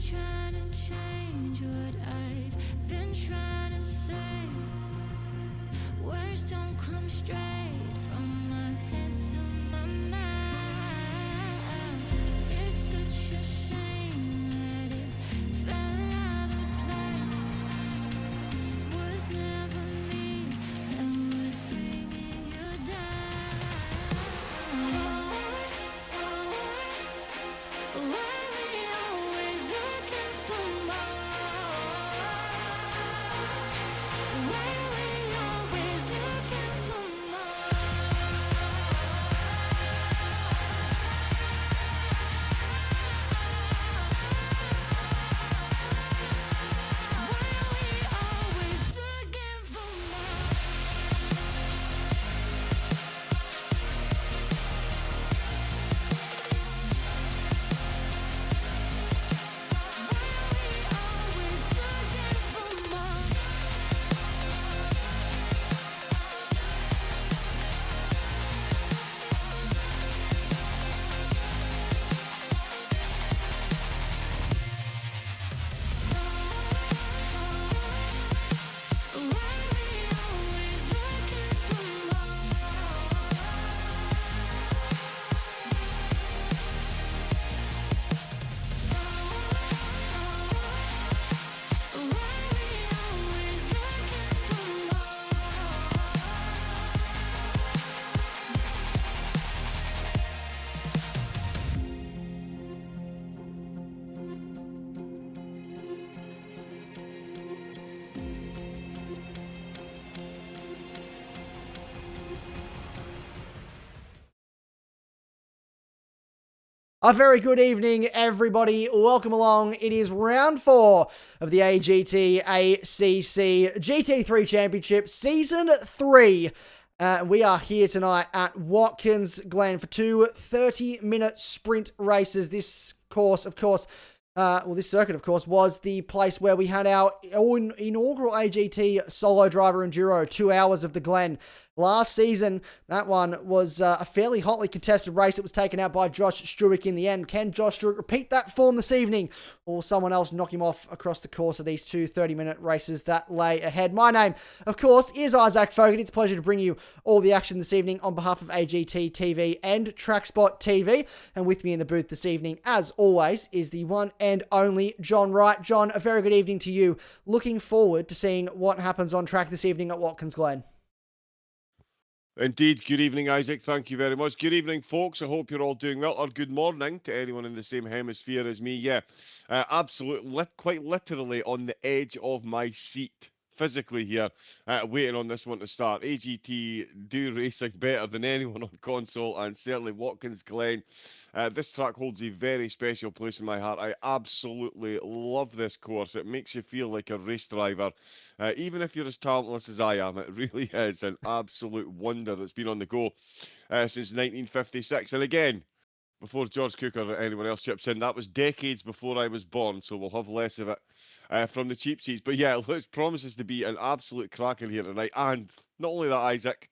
trying to change what I've been trying to say. Words don't come straight from my head to my mouth. It's such a shame that it fell out of place. Was never me that was bringing you down. Why we always looking for more? Why we always looking for more? Why we always looking for more? Always looking for more. Why we always looking for more? Why we always looking for A very good evening, everybody. Welcome along. It is round 4 of the AGT ACC GT3 Championship, Season 3. We are here tonight at Watkins Glen for two 30-minute sprint races. This course, of course, this circuit, of course, was the place where we had our inaugural AGT solo driver enduro, 2 hours of the Glen. Last season, that one was a fairly hotly contested race. It was taken out by Josh Struick in the end. Can Josh Struick repeat that form this evening, or will someone else knock him off across the course of these two 30-minute races that lay ahead? My name, of course, is Isaac Fogarty. It's a pleasure to bring you all the action this evening on behalf of AGT TV and TrackSpotTV. And with me in the booth this evening, as always, is the one and only John Wright. John, a very good evening to you. Looking forward to seeing what happens on track this evening at Watkins Glen. Indeed. Good evening, Isaac. Thank you very much. Good evening, folks. I hope you're all doing well, or good morning to anyone in the same hemisphere as me. Yeah, absolutely, quite literally on the edge of my seat, physically here, waiting on this one to start. AGT do racing better than anyone on console, and certainly Watkins Glen. This track holds a very special place in my heart. I absolutely love this course. It makes you feel like a race driver. Even if you're as talentless as I am, it really is an absolute wonder that's been on the go since 1956. And again, before George Cook or anyone else chips in, that was decades before I was born, so we'll have less of it from the cheap seats. But yeah, it promises to be an absolute cracker here tonight. And not only that, Isaac,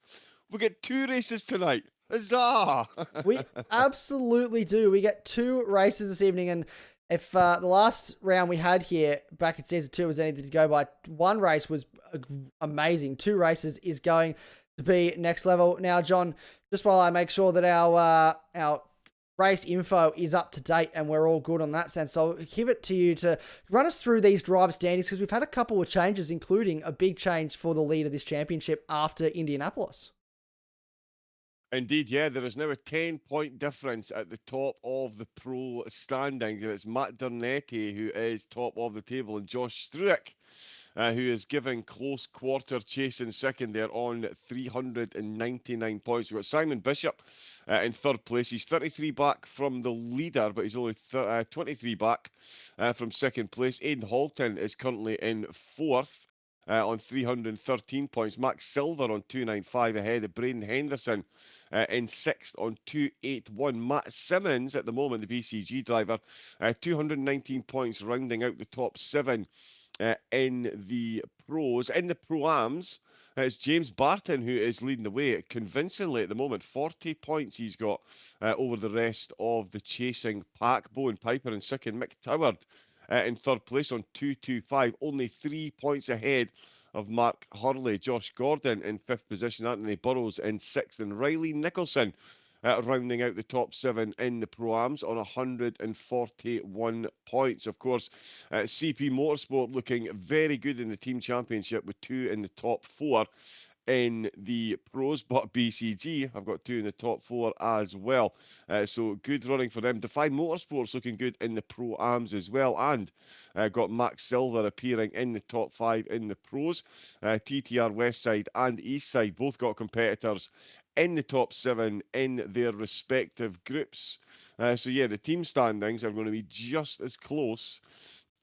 we get two races tonight. Huzzah! We absolutely do. We get two races this evening, and if the last round we had here back in Season 2 was anything to go by, one race was amazing. Two races is going to be next level. Now, John, just while I make sure that our race info is up to date and we're all good on that sense, I'll give it to you to run us through these driver standings, because we've had a couple of changes, including a big change for the lead of this championship after Indianapolis. Indeed, yeah, there is now a 10-point difference at the top of the pro standings, and it's Matt Dernetti who is top of the table, and Josh Struick, who is giving close quarter chasing second there on 399 points. We've got Simon Bishop in third place. He's 33 back from the leader, but he's only 23 back from second place. Aidan Halton is currently in fourth on 313 points. Max Silver on 295 ahead of Braden Henderson in sixth on 281. Matt Simmons at the moment, the BCG driver, 219 points, rounding out the top 7 in the pros. In the pro-ams, it's James Barton who is leading the way convincingly at the moment. 40 points he's got over the rest of the chasing pack. Bowen Piper in second. Mick Toward in third place on 225, only 3 points ahead of Mark Hurley. Josh Gordon in fifth position, Anthony Burrows in sixth, and Riley Nicholson rounding out the top 7 in the Pro-Ams on 141 points. Of course, CP Motorsport looking very good in the team championship with 2 in the top 4 in the pros, but BCG have got 2 in the top 4 as well. So good running for them. Defy Motorsports looking good in the Pro-Ams as well, and got Max Silver appearing in the top 5 in the pros. TTR Westside and Eastside both got competitors in the top 7 in their respective groups. So yeah, the team standings are going to be just as close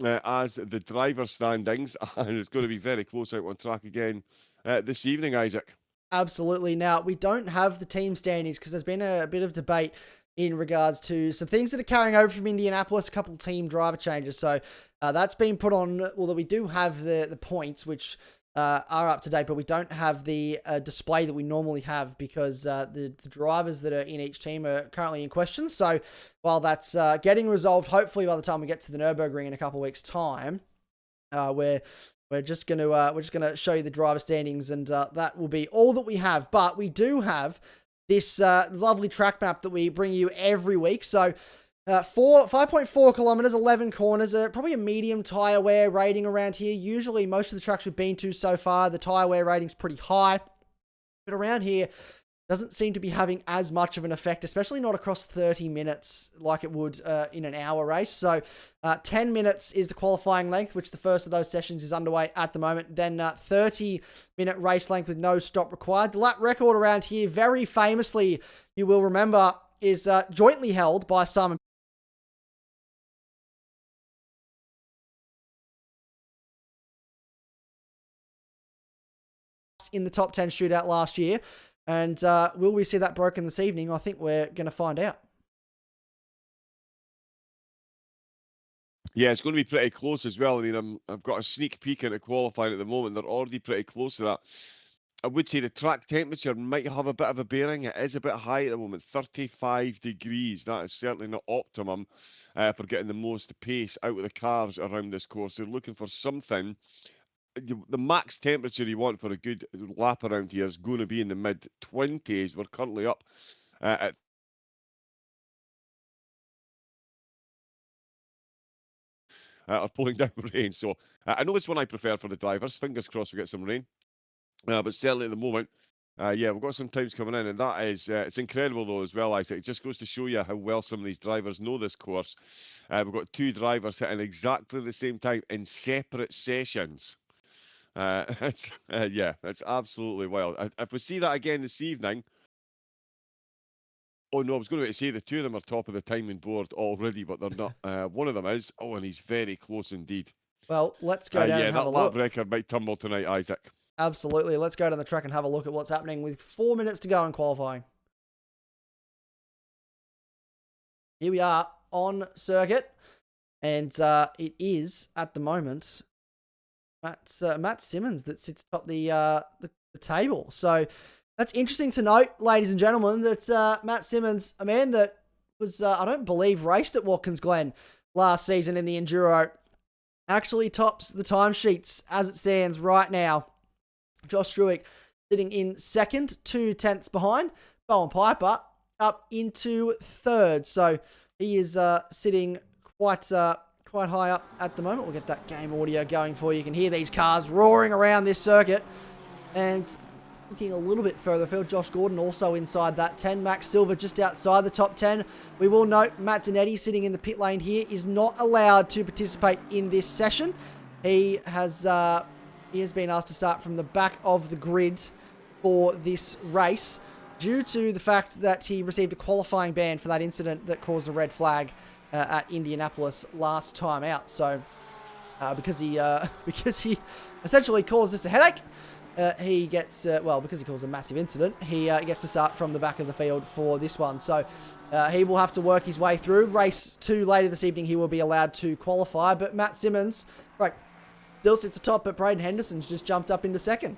as the driver standings, and it's going to be very close out on track again this evening, Isaac. Absolutely. Now, we don't have the team standings because there's been a bit of debate in regards to some things that are carrying over from Indianapolis, a couple team driver changes. So that's been put on, although we do have the points, which are up to date, but we don't have the display that we normally have because the drivers that are in each team are currently in question. So while that's getting resolved, hopefully by the time we get to the Nürburgring in a couple of weeks' time, we're just gonna show you the driver standings, and that will be all that we have. But we do have this lovely track map that we bring you every week. So 5.4 kilometers, 11 corners, probably a medium tire wear rating around here. Usually most of the tracks we've been to so far, the tire wear rating's pretty high, but around here doesn't seem to be having as much of an effect, especially not across 30 minutes like it would in an hour race. So 10 minutes is the qualifying length, which the first of those sessions is underway at the moment. Then 30-minute race length with no stop required. The lap record around here, very famously, you will remember, is jointly held by Simon in the top 10 shootout last year. And will we see that broken this evening? I think we're going to find out. Yeah, it's going to be pretty close as well. I mean, I've got a sneak peek into qualifying at the moment. They're already pretty close to that. I would say the track temperature might have a bit of a bearing. It is a bit high at the moment, 35 degrees. That is certainly not optimum for getting the most pace out of the cars around this course. They're looking for something. The max temperature you want for a good lap around here is going to be in the mid-20s. We're currently up at are pulling down rain. So I know it's one I prefer for the drivers. Fingers crossed we get some rain. But certainly at the moment, yeah, we've got some times coming in, and that is, it's incredible though as well, Isaac. It just goes to show you how well some of these drivers know this course. We've got 2 drivers hitting exactly the same time in separate sessions. Yeah, that's absolutely wild. If we see that again this evening, oh no, I was going to say the 2 of them are top of the timing board already, but they're not. One of them is. Oh, and he's very close indeed. Well, let's go down and have a look. Yeah, that lap record might tumble tonight, Isaac. Absolutely. Let's go down the track and have a look at what's happening with 4 minutes to go in qualifying. Here we are on circuit, and it is at the moment Matt Simmons that sits atop the table. So that's interesting to note, ladies and gentlemen, that Matt Simmons, a man that was, I don't believe, raced at Watkins Glen last season in the Enduro, actually tops the timesheets as it stands right now. Josh Struick sitting in second, 2 tenths behind. Bowen Piper up into third. So he is sitting quite high up at the moment. We'll get that game audio going for you. You can hear these cars roaring around this circuit. And looking a little bit further afield, Josh Gordon also inside that 10. Max Silver just outside the top 10. We will note Matt Donetti sitting in the pit lane here is not allowed to participate in this session. He has been asked to start from the back of the grid for this race due to the fact that he received a qualifying ban for that incident that caused a red flag at Indianapolis last time out. So because he essentially caused us a headache, he gets, because he caused a massive incident, he gets to start from the back of the field for this one. So he will have to work his way through. Race 2 later this evening, he will be allowed to qualify. But Matt Simmons, right, still sits atop, but Braden Henderson's just jumped up into second.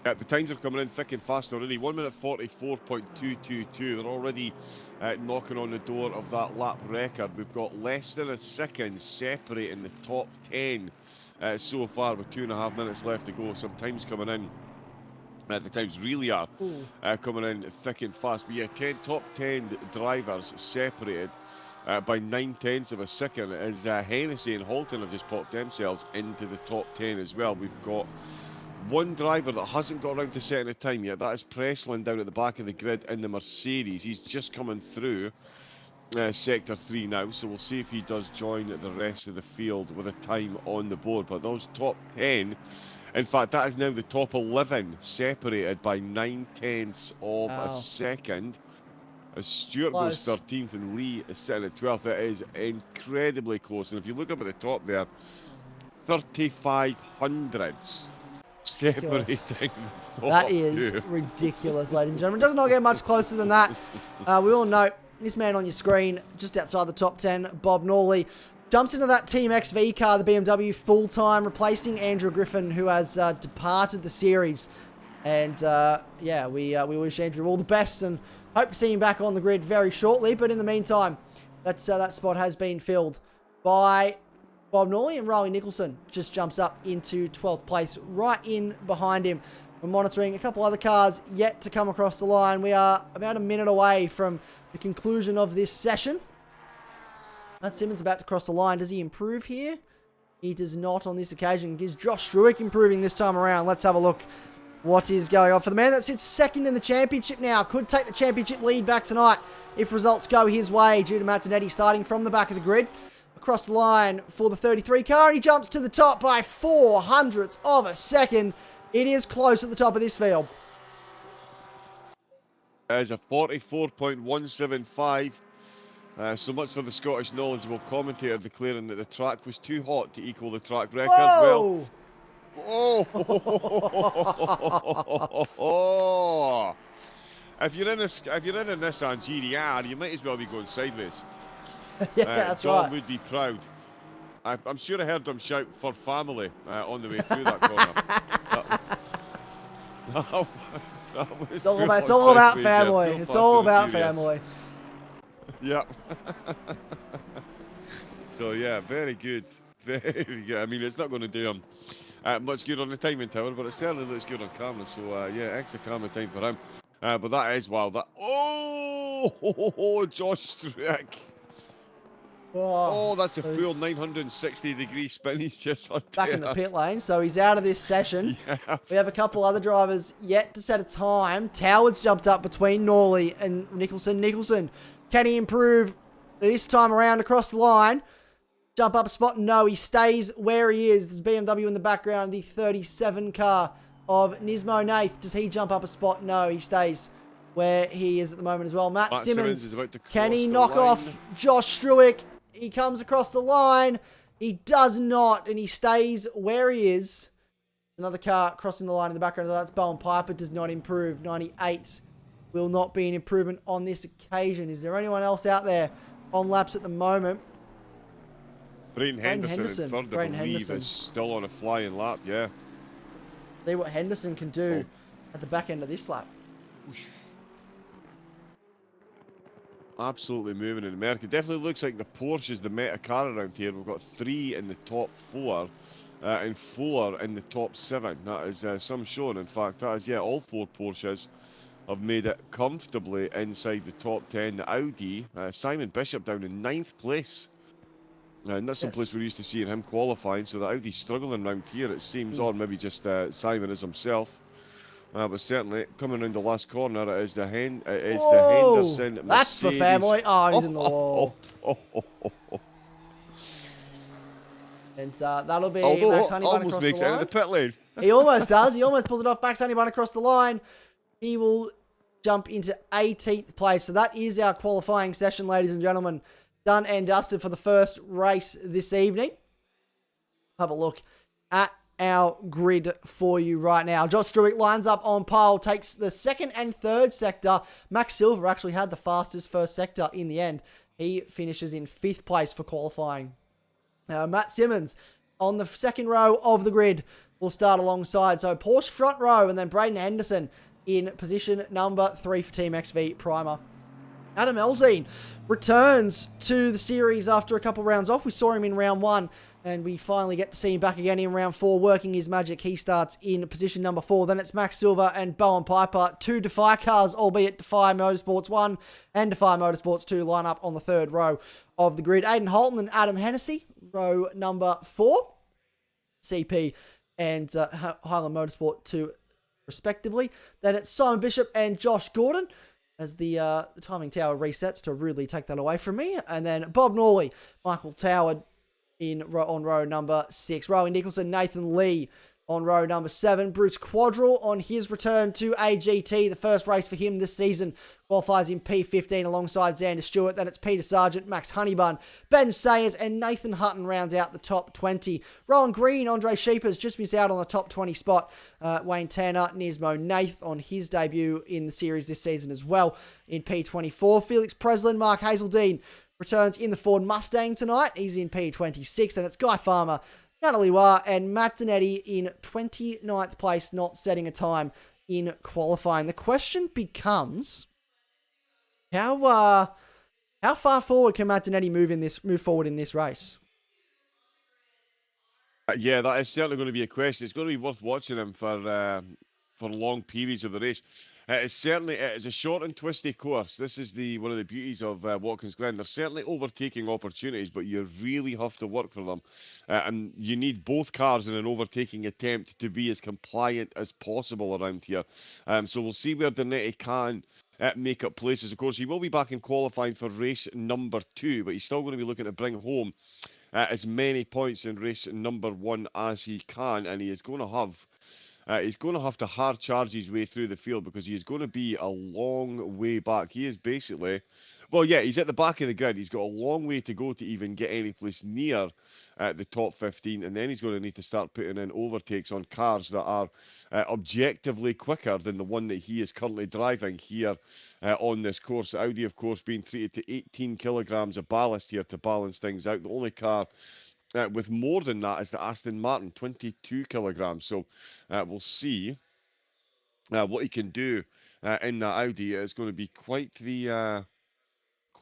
The times are coming in thick and fast already. 1 minute 44.222. They're already knocking on the door of that lap record. We've got less than a second separating the top 10 so far with 2.5 minutes left to go. Some times coming in. The times really are coming in thick and fast. But yeah, top 10 drivers separated by 9/10 of a second as Hennessy and Halton have just popped themselves into the top 10 as well. We've got one driver that hasn't got around to setting a time yet. That is Presslin down at the back of the grid in the Mercedes. He's just coming through Sector 3 now, so we'll see if he does join the rest of the field with a time on the board. But those top 10, in fact, that is now the top 11 separated by 9/10 of a second. As Stewart goes 13th and Lee is sitting at 12th, it is incredibly close. And if you look up at the top there, 3,500 hundredths separating the top That is ridiculous, ladies and gentlemen. It does not get much closer than that. We all know this man on your screen, just outside the top 10, Bob Norley, jumps into that Team XV car, the BMW, full-time, replacing Andrew Griffin, who has departed the series. And, yeah, we wish Andrew all the best and hope to see him back on the grid very shortly. But in the meantime, that spot has been filled by Bob Norley, and Riley Nicholson just jumps up into 12th place, right in behind him. We're monitoring a couple other cars yet to come across the line. We are about a minute away from the conclusion of this session. Matt Simmons about to cross the line. Does he improve here? He does not on this occasion. Gives Josh Struick improving this time around. Let's have a look what is going on for the man that sits second in the championship now. Could take the championship lead back tonight if results go his way due to Matt Donetti starting from the back of the grid. Across the line for the 33 car, and he jumps to the top by 0.04 of a second. It is close at the top of this field. As a 44.175. So much for the Scottish knowledgeable commentator declaring that the track was too hot to equal the track record. Whoa! Well, oh! If you're in a Nissan GDR, you might as well be going sideways. Yeah, that's John right. would be proud. I'm sure I heard them shout for family on the way through that corner. It's all about family. It's all about family. Yep. So yeah, very good. Very good. I mean, it's not going to do him much good on the timing tower, but it certainly looks good on camera. So yeah, extra camera time for him. But that is wild. That Josh Struick. Oh, that's a full 960-degree spin he's just on back there. in the pit lane, so he's out of this session. Yeah. We have a couple other drivers yet to set a time. Towers jumped up between Norley and Nicholson. Nicholson, can he improve this time around across the line? Jump up a spot? No, he stays where he is. There's BMW in the background, the 37 car of Nismo Nath. Does he jump up a spot? No, he stays where he is at the moment as well. Matt Simmons is about to cross can he the knock line. off Josh Struick? He comes across the line. He does not, and he stays where he is. Another car crossing the line in the background. So that's Bowen Piper. Does not improve. 98 will not be an improvement on this occasion. Is there anyone else out there on laps at the moment? Brayden Henderson in third, I believe, is still on a flying lap, yeah. See what Henderson can do at the back end of this lap. Whoosh. Absolutely moving in America. Definitely looks like the Porsche is the meta car around here. We've got 3 in the top 4 and 4 in the top 7. That is some showing. In fact, that is, yeah, all 4 Porsches have made it comfortably inside the top 10. The Audi, Simon Bishop down in 9th place. And that's some place we're used to seeing him qualifying. So the Audi's struggling around here, it seems, or maybe just Simon is himself. But certainly, coming around the last corner, it is the Henderson Mercedes. That's for family. Oh, he's in the wall. And that'll be Max Honeyman across almost makes the line. it out of the pit lane. He almost does. He almost pulls it off. Max Honeyman across the line. He will jump into 18th place. So that is our qualifying session, ladies and gentlemen. Done and dusted for the first race this evening. Have a look at our grid for you right now. Josh Struick lines up on pole, takes the 2nd and 3rd sector. Max Silver actually had the fastest first sector in the end. He finishes in 5th place for qualifying. Matt Simmons on the 2nd row of the grid. will start alongside. So Porsche front row, and then Braden Henderson in position number 3 for Team XV Primer. Adam Elzine returns to the series after a couple rounds off. We saw him in round 1, and we finally get to see him back again in round 4, working his magic. He starts in position number 4. Then it's Max Silver and Bowen Piper, 2 Defy cars, albeit Defy Motorsports 1 and Defy Motorsports 2 line up on the 3rd row of the grid. Aidan Holton and Adam Hennessy, row number 4. CP and Highland Motorsport 2, respectively. Then it's Simon Bishop and Josh Gordon, as the timing tower resets to really take that away from me. And then Bob Norley, Michael Toward on row number 6. Rowan Nicholson, Nathan Lee on row number 7. Bruce Quadrell on his return to AGT. The first race for him this season qualifies in P15 alongside Xander Stewart. Then it's Peter Sargent, Max Honeybun, Ben Sayers, and Nathan Hutton rounds out the top 20. Rowan Green, Andre Sheepers just missed out on the top 20 spot. Wayne Tanner, Nismo Nath on his debut in the series this season as well in P24. Felix Preslin, Mark Hazeldine returns in the Ford Mustang tonight. He's in P26, and it's Guy Farmer, Natalie Waugh, and Matt Zanetti in 29th place, not setting a time in qualifying. The question becomes, how far forward can Matt Zanetti move forward in this race? Yeah, that is certainly going to be a question. It's going to be worth watching him for long periods of the race. It is a short and twisty course. This is one of the beauties of Watkins Glen. There's certainly overtaking opportunities, but you really have to work for them. And you need both cars in an overtaking attempt to be as compliant as possible around here. So we'll see where Zanetti can make up places. Of course, he will be back in qualifying for race number 2, but he's still going to be looking to bring home as many points in race number 1 as he can, and he is going to have to hard charge his way through the field, because he is going to be a long way back. He is basically, well, yeah, he's at the back of the grid. He's got a long way to go to even get any place near the top 15, and then he's going to need to start putting in overtakes on cars that are objectively quicker than the one that he is currently driving here on this course. Audi, of course, being treated to 18 kilograms of ballast here to balance things out. The only car with more than that is the Aston Martin, 22 kilograms. So we'll see what he can do in that Audi. It's going to be quite the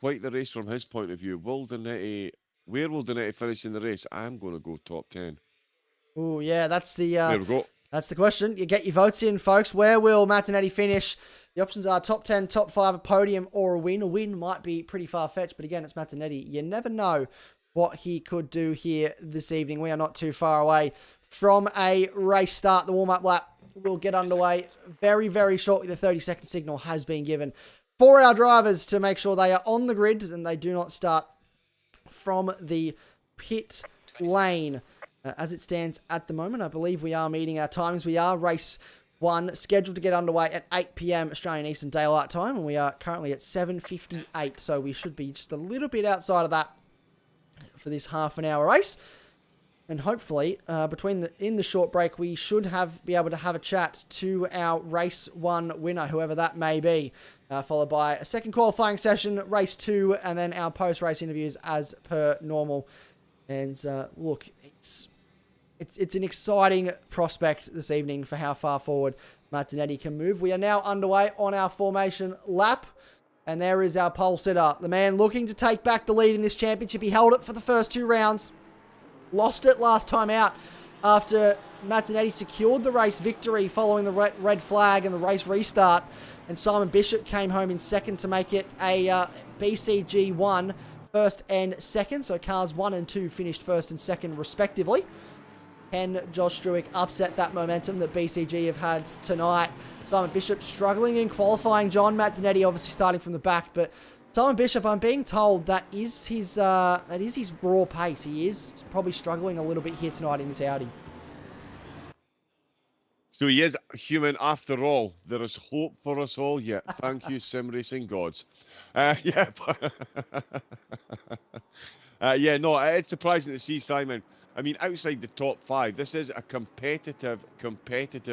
race from his point of view. Where will Zanetti finish in the race? I'm going to go top 10. Oh, yeah, that's the there we go. That's the question. You get your votes in, folks. Where will Matt Zanetti finish? The options are top 10, top 5, a podium, or a win. A win might be pretty far-fetched, but again, it's Matt Zanetti. You never know what he could do here this evening. We are not too far away from a race start. The warm-up lap will get underway very, very shortly. The 30-second signal has been given for our drivers to make sure they are on the grid and they do not start from the pit lane. As it stands at the moment, I believe we are meeting our timings. We are race 1, scheduled to get underway at 8 p.m. Australian Eastern Daylight Time, and we are currently at 7:58, so we should be just a little bit outside of that for this half-an-hour race. And hopefully, in the short break, we should be able to have a chat to our race 1 winner, whoever that may be, followed by a second qualifying session, race 2, and then our post-race interviews as per normal. And look, it's an exciting prospect this evening for how far forward Matt Zanetti can move. We are now underway on our formation lap. And there is our pole sitter, the man looking to take back the lead in this championship. He held it for the first 2 rounds, lost it last time out after Matt Zanetti secured the race victory following the red flag and the race restart. And Simon Bishop came home in second to make it a BCG 1, first and second. So cars 1 and 2 finished first and second respectively. Can Josh Struick upset that momentum that BCG have had tonight? Simon Bishop struggling in qualifying. Matt Zanetti obviously starting from the back, but Simon Bishop, I'm being told that is his raw pace. He is probably struggling a little bit here tonight in this Audi. So he is human after all. There is hope for us all yet. Thank you, sim racing gods. Yeah, no, it's surprising to see Simon. I mean, outside the top 5, this is a competitive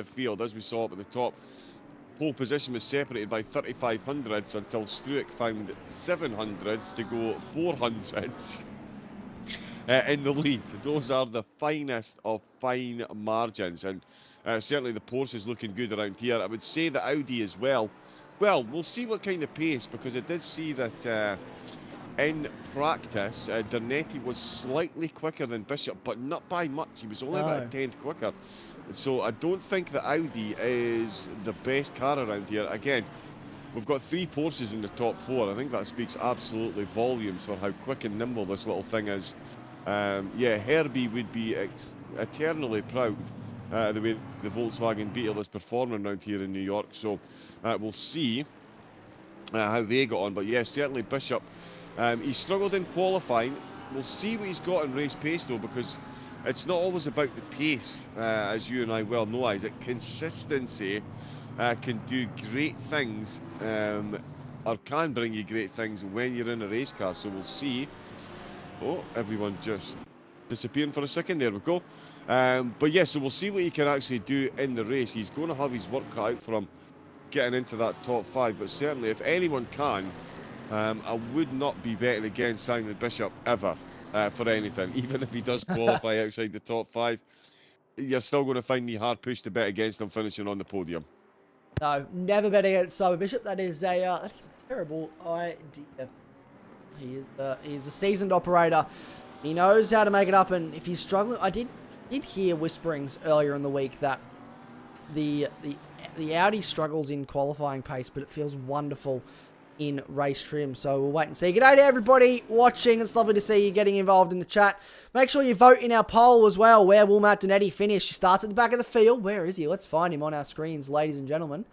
field, as we saw up at the top. Pole position was separated by 3,500s until Struick found 700s to go 400s. in the lead. Those are the finest of fine margins, and certainly the Porsche is looking good around here. I would say the Audi as well. Well, we'll see what kind of pace, because I did see that in practice, Dernetti was slightly quicker than Bishop, but not by much. He was only about a tenth quicker. So I don't think the Audi is the best car around here. Again, we've got 3 Porsches in the top 4. I think that speaks absolutely volumes for how quick and nimble this little thing is. Yeah, Herbie would be eternally proud the way the Volkswagen Beetle is performing around here in New York. So we'll see how they got on. But yeah, certainly Bishop. He struggled in qualifying. We'll see what he's got in race pace though, because it's not always about the pace, as you and I well know, Isaac. Consistency can do great things, or can bring you great things when you're in a race car. So we'll see. Oh, everyone just disappearing for a second. There we go. But yeah, so we'll see what he can actually do in the race. He's going to have his work cut out for him getting into that top 5. But certainly, if anyone can, I would not be betting against Simon Bishop ever. For anything, even if he does qualify outside the top 5, you're still going to find me hard pushed to bet against him finishing on the podium. No, never bet against Simon Bishop. That is a terrible idea. He's a seasoned operator. He knows how to make it up, and if he's struggling, I did hear whisperings earlier in the week that the Audi struggles in qualifying pace, but it feels wonderful in race trim. So we'll wait and see. G'day to everybody watching. It's lovely to see you getting involved in the chat. Make sure you vote in our poll as well. Where will Matt Donetti finish? He starts at the back of the field. Where is he? Let's find him on our screens, ladies and gentlemen.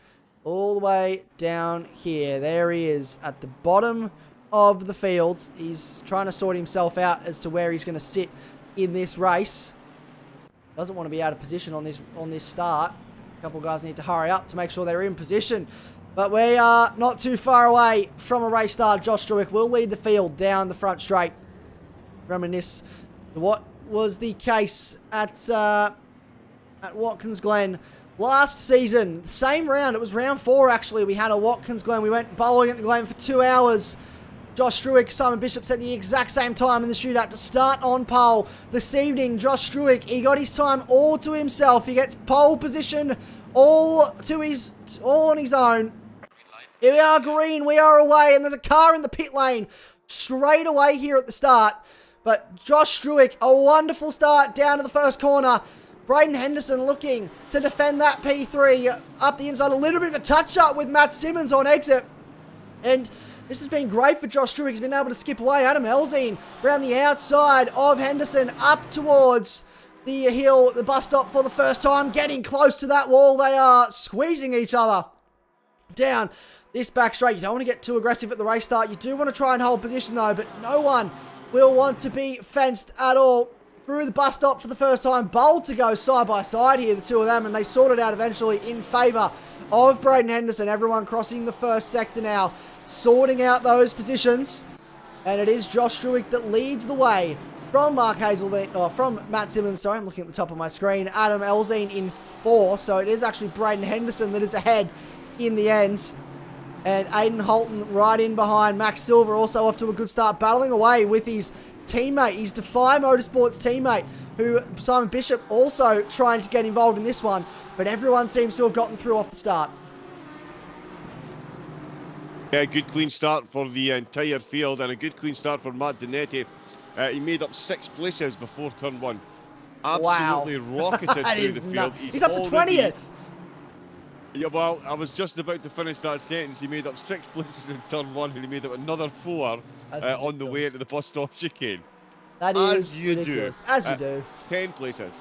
All the way down here. There he is at the bottom of the field. He's trying to sort himself out as to where he's going to sit in this race. Doesn't want to be out of position on this start. A couple of guys need to hurry up to make sure they're in position. But we are not too far away from a race start. Josh Struick will lead the field down the front straight. Reminisce what was the case at Watkins Glen last season. Same round. It was round 4, actually. We had a Watkins Glen. We went bowling at the Glen for 2 hours. Josh Struick, Simon Bishop set the exact same time in the shootout to start on pole. This evening, Josh Struick, he got his time all to himself. He gets pole position all on his own. Here we are, green, we are away, and there's a car in the pit lane straight away here at the start. But Josh Struick, a wonderful start down to the first corner. Braden Henderson looking to defend that P3 up the inside. A little bit of a touch-up with Matt Simmons on exit. And this has been great for Josh Struick. He's been able to skip away. Adam Elzine around the outside of Henderson up towards the hill, the bus stop for the first time. Getting close to that wall. They are squeezing each other down this back straight. You don't want to get too aggressive at the race start. You do want to try and hold position though, but no one will want to be fenced at all. Through the bus stop for the first time. Bold to go side by side here, the two of them, and they sort it out eventually in favour of Braden Henderson. Everyone crossing the first sector now, sorting out those positions. And it is Josh Struick that leads the way from from Matt Simmons. Sorry, I'm looking at the top of my screen. Adam Elzine in 4, so it is actually Braden Henderson that is ahead in the end. And Aiden Holton right in behind. Max Silver also off to a good start, battling away with his teammate, his Defy Motorsports teammate, who Simon Bishop also trying to get involved in this one, but everyone seems to have gotten through off the start. Yeah, good clean start for the entire field, and a good clean start for Matt Donetti. He made up 6 places before turn 1. Absolutely rocketed through the field. He's up to 20th. Yeah, well, I was just about to finish that sentence. He made up 6 places in turn 1, and he made up another 4 on the way into the bus stop chicane. That is ridiculous. As you do. 10 places.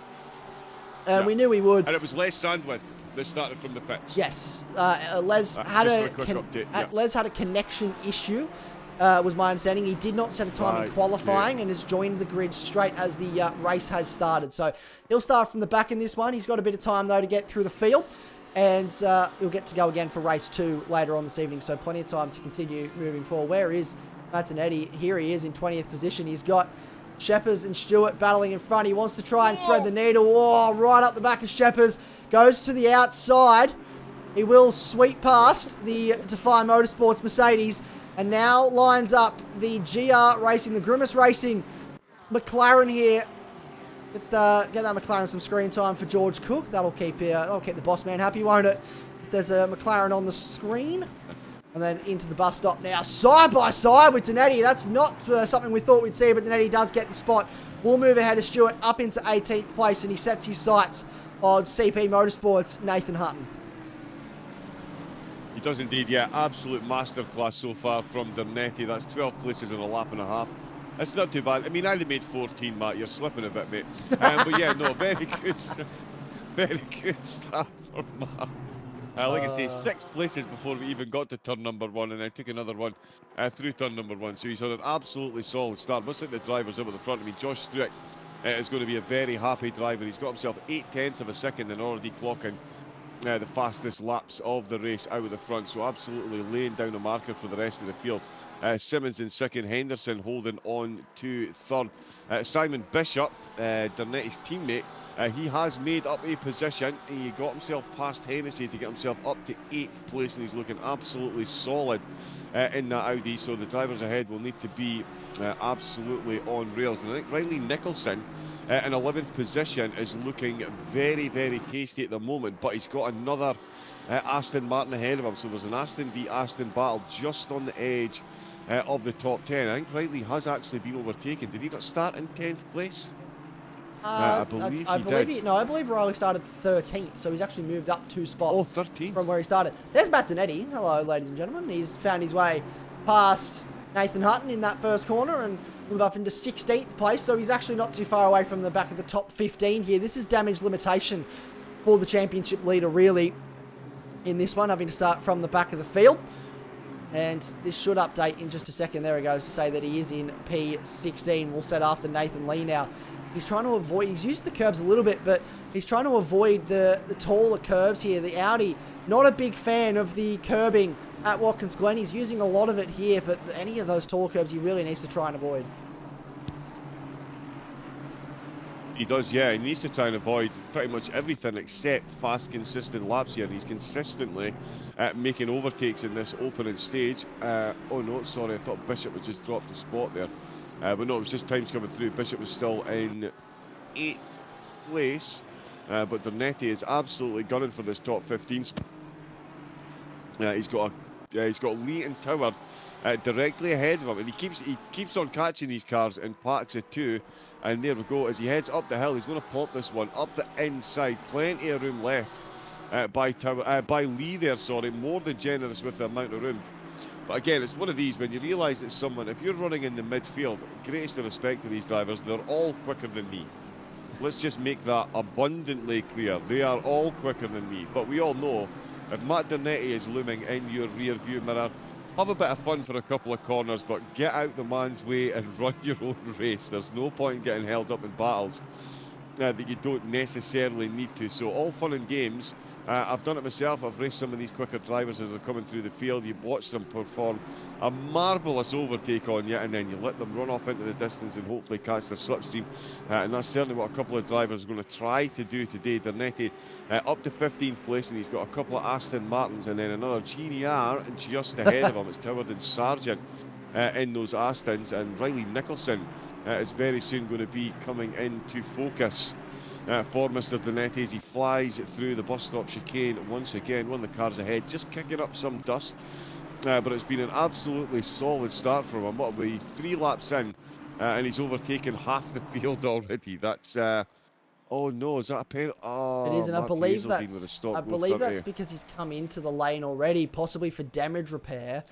And we knew we would. And it was Les Sandwith that started from the pits. Yes. Les had a connection issue, was my understanding. He did not set a time in qualifying and has joined the grid straight as the race has started. So he'll start from the back in this one. He's got a bit of time, though, to get through the field. And he'll get to go again for race 2 later on this evening. So plenty of time to continue moving forward. Where is Matt Donetti? Here he is in 20th position. He's got Sheppers and Stewart battling in front. He wants to try and thread the needle. Oh, right up the back of Sheppers. Goes to the outside. He will sweep past the Defy Motorsports Mercedes. And now lines up the GR Racing, the Grimace Racing McLaren here. Get that McLaren some screen time for George Cook. That'll keep the boss man happy, won't it? If there's a McLaren on the screen. And then into the bus stop now, side by side with Donetti. That's not something we thought we'd see, but Donetti does get the spot. We'll move ahead of Stewart up into 18th place, and he sets his sights on CP Motorsports' Nathan Hutton. He does indeed, yeah. Absolute masterclass so far from Donetti. That's 12 places in a lap and a half. That's not too bad. I mean, I only made 14, Matt. You're slipping a bit, mate. But yeah, no, very good stuff from Matt. Like I say, 6 places before we even got to turn number 1, and then took another one through turn number 1. So he's on an absolutely solid start. Much like the drivers up at the front of me, Josh Stewart is going to be a very happy driver. He's got himself 0.8 of a second and already clocking the fastest laps of the race out of the front. So absolutely laying down a marker for the rest of the field. Simmons in second, Henderson holding on to third. Simon Bishop, Donetti's teammate, he has made up a position. He got himself past Hennessy to get himself up to 8th place, and he's looking absolutely solid in that Audi. So the drivers ahead will need to be absolutely on rails. And I think Riley Nicholson in 11th position is looking very, very tasty at the moment, but he's got another Aston Martin ahead of him. So there's an Aston v Aston battle just on the edge of the top 10. I think Riley has actually been overtaken. Did he not start in 10th place? I believe I believe Riley started 13th, so he's actually moved up 2 spots. Oh, 13th. From where he started. There's Matt Donetti. Hello, ladies and gentlemen. He's found his way past Nathan Hutton in that first corner and moved up into 16th place, so he's actually not too far away from the back of the top 15 here. This is damage limitation for the championship leader, really, in this one, having to start from the back of the field. And this should update in just a second. There it goes to say that he is in P16. We'll set after Nathan Lee now. He's trying to avoid, he's used the curbs a little bit, but he's trying to avoid the taller curbs here. The Audi, not a big fan of the curbing at Watkins Glen. He's using a lot of it here, but any of those taller curbs he really needs to try and avoid. He does, yeah. He needs to try and avoid pretty much everything except fast, consistent laps here. And he's consistently making overtakes in this opening stage. Oh no, sorry, I thought Bishop had just dropped a spot there. But no, it was just times coming through. Bishop was still in 8th place. But Donetti is absolutely gunning for this top 15 spot. He's got Lee and Tower directly ahead of him, and he keeps on catching these cars and parks it too. And there we go. As he heads up the hill, he's going to pop this one up the inside. Plenty of room left by Lee there. Sorry, more than generous with the amount of room. But again, it's one of these when you realise that someone, if you're running in the midfield, greatest of respect to these drivers, they're all quicker than me. Let's just make that abundantly clear. They are all quicker than me. But we all know if Matt Donetti is looming in your rear view mirror, have a bit of fun for a couple of corners, but get out the man's way and run your own race. There's no point in getting held up in battles that you don't necessarily need to. So all fun and games. I've done it myself. I've raced some of these quicker drivers as they're coming through the field. You watch them perform a marvellous overtake on you, and then you let them run off into the distance and hopefully catch their slipstream. And that's certainly what a couple of drivers are going to try to do today. Donetti up to 15th place, and he's got a couple of Aston Martins and then another GTR just ahead of him. It's Toward and Sargent in those Astons, and Riley Nicholson is very soon going to be coming into focus for Mr. Donetti as he flies through the bus stop chicane once again. One of the cars ahead just kicking up some dust, but it's been an absolutely solid start from him. What will be 3 laps in, and he's overtaken half the field already. That's oh no, is that a penalty? Oh, it is, and Mark I believe that's because he's come into the lane already, possibly for damage repair,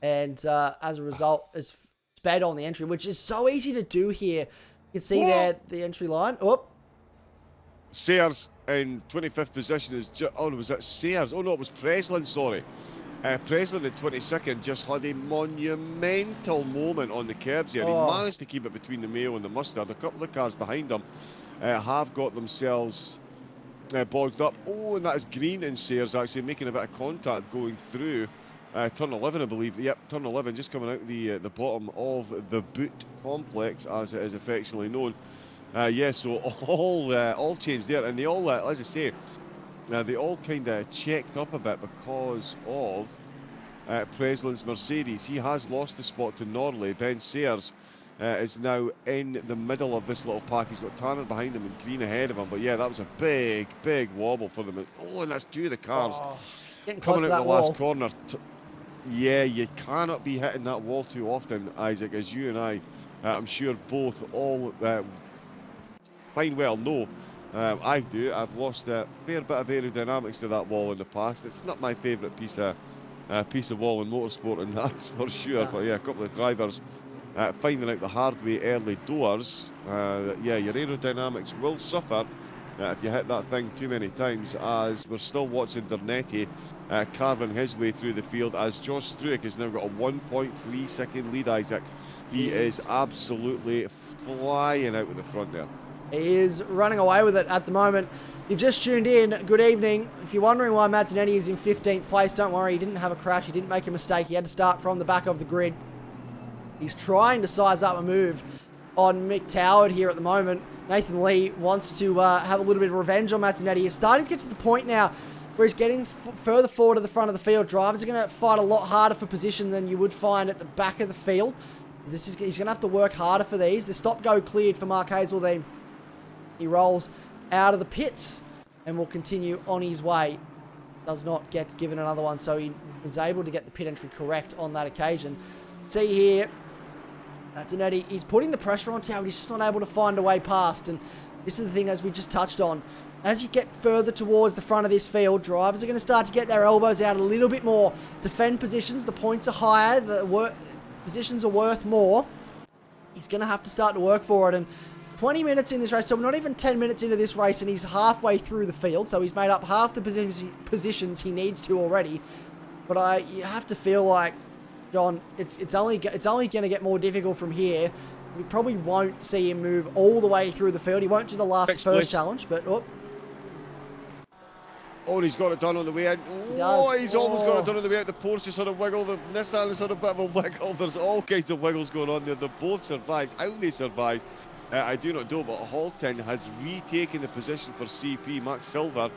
and as a result has sped on the entry, which is so easy to do here. You can see there the entry line. Oh, Sayers in 25th position is oh no, was that Sayers? Oh no, it was Breslin, sorry. Breslin in 22nd just had a monumental moment on the curbs here. He managed to keep it between the Mayo and the Mustard. A couple of cars behind him have got themselves bogged up. Oh, and that is Green and Sayers actually making a bit of contact going through turn 11, I believe. Yep, turn 11, just coming out the bottom of the boot complex, as it is affectionately known. Yeah, so all changed there, and they all, as I say, they all kind of checked up a bit because of Preslin's Mercedes. He has lost the spot to Norley. Ben Sayers is now in the middle of this little pack. He's got Tanner behind him and Green ahead of him. But yeah, that was a big, big wobble for them. Oh, and that's two of the cars Getting close coming to out that the wall. last corner. Yeah, you cannot be hitting that wall too often, Isaac, as you and I, I'm sure both all fine well know. I do. I've lost a fair bit of aerodynamics to that wall in the past. It's not my favourite piece of wall in motorsport, and that's for sure. But yeah, a couple of drivers finding out the hard way early doors. Yeah, your aerodynamics will suffer if you hit that thing too many times, as we're still watching Dernetti carving his way through the field, as Josh Struick has now got a 1.3 second lead, Isaac. He is absolutely flying out with the front there. He is running away with it at the moment. You've just tuned in. Good evening. If you're wondering why Martinetti is in 15th place, don't worry. He didn't have a crash. He didn't make a mistake. He had to start from the back of the grid. He's trying to size up a move on Mick Toward here at the moment. Nathan Lee wants to have a little bit of revenge on Martinetti. He's starting to get to the point now where he's getting further forward to the front of the field. Drivers are going to fight a lot harder for position than you would find at the back of the field. He's going to have to work harder for these. The stop-go cleared for Mark Hazeldean. He rolls out of the pits and will continue on his way. Does not get given another one, so he was able to get the pit entry correct on that occasion. See here, Martinetti, he's putting the pressure on Toward. He's just not able to find a way past. And this is the thing, as we just touched on. As you get further towards the front of this field, drivers are going to start to get their elbows out a little bit more. Defend positions. The points are higher. The positions are worth more. He's going to have to start to work for it. And 20 minutes in this race, so we're not even 10 minutes into this race, and he's halfway through the field, so he's made up half the positions he needs to already. But you have to feel like, John, it's only going to get more difficult from here. We probably won't see him move all the way through the field. He won't do the first challenge, but Oh, and he's got it done on the way in. He's almost got it done on the way out. The Porsche sort of wiggle. The Nissan is sort of a bit of a wiggle. There's all kinds of wiggles going on there. They both survived. How they survived, I do not know, but Halton has retaken the position for CP. Max Silver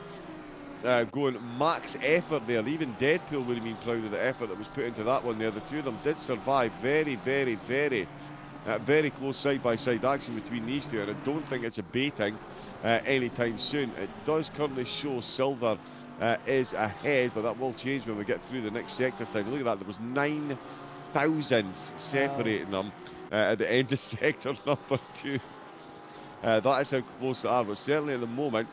going max effort there. Even Deadpool would have been proud of the effort that was put into that one there. The two of them did survive. Very, very, very, very close side-by-side action between these two, and I don't think it's abating anytime soon. It does currently show Silver is ahead, but that will change when we get through the next sector time. Look at that. There was 9 thousandths separating them at the end of sector number 2. That is how close they are, but certainly at the moment,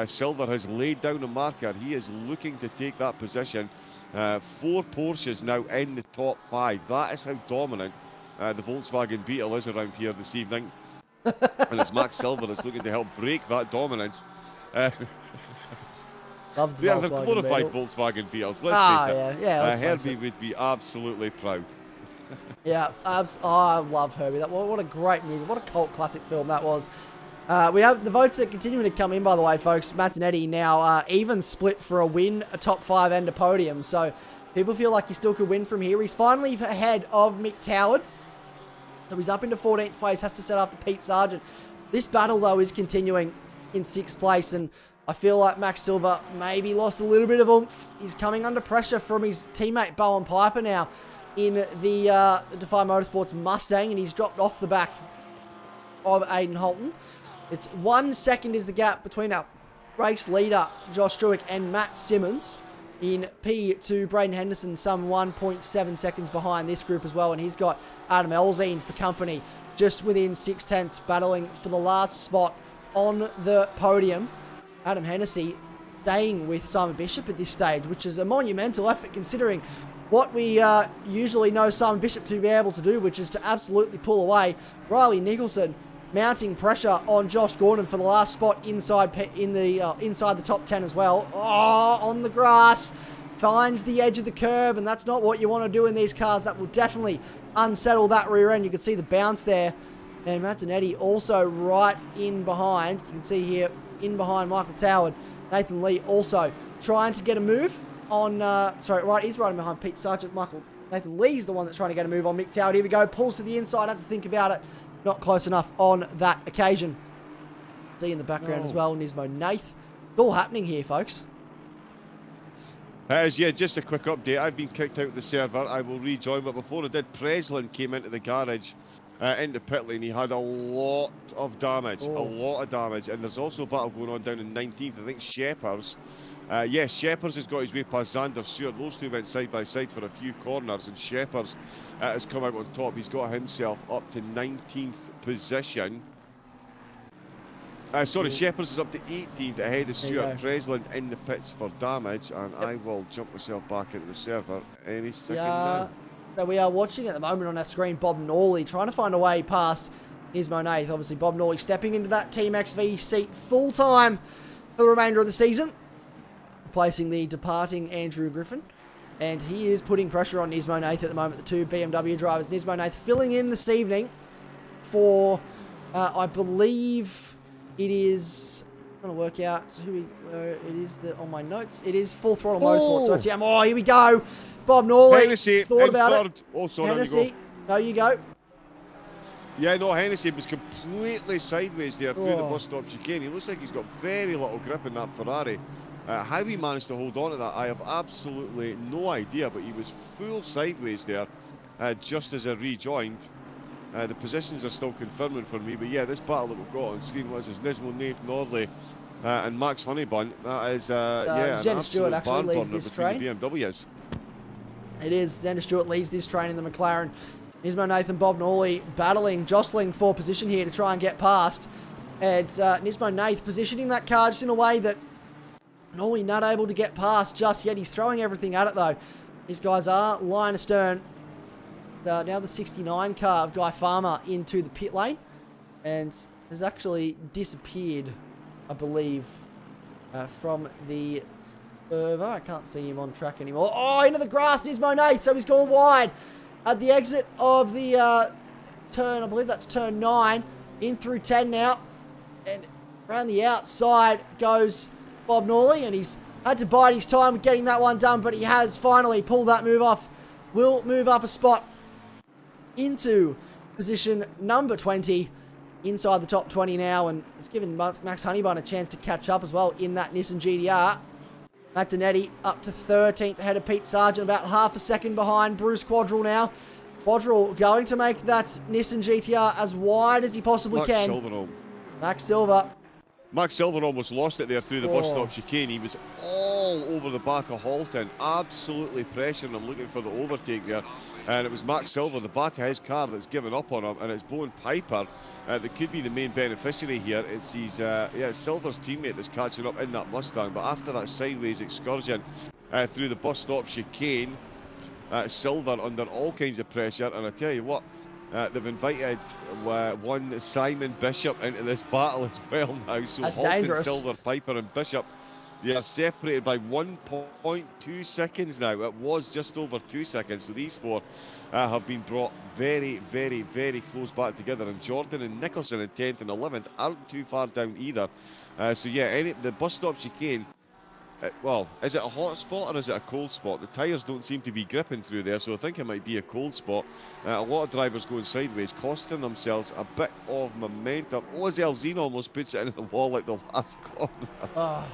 Silver has laid down a marker. He is looking to take that position. 4 Porsches now in the top 5. That is how dominant the Volkswagen Beetle is around here this evening. And it's Max Silver that's looking to help break that dominance. love the They're glorified Beetle. Volkswagen Beetles, let's face it. Yeah, Herbie would be absolutely proud. Yeah, I love Herbie. What a great movie. What a cult classic film that was. We have the votes are continuing to come in, by the way, folks. Martinetti now even split for a win, a top 5 and a podium. So people feel like he still could win from here. He's finally ahead of Mick Toward. So he's up into 14th place, has to set after Pete Sargent. This battle, though, is continuing in 6th place, and I feel like Max Silver maybe lost a little bit of oomph. He's coming under pressure from his teammate Bowen Piper now in the Defy Motorsports Mustang, and he's dropped off the back of Aiden Holton. It's 1 second is the gap between our race leader, Josh Struick, and Matt Simmons. In P2, Braden Henderson, some 1.7 seconds behind this group as well, and he's got Adam Elzine for company, just within 6/10, battling for the last spot on the podium. Adam Hennessy staying with Simon Bishop at this stage, which is a monumental effort considering what we usually know Simon Bishop to be able to do, which is to absolutely pull away. Riley Nicholson mounting pressure on Josh Gordon for the last spot inside the top 10 as well. Oh, on the grass, finds the edge of the curb, and that's not what you want to do in these cars. That will definitely unsettle that rear end. You can see the bounce there. And Martinetti also right in behind. You can see here, in behind Michael Toward. Nathan Lee also trying to get a move on, he's right behind Pete Sargent. Nathan Lee's the one that's trying to get a move on Mick Toward. Here we go, pulls to the inside, has to think about it. Not close enough on that occasion. See in the background as well, Nismo Nath. It's all happening here, folks. Yeah, just a quick update. I've been kicked out of the server. I will rejoin, but before I did, Preslin came into the garage into pit lane. He had a lot of damage, and there's also a battle going on down in 19th. I think Shepherd's. Yes, Shepherd's has got his way past Xander Stewart. Those two went side by side for a few corners, and Shepherd's has come out on top. He's got himself up to 19th position. Sorry, Shepherd's is up to 18th ahead of Stuart Presland in the pits for damage, and I will jump myself back into the server any second now. So we are watching at the moment on our screen Bob Norley trying to find a way past Nismo Nath. Obviously, Bob Norley stepping into that Team XV seat full time for the remainder of the season, replacing the departing Andrew Griffin. And he is putting pressure on Nismo Nath at the moment, the two BMW drivers. Nismo Nath filling in this evening for, I believe it is, I'm going to work out who it is that on my notes. It is Full Throttle Motorsports. FTM. Oh, here we go. Bob Norley. Hennessy, thought about third. it. Oh, sorry, Hennessy, no, you go. Yeah, no, Hennessy was completely sideways there through the bus stop chicane. He looks like he's got very little grip in that Ferrari. How he managed to hold on to that, I have absolutely no idea, but he was full sideways there just as I rejoined. The positions are still confirming for me, but yeah, this battle that we've got on screen was Nismo Nath Norley and Max Honeybun. That is, yeah, Xander Stewart actually leads this train. The BMWs. It is. Xander Stewart leads this train in the McLaren. Nismo Nath and Bob Norley battling, jostling for position here to try and get past. And Nismo Nath positioning that car just in a way that Norley not able to get past just yet. He's throwing everything at it though. These guys are line astern. Now the 69 car of Guy Farmer into the pit lane. And has actually disappeared, I believe, from the server. I can't see him on track anymore. Oh, into the grass, Nismo Nath. So he's gone wide at the exit of the turn. I believe that's turn 9. In through 10 now. And around the outside goes Bob Norley. And he's had to bide his time with getting that one done. But he has finally pulled that move off. Will move up a spot into position number 20. Inside the top 20 now, and it's given Max Honeybun a chance to catch up as well in that Nissan GTR. Matt Donetti up to 13th ahead of Pete Sargent, about half a second behind Bruce Quadrell now. Quadrell going to make that Nissan GTR as wide as he possibly can. Max Silver. Max Silver almost lost it there through the bus stop chicane. He was all over the back of Halton, absolutely pressuring him, looking for the overtake there. And it was Max Silver, the back of his car, that's given up on him. And it's Bowen Piper that could be the main beneficiary here. It's his, Silver's teammate that's catching up in that Mustang. But after that sideways excursion through the bus stop chicane, Silver under all kinds of pressure. And I tell you what, they've invited one Simon Bishop into this battle as well now. So that's Halton, dangerous. Silver, Piper and Bishop, they are separated by 1.2 seconds now. It was just over 2 seconds. So these four have been brought very, very, very close back together. And Jordan and Nicholson in 10th and 11th aren't too far down either. So yeah, the bus stop chicane, well, is it a hot spot or is it a cold spot? The tyres don't seem to be gripping through there, so I think it might be a cold spot. A lot of drivers going sideways, costing themselves a bit of momentum. Ozzy Alzina almost puts it into the wall at the last corner.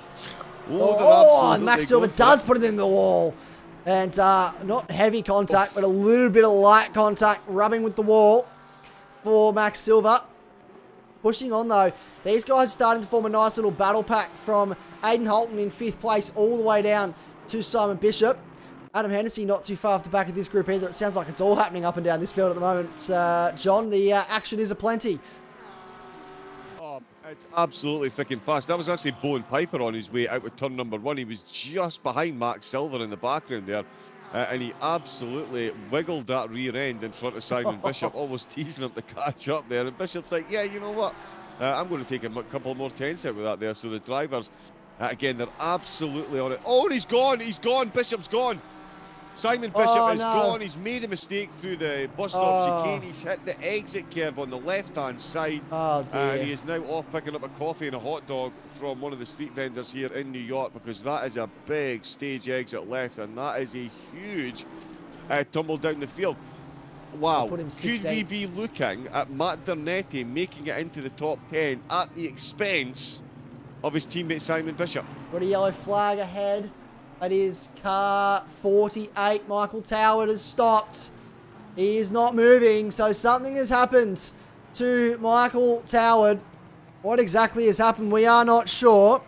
And Max Silver does put it in the wall. And not heavy contact, but a little bit of light contact, rubbing with the wall for Max Silver. Pushing on though. These guys are starting to form a nice little battle pack from Aiden Holton in 5th place all the way down to Simon Bishop. Adam Hennessy not too far off the back of this group either. It sounds like it's all happening up and down this field at the moment. John, the action is aplenty. Oh, it's absolutely thick and fast. That was actually Bowen Piper on his way out with turn number 1. He was just behind Max Silver in the background there. And he absolutely wiggled that rear end in front of Simon Bishop, almost teasing him to catch up there. And Bishop's like, yeah, you know what? I'm going to take a couple more tenths out with that there. So the drivers, again, they're absolutely on it. Oh, and he's gone, Bishop's gone. Simon Bishop is gone. He's made a mistake through the bus stop chicane. He's hit the exit curb on the left-hand side. Oh, dear. And he is now off picking up a coffee and a hot dog from one of the street vendors here in New York, because that is a big stage exit left, and that is a huge tumble down the field. Wow, could we be looking at Matt Dernetti making it into the top 10 at the expense of his teammate Simon Bishop? Got a yellow flag ahead. That is car 48. Michael Toward has stopped. He is not moving, so something has happened to Michael Toward. What exactly has happened, we are not sure.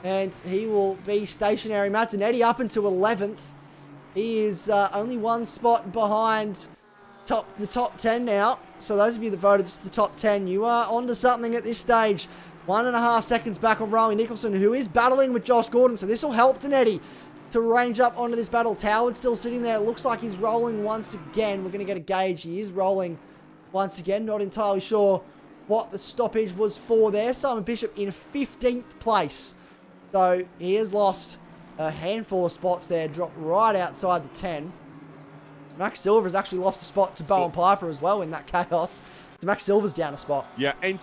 And he will be stationary. Mazzanetti up into 11th. He is only one spot behind the top 10 now. So those of you that voted just the top 10, you are onto something at this stage. 1.5 seconds back on Riley Nicholson, who is battling with Josh Gordon. So this will help Danetti to range up onto this battle. Toward still sitting there. It looks like he's rolling once again. We're going to get a gauge. He is rolling once again. Not entirely sure what the stoppage was for there. Simon Bishop in 15th place. So he has lost a handful of spots there. Dropped right outside the 10. Max Silver has actually lost a spot to Bowen Piper as well in that chaos. So Max Silver's down a spot. Yeah, in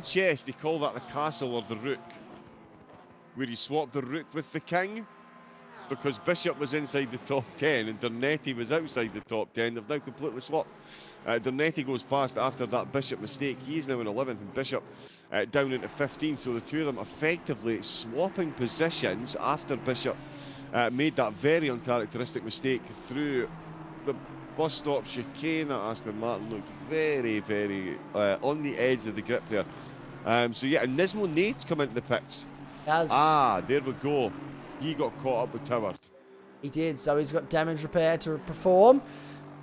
chess, they call that the castle or the rook, where you swap the rook with the king, because Bishop was inside the top 10 and Dernetti was outside the top 10. They've now completely swapped. Dernetti goes past after that Bishop mistake. He's now in 11th and Bishop down into 15th. So the two of them effectively swapping positions after Bishop made that very uncharacteristic mistake through the bus stop chicane. Aston Martin looked very, very on the edge of the grip there. So yeah, and Nismo Nate's come into the pits. There we go. He got caught up with Toward. He did, so he's got damage repair to perform.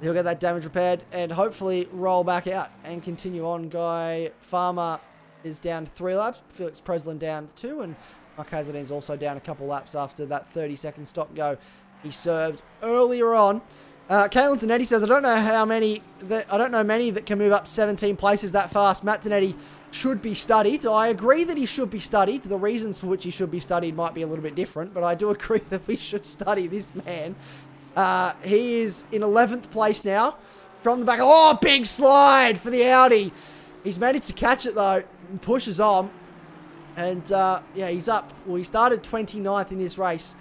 He'll get that damage repaired and hopefully roll back out and continue on. Guy Farmer is down to 3 laps. Felix Preslin down to 2, and Mark Hazelden's also down a couple laps after that 30-second stop go he served earlier on. Caitlin Danetti says, I don't know many that can move up 17 places that fast. Matt Danetti should be studied. I agree that he should be studied. The reasons for which he should be studied might be a little bit different, but I do agree that we should study this man. He is in 11th place now. From the back. Oh, big slide for the Audi. He's managed to catch it though and pushes on. And yeah, he's up. Well, he started 29th in this race.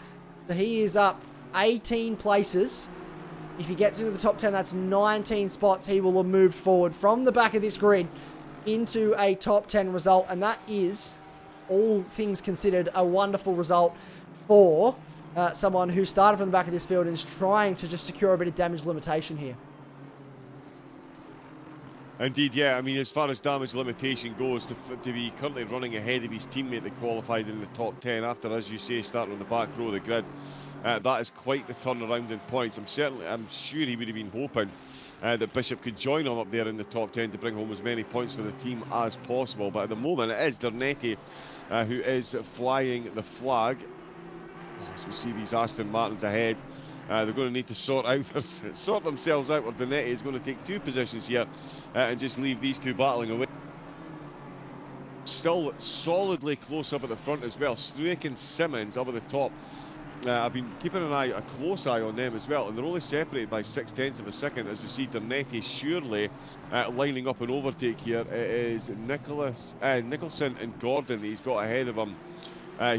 So he is up 18 places. If he gets into the top 10, that's 19 spots. He will have moved forward from the back of this grid into a top 10 result. And that is, all things considered, a wonderful result for someone who started from the back of this field and is trying to just secure a bit of damage limitation here. Indeed, yeah. I mean, as far as damage limitation goes, to be currently running ahead of his teammate that qualified in the top 10 after, as you say, starting on the back row of the grid, that is quite the turnaround in points. I'm sure he would have been hoping that Bishop could join him up there in the top 10 to bring home as many points for the team as possible. But at the moment, it is Dernetti who is flying the flag. As we see these Aston Martins ahead, they're going to need to sort themselves out. Or Dernetti is going to take 2 positions here and just leave these two battling away. Still solidly close up at the front as well. Struik and Simmons up at the top. I've been keeping a close eye on them as well, and they're only separated by 0.6 of a second as we see Dernetti surely lining up an overtake here. It is Nicholson and Gordon that he's got ahead of him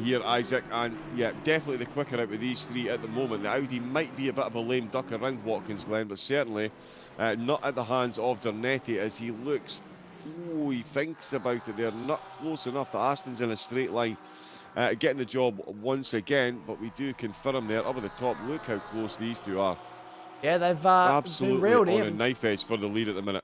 here, Isaac, and yeah, definitely the quicker out of these 3 at the moment. The Audi might be a bit of a lame duck around Watkins Glen, but certainly not at the hands of Dernetti as he looks, he thinks about it. They're not close enough. The Aston's in a straight line. Getting the job once again, but we do confirm there up at the top. Look how close these two are. Yeah, they've absolutely been reeled on in. a knife edge for the lead at the minute.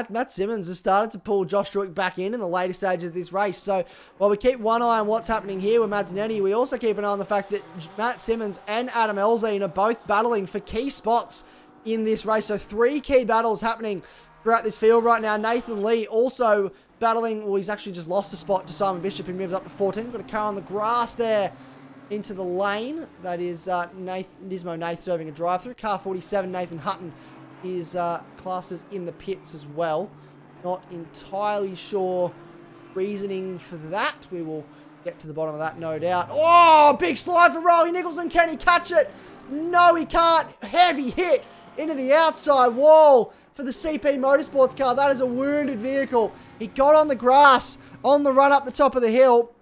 Matt Simmons has started to pull Josh Struik back in the later stages of this race. So while we keep one eye on what's happening here with Mazzanetti, we also keep an eye on the fact that Matt Simmons and Adam Elzine are both battling for key spots in this race. So 3 key battles happening throughout this field right now. Nathan Lee also battling, well, he's actually just lost a spot to Simon Bishop. He moves up to 14th. Got a car on the grass there into the lane. That is Nismo Nath serving a drive-through. Car 47, Nathan Hutton, is classed as in the pits as well. Not entirely sure reasoning for that. We will get to the bottom of that, no doubt. Oh, big slide for Riley Nicholson. Can he catch it? No, he can't. Heavy hit into the outside wall for the CP Motorsports car. That is a wounded vehicle. He got on the grass on the run up the top of the hill.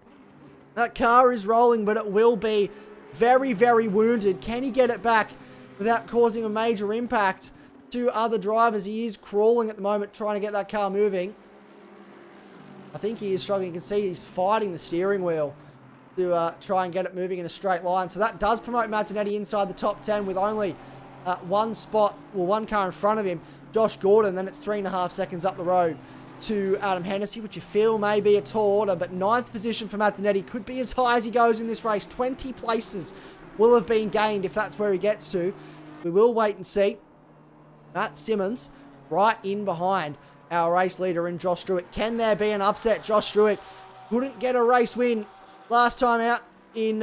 That car is rolling, but it will be very, very wounded. Can he get it back without causing a major impact to other drivers? He is crawling at the moment, trying to get that car moving. I think he is struggling. You can see he's fighting the steering wheel to try and get it moving in a straight line. So that does promote Mazzanetti inside the top 10 with only one car in front of him, Josh Gordon. Then it's 3.5 seconds up the road to Adam Hennessy, which you feel may be a tall order, but 9th position for Martinetti could be as high as he goes in this race. 20 places will have been gained if that's where he gets to. We will wait and see. Matt Simmons right in behind our race leader in Josh Struick. Can there be an upset? Josh Struick couldn't get a race win last time out in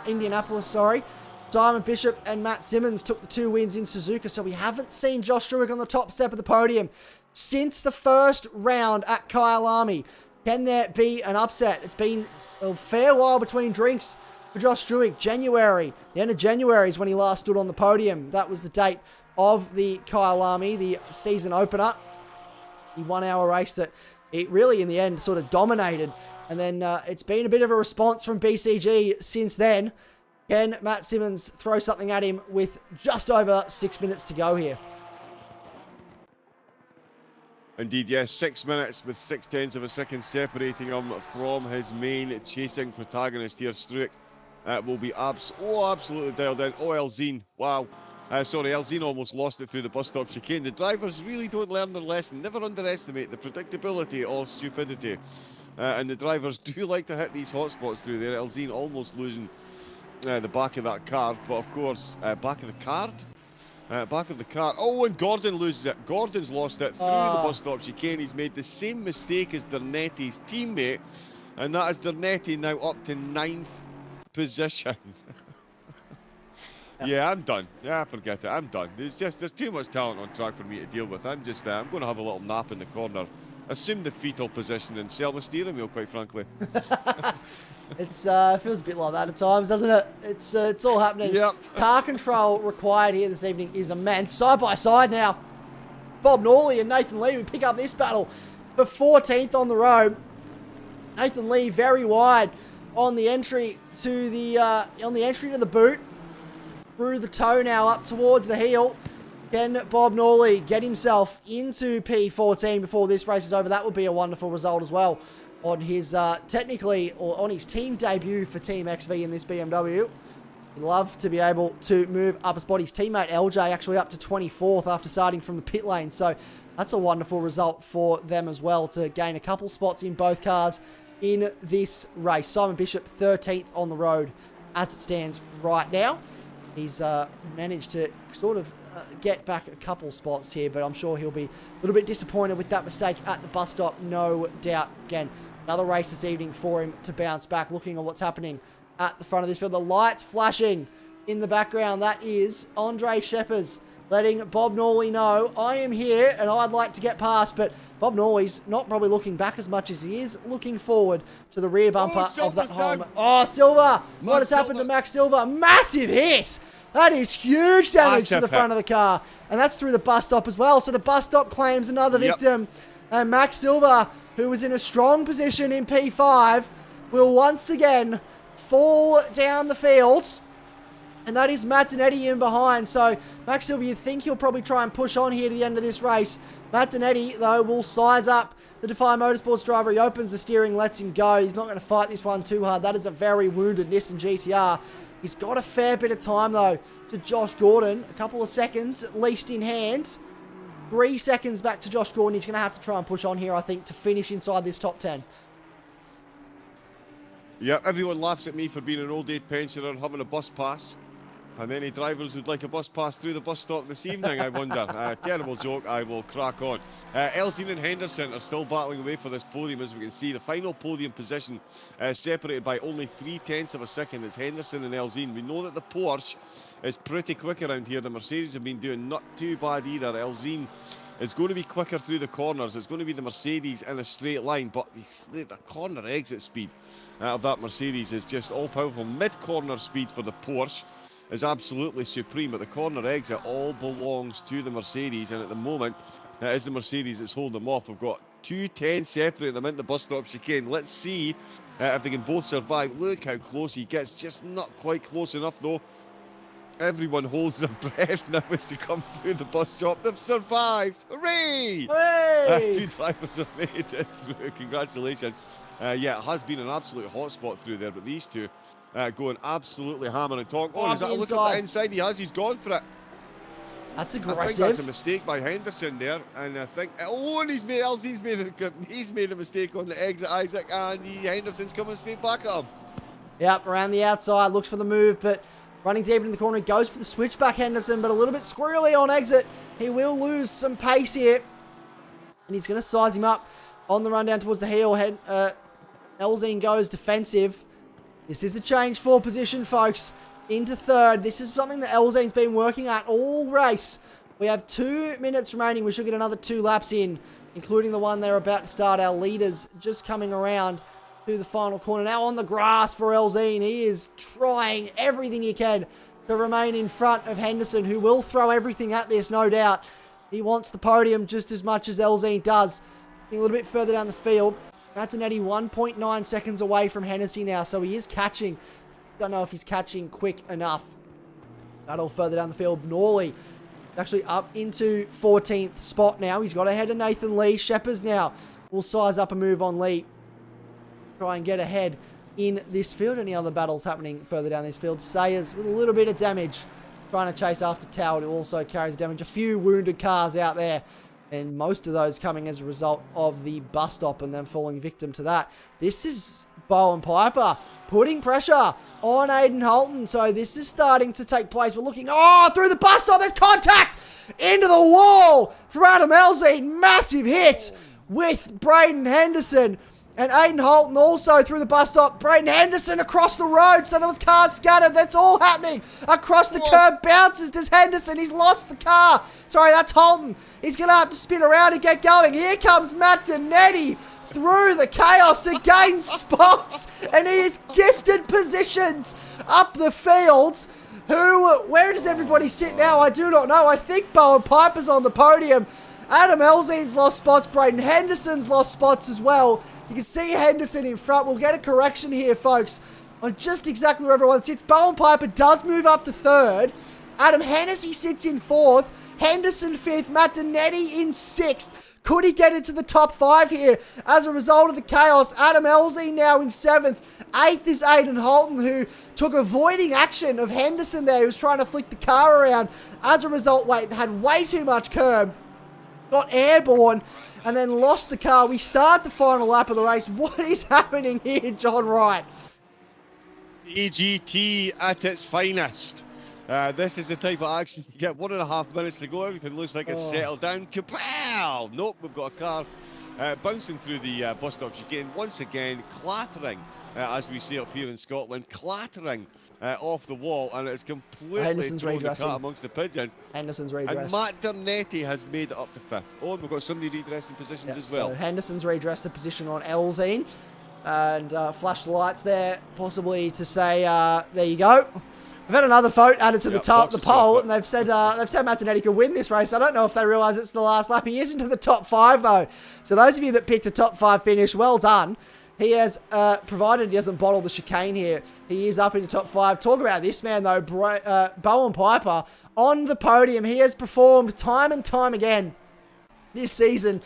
Indianapolis, sorry. Simon Bishop and Matt Simmons took the 2 wins in Suzuka, so we haven't seen Josh Struick on the top step of the podium since the first round at Kyalami. Can there be an upset? It's been a fair while between drinks for Josh Struick. January, the end of January is when he last stood on the podium. That was the date of the Kyalami, the season opener. The 1 hour race that it really in the end sort of dominated. And then it's been a bit of a response from BCG since then. Can Matt Simmons throw something at him with just over 6 minutes to go here? Indeed, yes, 6 minutes with 0.6 of a second separating him from his main chasing protagonist here. Struick will be absolutely dialed in. Oh, Elzine, wow. Sorry, Elzine almost lost it through the bus stop chicane. The drivers really don't learn their lesson. Never underestimate the predictability of stupidity. And the drivers do like to hit these hotspots through there. Elzine almost losing the back of that card, but of course, back of the card? Back of the car. Oh, and Gordon loses it. Gordon's lost it through the bus stop chicane. He's made the same mistake as Dernetti's teammate, and that is Dernetti now up to 9th position. Yeah, I'm done. Yeah, forget it. I'm done. There's too much talent on track for me to deal with. I'm going to have a little nap in the corner. Assume the fetal position and sell my steering wheel, quite frankly. It feels a bit like that at times, doesn't it? It's all happening. Yep. Car control required here this evening is immense. Side by side now. Bob Norley and Nathan Lee, we pick up this battle for 14th on the road. Nathan Lee very wide on the entry to the boot. Through the toe now up towards the heel. Can Bob Norley get himself into P14 before this race is over? That would be a wonderful result as well on his on his team debut for Team XV in this BMW. He'd love to be able to move up a spot. His teammate LJ actually up to 24th after starting from the pit lane. So that's a wonderful result for them as well to gain a couple spots in both cars in this race. Simon Bishop 13th on the road as it stands right now. He's managed to sort of get back a couple spots here, but I'm sure he'll be a little bit disappointed with that mistake at the bus stop, no doubt. Again, another race this evening for him to bounce back. Looking at what's happening at the front of this field. The lights flashing in the background. That is Andre Scheppers letting Bob Norley know, I am here and I'd like to get past. But Bob Norley's not probably looking back as much as he is looking forward to the rear bumper of that home. Oh, Silva! What has happened to Max Silva? Massive hit! That is huge damage to the front of the car. And that's through the bus stop as well. So the bus stop claims another victim. And Max Silva, who was in a strong position in P5, will once again fall down the field. And that is Martinetti in behind. So Max Silva, you'd think he'll probably try and push on here to the end of this race. Martinetti, though, will size up the Defy Motorsports driver. He opens the steering, lets him go. He's not going to fight this one too hard. That is a very wounded Nissan GTR. He's got a fair bit of time, though, to Josh Gordon. A couple of seconds, at least, in hand. 3 seconds back to Josh Gordon. He's going to have to try and push on here, I think, to finish inside this top 10. Yeah, everyone laughs at me for being an old age pensioner and having a bus pass. How many drivers would like a bus pass through the bus stop this evening, I wonder? Terrible joke, I will crack on. Elzine and Henderson are still battling away for this podium, as we can see. The final podium position separated by only 0.3 of a second is Henderson and Elzine. We know that the Porsche is pretty quick around here. The Mercedes have been doing not too bad either. Elzine is going to be quicker through the corners. It's going to be the Mercedes in a straight line, but the corner exit speed of that Mercedes is just all-powerful. Mid-corner speed for the Porsche is absolutely supreme, but the corner exit all belongs to the Mercedes, and at the moment it is the Mercedes that's holding them off. We've got 2:10 separating them into the bus stop chicane. Let's see if they can both survive. Look how close he gets, just not quite close enough though. Everyone holds their breath now as they come through the bus stop. They've survived! Hooray! Hooray! 2 drivers have made it through. Congratulations. Yeah, it has been an absolute hotspot through there, but these two going absolutely hammer and tonk. Oh, Oh, is that a look at the inside? He's gone for it. That's I aggressive. think that's a mistake by Henderson there, and I think and he's made a mistake on the exit, Isaac, and Henderson's coming straight back at him. Yep, around the outside, looks for the move, but running deep in the corner, goes for the switchback Henderson, but a little bit squirrely on exit. He will lose some pace here, and he's going to size him up on the run down towards the heel. Elzine goes defensive. This is a change for position, folks. Into third. This is something that Elzine's been working at all race. We have 2 minutes remaining. We should get another 2 laps in, including the one they're about to start. Our leaders just coming around to the final corner. Now on the grass for Elzine. He is trying everything he can to remain in front of Henderson, who will throw everything at this, no doubt. He wants the podium just as much as Elzine does. A little bit further down the field. Martinetti 1.9 seconds away from Hennessy now, so he is catching. Don't know if he's catching quick enough. Battle further down the field. Norley actually up into 14th spot now. He's got ahead of Nathan Lee. Sheppers now will size up a move on Lee. Try and get ahead in this field. Any other battles happening further down this field? Sayers with a little bit of damage. Trying to chase after Tower, who also carries damage. A few wounded cars out there. And most of those coming as a result of the bus stop and them falling victim to that. This is Bowen Piper putting pressure on Aiden Holton. So this is starting to take place. We're looking, through the bus stop. There's contact into the wall for Adam Elzine. Massive hit with Braden Henderson. And Aiden Holton also through the bus stop. Braden Henderson across the road. So there was cars scattered. That's all happening. Across the curb. Bounces to Henderson. He's lost the car. Sorry, that's Holton. He's going to have to spin around and get going. Here comes Matt Donetti through the chaos to gain spots. And he is gifted positions up the field. Where does everybody sit now? I do not know. I think Bowen Piper's on the podium. Adam Elzine's lost spots. Braden Henderson's lost spots as well. You can see Henderson in front. We'll get a correction here, folks, on just exactly where everyone sits. Bowen Piper does move up to third. Adam Hennessy sits in fourth. Henderson fifth. Matt Donetti in sixth. Could he get into the top 5 here as a result of the chaos? Adam Elzine now in 7th. 8th is Aiden Holton, who took avoiding action of Henderson there. He was trying to flick the car around. As a result, had way too much curb. Got airborne and then lost the car. We start the final lap of the race. What is happening here, John Wright? AGT at its finest. This is the type of action you get 1.5 minutes to go. Everything looks like it's settled down. Kapow! Nope, we've got a car bouncing through the bus stop chicane. Once again, clattering, as we see up here in Scotland, clattering off the wall, and it's completely thrown the cat amongst the pigeons. Henderson's redressed. And Matt Donetti has made it up to 5th. Oh, and we've got somebody redressing positions as well. So Henderson's redressed the position on Elzine, and flashed the lights there, possibly to say, there you go. We've had another vote added to the poll, and they've said Matt Donetti could win this race. I don't know if they realise it's the last lap. He is into the top 5, though. So those of you that picked a top 5 finish, well done. He has, provided he doesn't bottle the chicane here, he is up in the top 5. Talk about this man, though, Bowen Piper on the podium. He has performed time and time again this season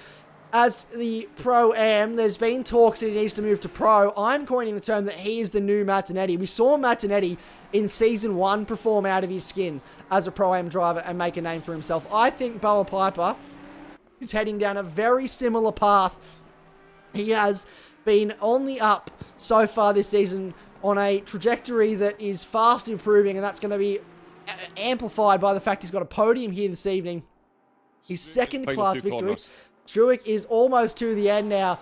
as the Pro-Am. There's been talks that he needs to move to Pro. I'm coining the term that he is the new Matt Donetti. We saw Matt Donetti in Season 1 perform out of his skin as a Pro-Am driver and make a name for himself. I think Bowen Piper is heading down a very similar path. He has been on the up so far this season on a trajectory that is fast improving, and that's going to be amplified by the fact he's got a podium here this evening. His second class victory. Struick is almost to the end now.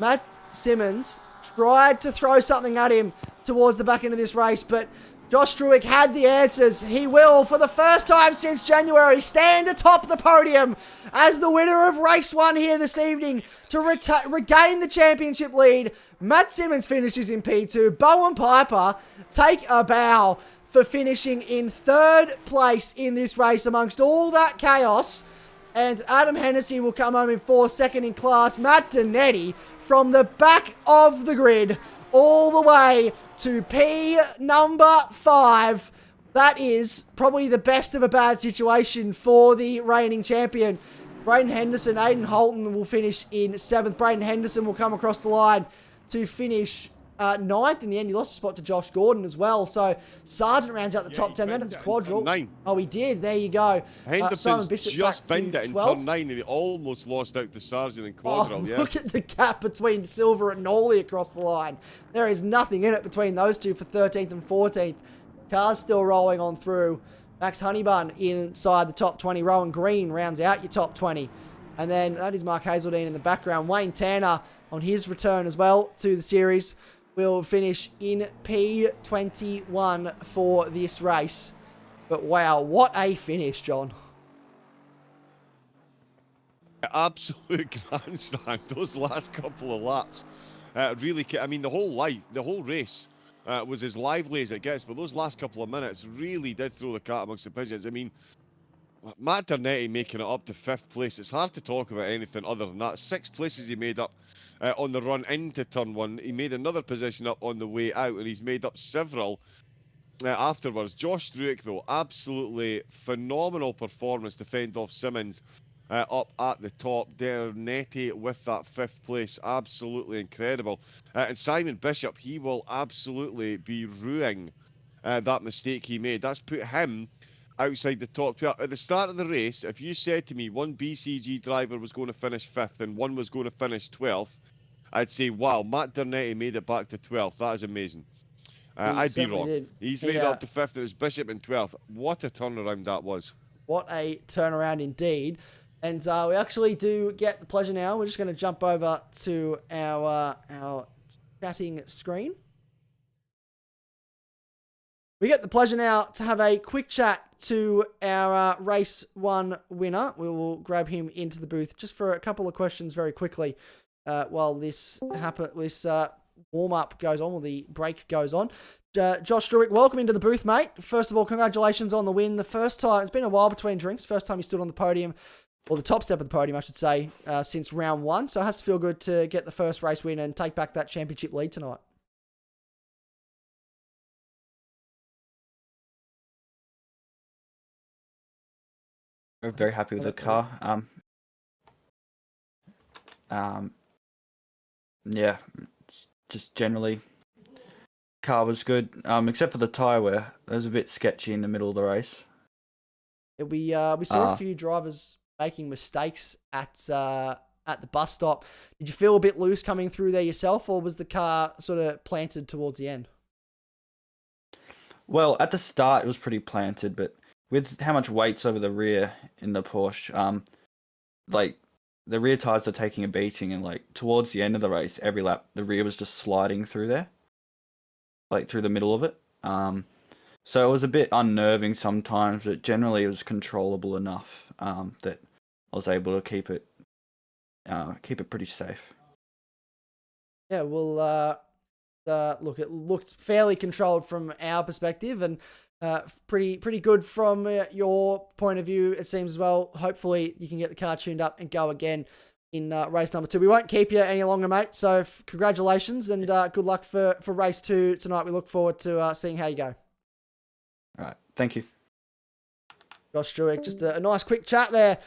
Matt Simmons tried to throw something at him towards the back end of this race, but Josh Struick had the answers. He will, for the first time since January, stand atop the podium as the winner of race 1 here this evening to regain the championship lead. Matt Simmons finishes in P2. Bowen Piper take a bow for finishing in 3rd place in this race amongst all that chaos. And Adam Hennessy will come home in 4th, second in class. Matt Donetti from the back of the grid all the way to P number 5. That is probably the best of a bad situation for the reigning champion. Braden Henderson, Aiden Holton will finish in 7th. Braden Henderson will come across the line to finish 9th in the end. He lost a spot to Josh Gordon as well. So Sargent rounds out the top 10. Then it's Quadril. 9. Oh, he did. There you go. Henderson's just binned it in turn 9, and he almost lost out to Sargent and Quadril. Oh, look at the gap between Silver and Nolly across the line. There is nothing in it between those two for 13th and 14th. Cars still rolling on through. Max Honeybun inside the top 20. Rowan Green rounds out your top 20. And then that is Mark Hazeldine in the background. Wayne Tanner on his return as well to the series will finish in P21 for this race. But wow, what a finish, John. Absolute grandstand. Those last couple of laps really, I mean, the whole race was as lively as it gets, but those last couple of minutes really did throw the cat amongst the pigeons. I mean, Matt Dernetti making it up to 5th place. It's hard to talk about anything other than that. 6 places he made up on the run into turn 1. He made another position up on the way out, and he's made up several afterwards. Josh Struick, though, absolutely phenomenal performance to fend off Simmons up at the top. Dernetti with that 5th place, absolutely incredible. And Simon Bishop, he will absolutely be ruining that mistake he made. That's put him outside the top 12. At the start of the race, if you said to me one BCG driver was going to finish 5th and one was going to finish 12th, I'd say, wow, Matt Dernetti made it back to 12th. That is amazing. I'd be wrong. Did. He's made it up to 5th, and it was Bishop in 12th. What a turnaround that was. What a turnaround indeed. And we actually do get the pleasure now. We're just going to jump over to our chatting screen. We get the pleasure now to have a quick chat to our race 1 winner. We will grab him into the booth just for a couple of questions very quickly while this warm-up goes on, or the break goes on. Josh Struick, welcome into the booth, mate. First of all, congratulations on the win. The first time, it's been a while between drinks, first time you stood on the podium, or the top step of the podium, I should say, since round 1. So it has to feel good to get the first race win and take back that championship lead tonight. We're very happy with the car. Yeah, just generally, car was good, except for the tyre wear. It was a bit sketchy in the middle of the race. We saw a few drivers making mistakes at the bus stop. Did you feel a bit loose coming through there yourself, or was the car sort of planted towards the end? Well, at the start it was pretty planted, but with how much weight's over the rear in the Porsche, like the rear tires are taking a beating, and like towards the end of the race, every lap the rear was just sliding through there, like through the middle of it. So it was a bit unnerving sometimes, but generally it was controllable enough that I was able to keep it pretty safe. Yeah, well, look, it looked fairly controlled from our perspective, and pretty good from your point of view, it seems as well. Hopefully you can get the car tuned up and go again in race number 2. We won't keep you any longer, mate, so congratulations and good luck for race 2 tonight. We look forward to seeing how you go. All right, thank you. Josh Struick, just a nice quick chat there,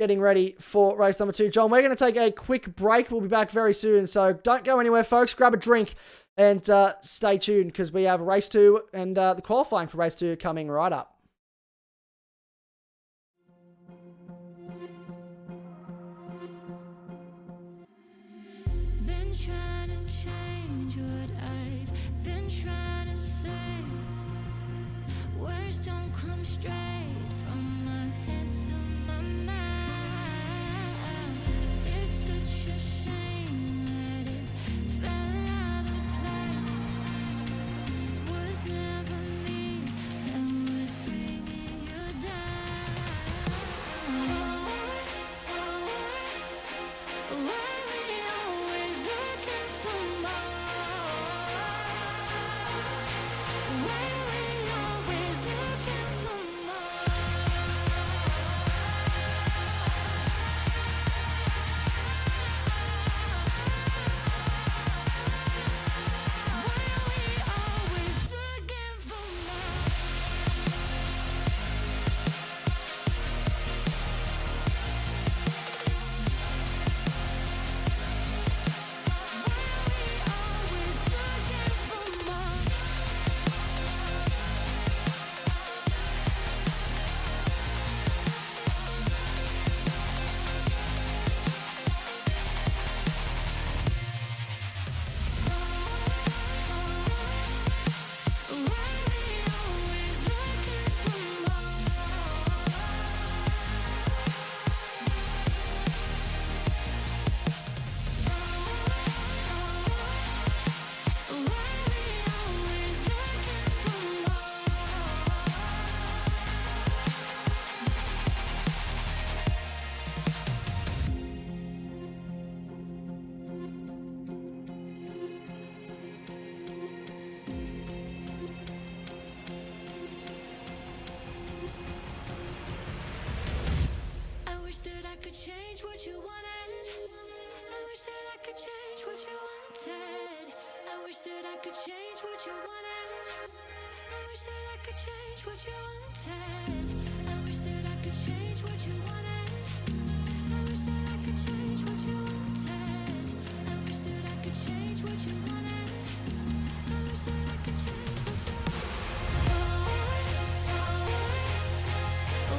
getting ready for race number 2. John, we're going to take a quick break. We'll be back very soon, so don't go anywhere, folks. Grab a drink and stay tuned, because we have race 2 and the qualifying for race 2 coming right up. Been trying to change what I've been trying to say. Words don't come straight from my head to my mouth. It's such a shame that it fell out of place. Was never me that was bringing you down. Why we always looking for more? Why we always looking for more? what you wanted. I wish that I could change what you wanted. I wish that I could change what you wanted. I wish that I could change what you wanted. I wish that I could change what you wanted.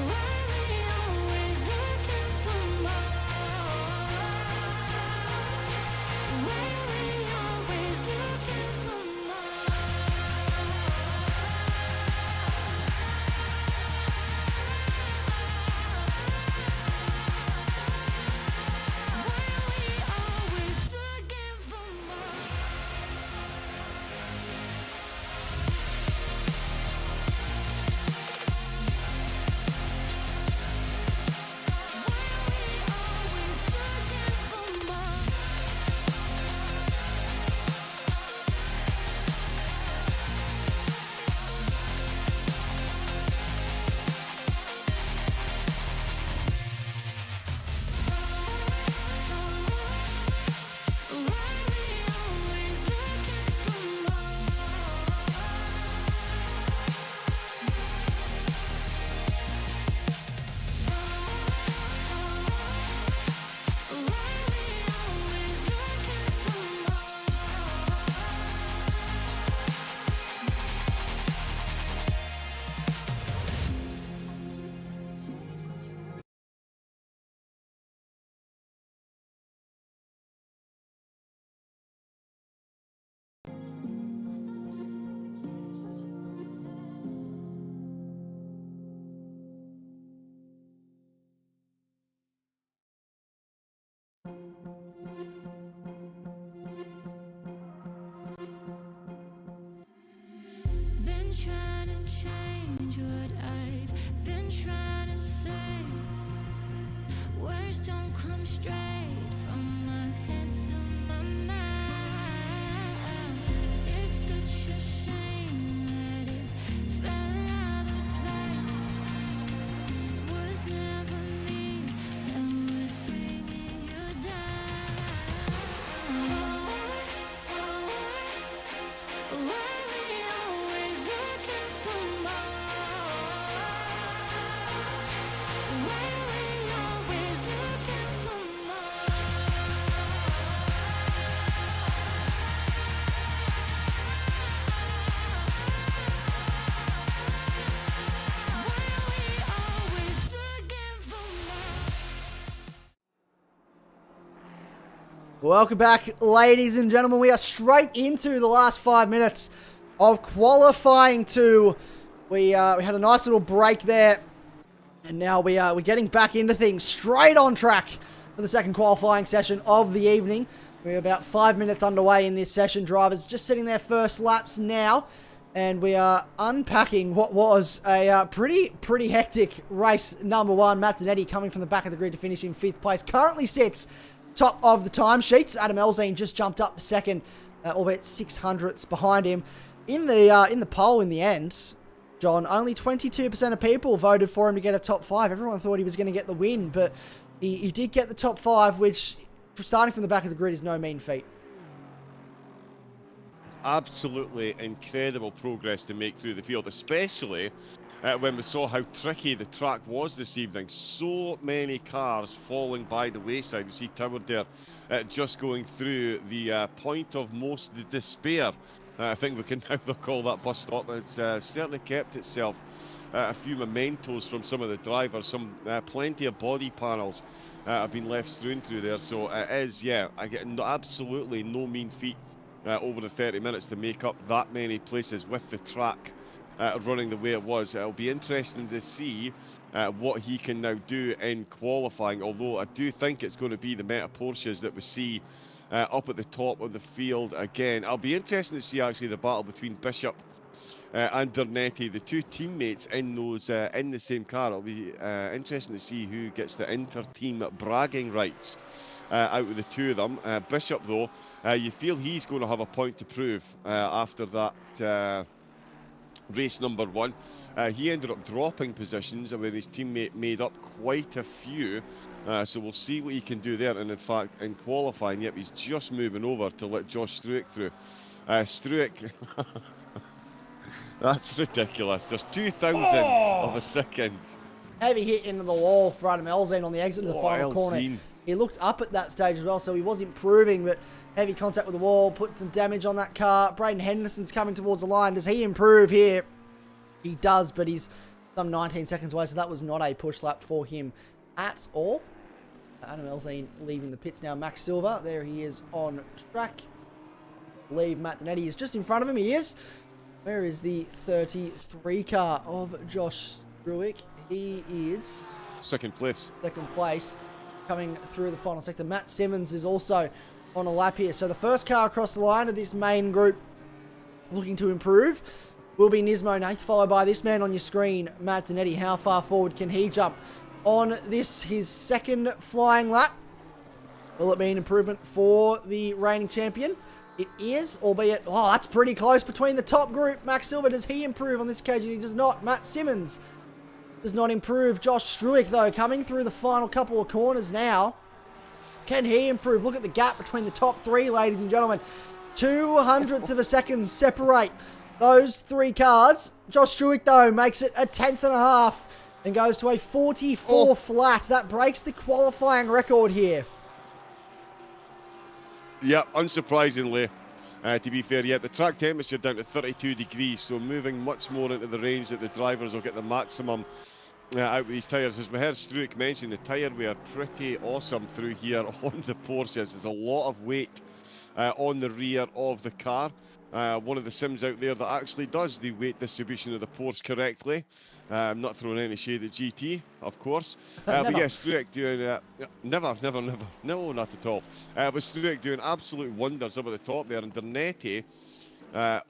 Why we always looking for more? Why we always looking for more? Been trying to change what I've been trying to say. Words don't come straight from my head to my mouth. It's such a shame that it fell out of place. Was never me that was bringing you down. Why we always looking for more? Why we always looking for more? Why we always looking for more? Welcome back, ladies and gentlemen. We are straight into the last 5 minutes of qualifying two. We had a nice little break there, and now we're getting back into things, straight on track for the second qualifying session of the evening. We're about 5 minutes underway in this session. Drivers just setting their first laps now, and we are unpacking what was a pretty hectic race number one. Matt Zanetti coming from the back of the grid to finish in 5th place. Currently sits top of the timesheets. Adam Elzine just jumped up to second, albeit 600ths behind him. In the poll in the end, John, only 22% of people voted for him to get a top 5. Everyone thought he was going to get the win, but he did get the top 5, which, starting from the back of the grid, is no mean feat. Absolutely incredible progress to make through the field, especially when we saw how tricky the track was this evening. So many cars falling by the wayside. We see Toward there just going through the point of most despair. I think we can now call that bus stop. It's certainly kept itself a few mementos from some of the drivers. Some plenty of body panels have been left strewn through there. So it is, yeah, I get absolutely no mean feat over the 30 minutes to make up that many places with the track running the way it was. It'll be interesting to see what he can now do in qualifying, although I do think it's going to be the Meta Porsches that we see up at the top of the field again. I'll be interested to see actually the battle between Bishop and Dernetti, the two teammates in those in the same car. It'll be interesting to see who gets the inter-team bragging rights out of the two of them. Bishop, though, you feel he's going to have a point to prove after that race number one. He ended up dropping positions when his teammate made up quite a few. So we'll see what he can do there. And in fact, in qualifying, yep, he's just moving over to let Josh Struick through. Struick That's ridiculous. There's 2,000ths of a second. Heavy hit into the wall for Adam Elzine on the exit of the final corner. Elzine. He looked up at that stage as well, so he was improving, but heavy contact with the wall, put some damage on that car. Braden Henderson's coming towards the line. Does he improve here? He does, but he's some 19 seconds away, so that was not a push lap for him at all. Adam Elzine leaving the pits now. Max Silver, there he is on track. Leave Matt Donetti is just in front of him. He is. Where is the 33 car of Josh Struick? He is Second place. second place, coming through the final sector. Matt Simmons is also on a lap here. So the first car across the line of this main group looking to improve will be Nismo Nath, followed by this man on your screen, Matt Donetti. How far forward can he jump on this, his second flying lap? Will it be an improvement for the reigning champion? It is, albeit, oh, that's pretty close between the top group. Max Silver, does he improve on this occasion? He does not. Matt Simmons does not improve. Josh Struick, though, coming through the final couple of corners now. Can he improve? Look at the gap between the top three, ladies and gentlemen. 200ths of a second separate those three cars. Josh Struick, though, makes it a 10th and a half and goes to a 44 flat. That breaks the qualifying record here. Yeah, unsurprisingly, to be fair, the track temperature down to 32 degrees, so moving much more into the range that the drivers will get the maximum out with these tyres. As we heard Struick mention, the tyre wear pretty awesome through here on the Porsches. There's a lot of weight on the rear of the car. One of the sims out there that actually does the weight distribution of the Porsche correctly. I'm not throwing any shade at GT, of course. But yeah, Struick doing... never, no, not at all. But Struick doing absolute wonders up at the top there, and Dernetti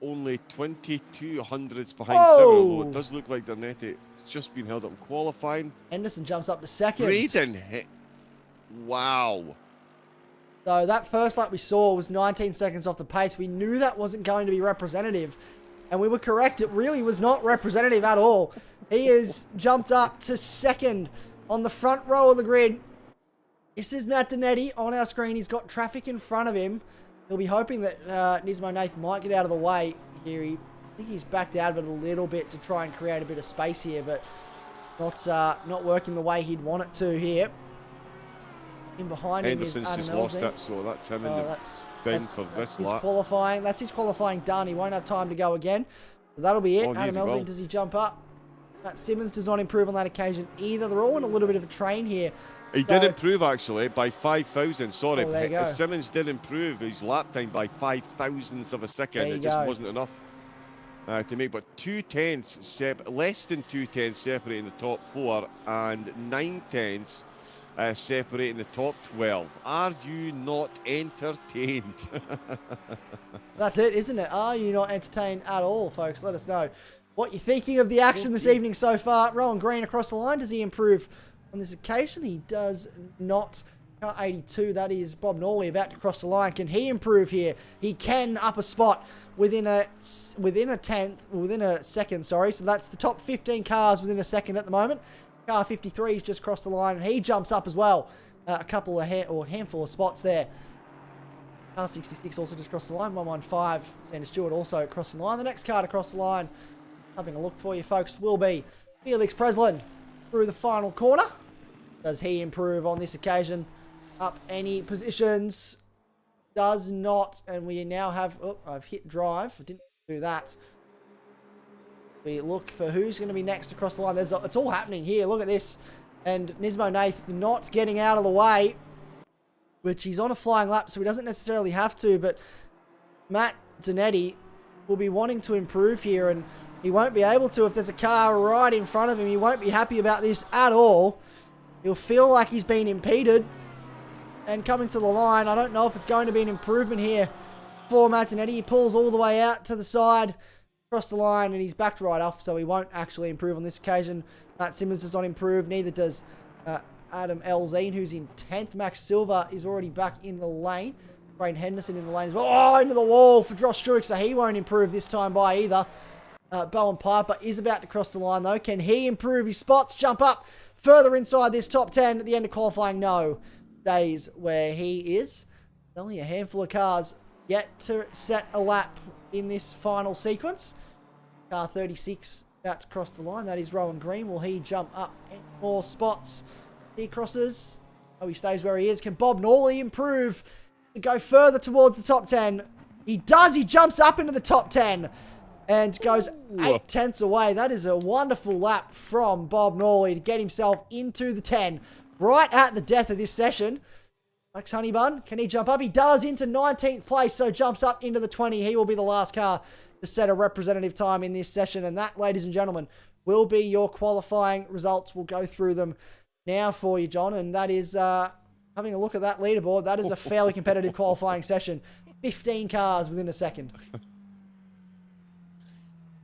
only 22 hundredths behind Simon, although it does look like Dernetti has just been held up in qualifying. Henderson jumps up to second. Braden hit. Wow. So that first lap we saw was 19 seconds off the pace. We knew that wasn't going to be representative, and we were correct. It really was not representative at all. He has jumped up to second on the front row of the grid. This is Matt Donetti on our screen. He's got traffic in front of him. He'll be hoping that Nismo Nath might get out of the way here. I think he's backed out of it a little bit to try and create a bit of space here, but not working the way he'd want it to here. In behind him is Adam just Elzine. lost it, so that's him in the bin for this lap. Qualifying. That's his qualifying done. He won't have time to go again. So that'll be it. Oh, Adam Elzine, does he jump up? Matt Simmons does not improve on that occasion either. They're all in a little bit of a train here. He did improve actually by 5,000. Sorry, there you go. Simmons did improve his lap time by 5,000ths of a second. It just wasn't enough to make. But less than 2/10 separating the top four, and 9/10 separating the top 12. Are you not entertained? That's it, isn't it? Are you not entertained at all, folks? Let us know what you're thinking of the action this evening so far. Rowan Green across the line. Does he improve on this occasion? He does not. Car 82, that is Bob Norley about to cross the line. Can he improve here? He can, up a spot within a second, sorry. So that's the top 15 cars within a second at the moment. Car 53 has just crossed the line, and he jumps up as well. A couple of handful of spots there. Car 66 also just crossed the line. 115, Sanders Stewart also crossing the line. The next car to cross the line, having a look for you folks, will be Felix Breslin through the final corner. Does he improve on this occasion? Up any positions? Does not. And we now have... Oh, I've hit drive. I didn't do that. We look for who's going to be next across the line. It's all happening here. Look at this. And Nismo Nath not getting out of the way, which he's on a flying lap, so he doesn't necessarily have to. But Matt Donetti will be wanting to improve here, and he won't be able to if there's a car right in front of him. He won't be happy about this at all. He'll feel like he's been impeded. And coming to the line, I don't know if it's going to be an improvement here for Matt Donetti. He pulls all the way out to the side, across the line, and he's backed right off, so he won't actually improve on this occasion. Matt Simmons does not improve, neither does Adam Elzine, who's in 10th. Max Silver is already back in the lane. Braden Henderson in the lane as well. Oh, into the wall for Josh Struick, so he won't improve this time by either. Bowen Piper is about to cross the line, though. Can he improve his spots? Jump up further inside this top 10 at the end of qualifying? No. Days where he is. Only a handful of cars yet to set a lap in this final sequence. Car 36 about to cross the line. That is Rowan Green. Will he jump up any more spots? He crosses. Oh, he stays where he is. Can Bob Norley improve to go further towards the top 10? He does. He jumps up into the top 10 and goes 8/10 away. That is a wonderful lap from Bob Norley to get himself into the 10 right at the death of this session. Max Honeybun, can he jump up? He does, into 19th place, so jumps up into the 20. He will be the last car to set a representative time in this session. And that, ladies and gentlemen, will be your qualifying results. We'll go through them now for you, John. And that is, having a look at that leaderboard, that is a fairly competitive qualifying session. 15 cars within a second.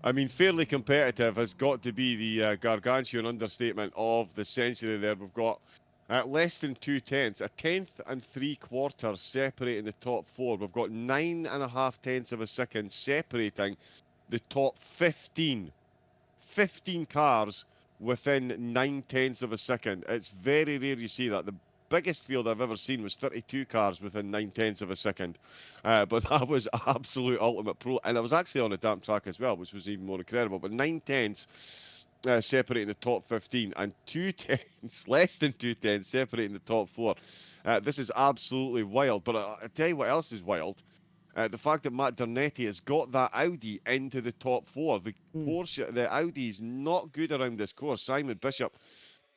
I mean, fairly competitive has got to be the gargantuan understatement of the century there. We've got at less than 2/10, a 1/10 and 3/4 separating the top 4. We've got 9.5 tenths of a second separating the top 15. 15 cars within 9/10 of a second. It's very rare you see that. The biggest field I've ever seen was 32 cars within 9/10 of a second. But that was absolute ultimate pro. And I was actually on a damp track as well, which was even more incredible. But 9/10 separating the top 15 and 2/10, less than 2/10 separating the top 4. This is absolutely wild. But I tell you what else is wild. The fact that Matt Dernetti has got that Audi into the top 4. The Porsche, the Audi is not good around this course. Simon Bishop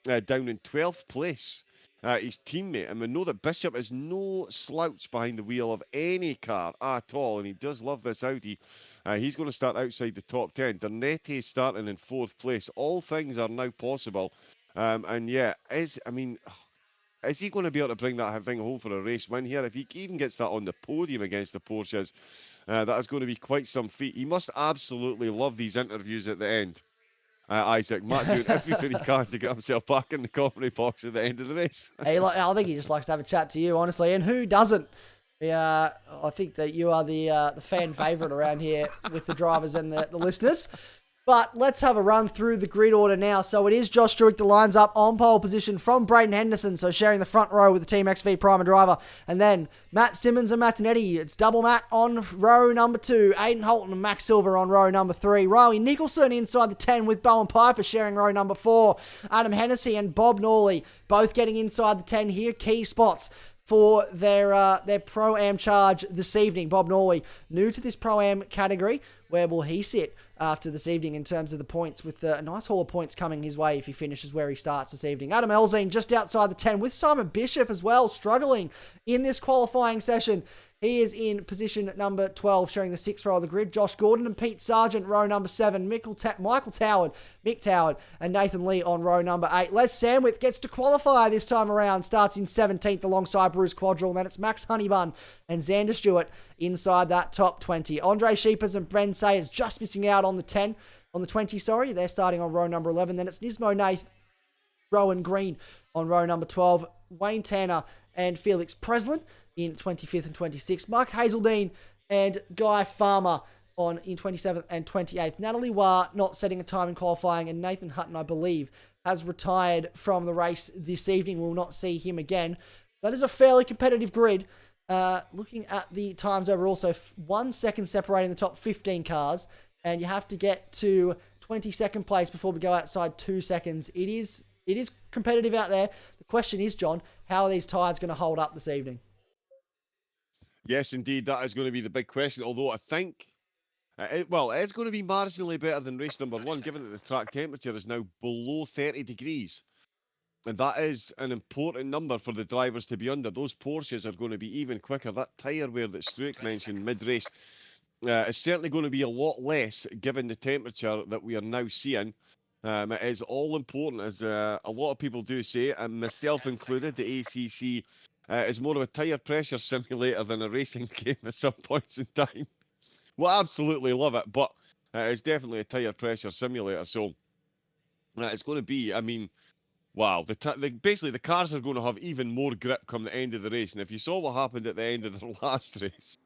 down in 12th place. His teammate, and we know that Bishop is no slouch behind the wheel of any car at all, and he does love this Audi. He's going to start outside the top 10. Dernetti is starting in 4th place. All things are now possible. And yeah, is he going to be able to bring that thing home for a race win here? If he even gets that on the podium against the Porsches, that is going to be quite some feat. He must absolutely love these interviews at the end. Isaac, Matt doing everything he can to get himself back in the commentary box at the end of the race. Hey, I think he just likes to have a chat to you, honestly, and who doesn't? I think that you are the fan favourite around here with the drivers and the listeners. But let's have a run through the grid order now. So it is Josh Struick that lines up on pole position from Braden Henderson, so sharing the front row with the Team XV Primer driver. And then Matt Simmons and Matt Tinetti. It's double Matt on row number 2. Aidan Holton and Max Silver on row number 3. Riley Nicholson inside the 10 with Bowen Piper sharing row number 4. Adam Hennessy and Bob Norley both getting inside the 10 here. Key spots for their Pro-Am charge this evening. Bob Norley, new to this Pro-Am category. Where will he sit after this evening in terms of the points, with a nice haul of points coming his way if he finishes where he starts this evening? Adam Elzine just outside the 10 with Simon Bishop as well, struggling in this qualifying session. He is in position number 12, showing the 6th row of the grid. Josh Gordon and Pete Sargent, row number 7. Mick Toward, and Nathan Lee on row number 8. Les Sandwith gets to qualify this time around, starts in 17th alongside Bruce Quadrell. And then it's Max Honeybun and Xander Stewart inside that top 20. Andre Sheepers and Bren Sayers just missing out on the 20, sorry. They're starting on row number 11. Then it's Nismo Nath, Rowan Green on row number 12. Wayne Tanner and Felix Preslin in 25th and 26th. Mark Hazeldine and Guy Farmer in 27th and 28th. Natalie Wah not setting a time in qualifying, and Nathan Hutton, I believe, has retired from the race this evening. We'll not see him again. That is a fairly competitive grid. Looking at the times overall, so 1 second separating the top 15 cars, and you have to get to 22nd place before we go outside 2 seconds. It is competitive out there. The question is, John, how are these tyres going to hold up this evening? Yes, indeed, that is going to be the big question. Although I think, it's going to be marginally better than race number 1, given that the track temperature is now below 30 degrees. And that is an important number for the drivers to be under. Those Porsches are going to be even quicker. That tyre wear that Struick mentioned mid-race is certainly going to be a lot less, given the temperature that we are now seeing. It is all important, as a lot of people do say, and myself included. The ACC is more of a tyre pressure simulator than a racing game at some points in time. We'll absolutely love it, but it's definitely a tyre pressure simulator. So it's going to be, wow. Basically, the cars are going to have even more grip come the end of the race. And if you saw what happened at the end of the last race,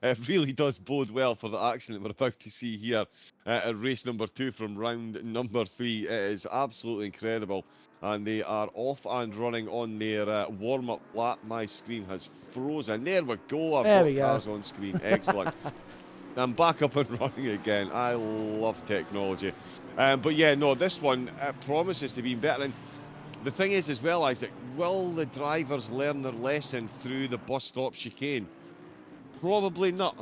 it really does bode well for the accident we're about to see here at race number 2 from round number 3. It is absolutely incredible. And they are off and running on their warm-up lap. My screen has frozen. There we go. I've got cars on screen. Excellent. I'm back up and running again. I love technology. But yeah, no, this one promises to be better. And the thing is as well, Isaac, will the drivers learn their lesson through the bus stop chicane? Probably not,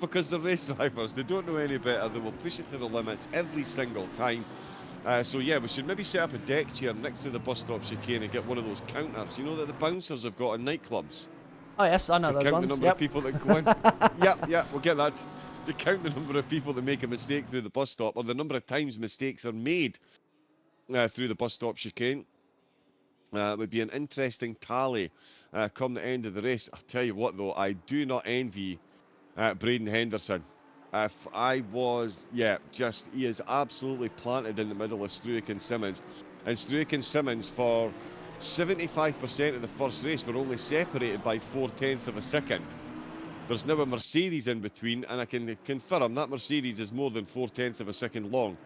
because they're race drivers. They don't know any better. They will push it to the limits every single time. So yeah, we should maybe set up a deck chair next to the bus stop chicane and get one of those counters. You know that the bouncers have got in nightclubs? Oh, yes, I know To those count ones. the number of people that go in. Yeah, we'll get that. To count the number of people that make a mistake through the bus stop, or the number of times mistakes are made through the bus stop chicane. It would be an interesting tally come the end of the race. I'll tell you what, though, I do not envy Braden Henderson. If I was, he is absolutely planted in the middle of Struik and Simmons. And Struik and Simmons, for 75% of the first race, were only separated by 0.4 of a second. There's now a Mercedes in between, and I can confirm that Mercedes is more than 0.4 of a second long,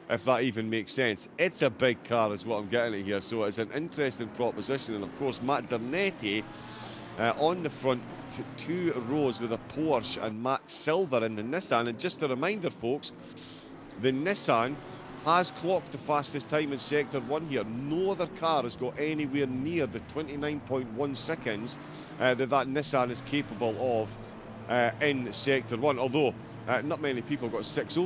if that even makes sense. It's a big car is what I'm getting at here, so it's an interesting proposition. And of course, Matt Dernetti on the front, two rows with a Porsche, and Matt Silver in the Nissan. And just a reminder, folks, the Nissan has clocked the fastest time in Sector 1 here. No other car has got anywhere near the 29.1 seconds that Nissan is capable of in Sector 1. Although, not many people got 7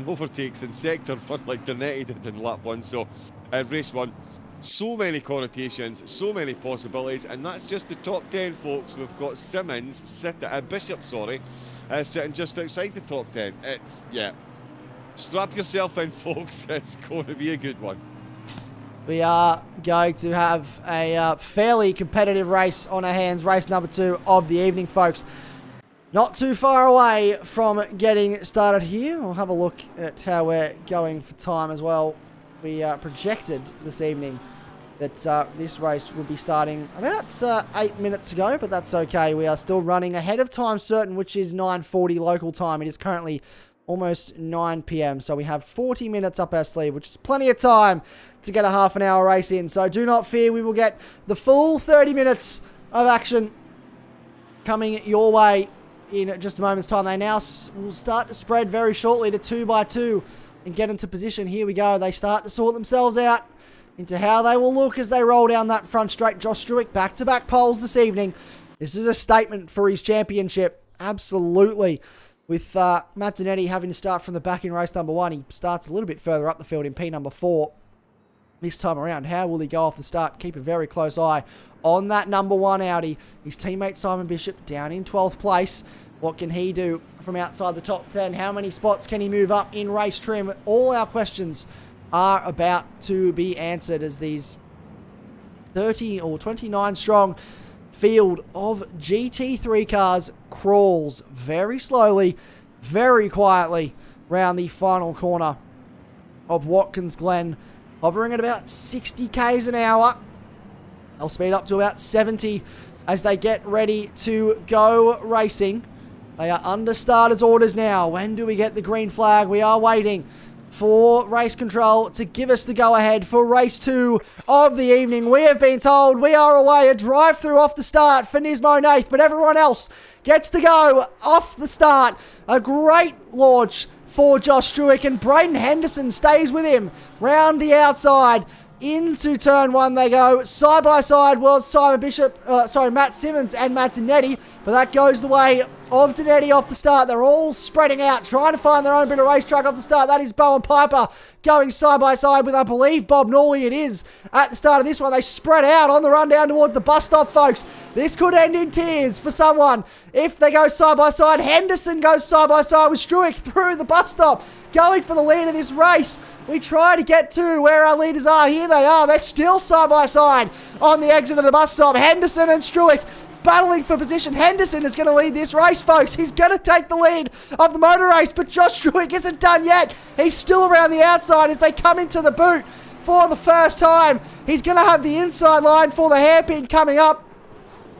overtakes in Sector 1 like Dernetti did in lap 1. So, race 1, so many connotations, so many possibilities, and that's just the top 10, folks. We've got Simmons, Bishop, sitting just outside the top 10. It's, strap yourself in, folks. It's going to be a good one. We are going to have a fairly competitive race on our hands. Race number 2 of the evening, folks. Not too far away from getting started here. We'll have a look at how we're going for time as well. We projected this evening that this race would be starting about 8 minutes ago, but that's okay. We are still running ahead of time certain, which is 9:40 local time. It is currently almost 9 p.m. So we have 40 minutes up our sleeve, which is plenty of time to get a half an hour race in. So do not fear, we will get the full 30 minutes of action coming your way in just a moment's time. They now will start to spread very shortly to 2x2 and get into position. Here we go. They start to sort themselves out into how they will look as they roll down that front straight. Josh Struik back-to-back poles this evening. This is a statement for his championship. Absolutely. With Matt Dernetti having to start from the back in race number 1, he starts a little bit further up the field in P number 4. This time around, how will he go off the start? Keep a very close eye on that number 1 Audi. His teammate Simon Bishop down in 12th place. What can he do from outside the top 10? How many spots can he move up in race trim? All our questions are about to be answered as these 30 or 29 strong field of GT3 cars crawls very slowly, very quietly round the final corner of Watkins Glen, hovering at about 60 k's an hour. They'll speed up to about 70 as they get ready to go racing. They are under starters orders now. When do we get the green flag? We are waiting for race control to give us the go-ahead for race 2 of the evening. We have been told we are away. A drive-through off the start for Nismo Nath, but everyone else gets to go off the start. A great launch for Josh Struik, and Braden Henderson stays with him round the outside. Into turn 1 they go. Side by side was Matt Simmons and Matt Dernetti, but that goes the way of Dernetti off the start. They're all spreading out, trying to find their own bit of racetrack off the start. That is Bowen Piper going side by side with, I believe, Bob Norley it is. At the start of this one, they spread out on the run down towards the bus stop, folks. This could end in tears for someone if they go side by side. Henderson goes side by side with Struik through the bus stop, going for the lead of this race. We try to get to where our leaders are. Here they are. They're still side by side on the exit of the bus stop. Henderson and Struik battling for position. Henderson is going to lead this race, folks. He's going to take the lead of the motor race, but Josh Struik isn't done yet. He's still around the outside as they come into the boot for the first time. He's going to have the inside line for the hairpin coming up.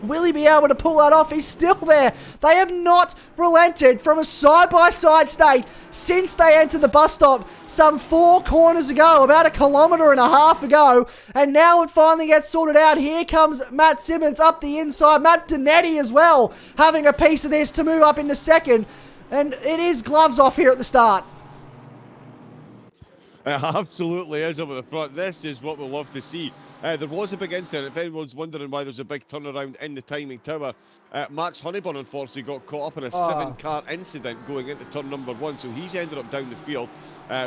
Will he be able to pull that off? He's still there. They have not relented from a side-by-side state since they entered the bus stop some 4 corners ago, about 1.5 kilometers ago, and now it finally gets sorted out. Here comes Matt Simmons up the inside. Matt Dernetti as well, having a piece of this to move up into second. And it is gloves off here at the start. It absolutely is over the front. This is what we love to see. There was a big incident. If anyone's wondering why there's a big turnaround in the timing tower, Max Honeyburn unfortunately got caught up in a 7-car incident going into turn number 1, so he's ended up down the field.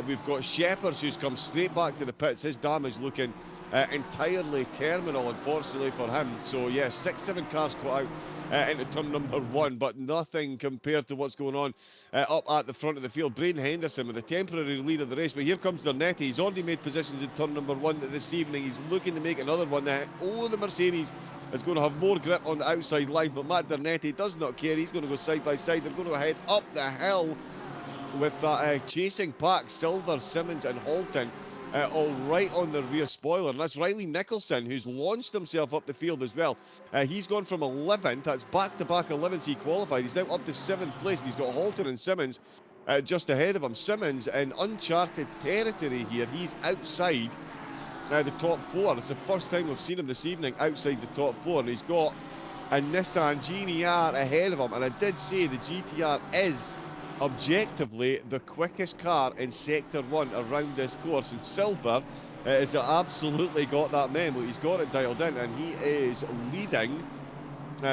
We've got Shepherd's who's come straight back to the pits. His damage looking entirely terminal, unfortunately for him. So yes, 6-7 cars caught out into turn number 1, but nothing compared to what's going on up at the front of the field. Braden Henderson with a temporary lead of the race, but here comes Dernetti. He's already made positions in turn number 1 this evening. He's looking to make another one. The Mercedes is going to have more grip on the outside line, but Matt Dernetti does not care. He's going to go side by side. They're going to head up the hill with that chasing pack, Silver, Simmons and Halton. All right on the rear spoiler, and that's Riley Nicholson, who's launched himself up the field as well. He's gone from 11th, that's back-to-back 11th he qualified. He's now up to 7th place, and he's got Halton and Simmons just ahead of him. Simmons in uncharted territory here. He's outside the top 4. It's the first time we've seen him this evening outside the top 4, and he's got a Nissan GTR ahead of him. And I did say the GTR is objectively the quickest car in Sector 1 around this course, and Silver has absolutely got that memo. He's got it dialed in, and he is leading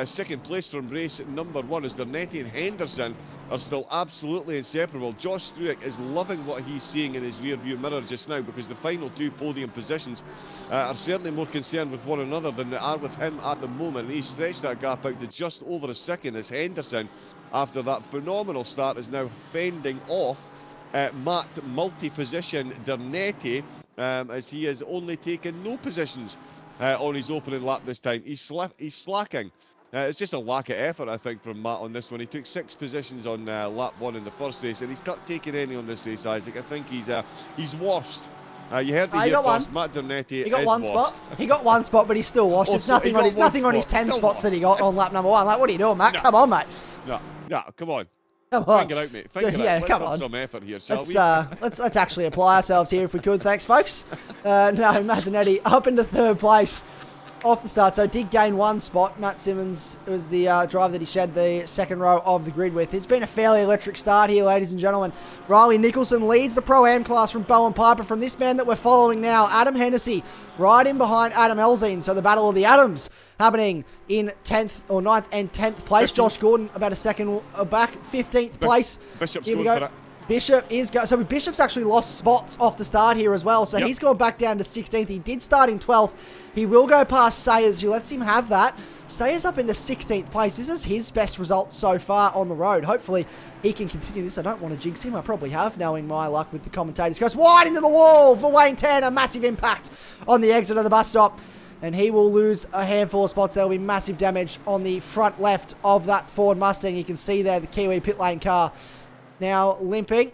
second place from race number 1 as Dernetti and Henderson are still absolutely inseparable. Josh Struick is loving what he's seeing in his rear view mirror just now, because the final 2 podium positions are certainly more concerned with one another than they are with him at the moment. He stretched that gap out to just over a second as Henderson, after that phenomenal start, is now fending off Matt multi-position Dernetti, as he has only taken no positions on his opening lap this time. He's slacking. It's just a lack of effort, I think, from Matt on this one. He took 6 positions on lap 1 in the first race, and he's not taking any on this race, Isaac. I think he's washed. You heard the year first, Matt Dernetti. He got is one washed. spot. He got one spot, but he's still washed. There's nothing on his on his 10 spots that he got on lap number 1. Like, what are you doing, Matt? No. Come on, mate. No, come on. Come on. Finger out, mate. Finger Yeah, out. come Let's on. have some effort here, shall we? Let's actually apply ourselves here if we could. Thanks, folks. No, Matt Dernetti up into 3rd place off the start, so did gain 1 spot. Matt Simmons was the driver that he shed the second row of the grid with. It's been a fairly electric start here, ladies and gentlemen. Riley Nicholson leads the Pro-Am class from Bowen Piper. From this man that we're following now, Adam Hennessy, right in behind Adam Elzine. So the battle of the Adams happening in 10th or 9th and 10th place. Josh Gordon about a second back, 15th place. Bishop's Here we going go. for it. Bishop is so Bishop's actually lost spots off the start here as well, so he's gone back down to 16th. He did start in 12th. He will go past Sayers, who lets him have that. Sayers up into 16th place. This is his best result so far on the road. Hopefully he can continue this. I don't want to jinx him. I probably have, knowing my luck with the commentators. Goes wide into the wall for Wayne Tanner. Massive impact on the exit of the bus stop, and he will lose a handful of spots. There will be massive damage on the front left of that Ford Mustang. You can see there the Kiwi pit lane car now limping.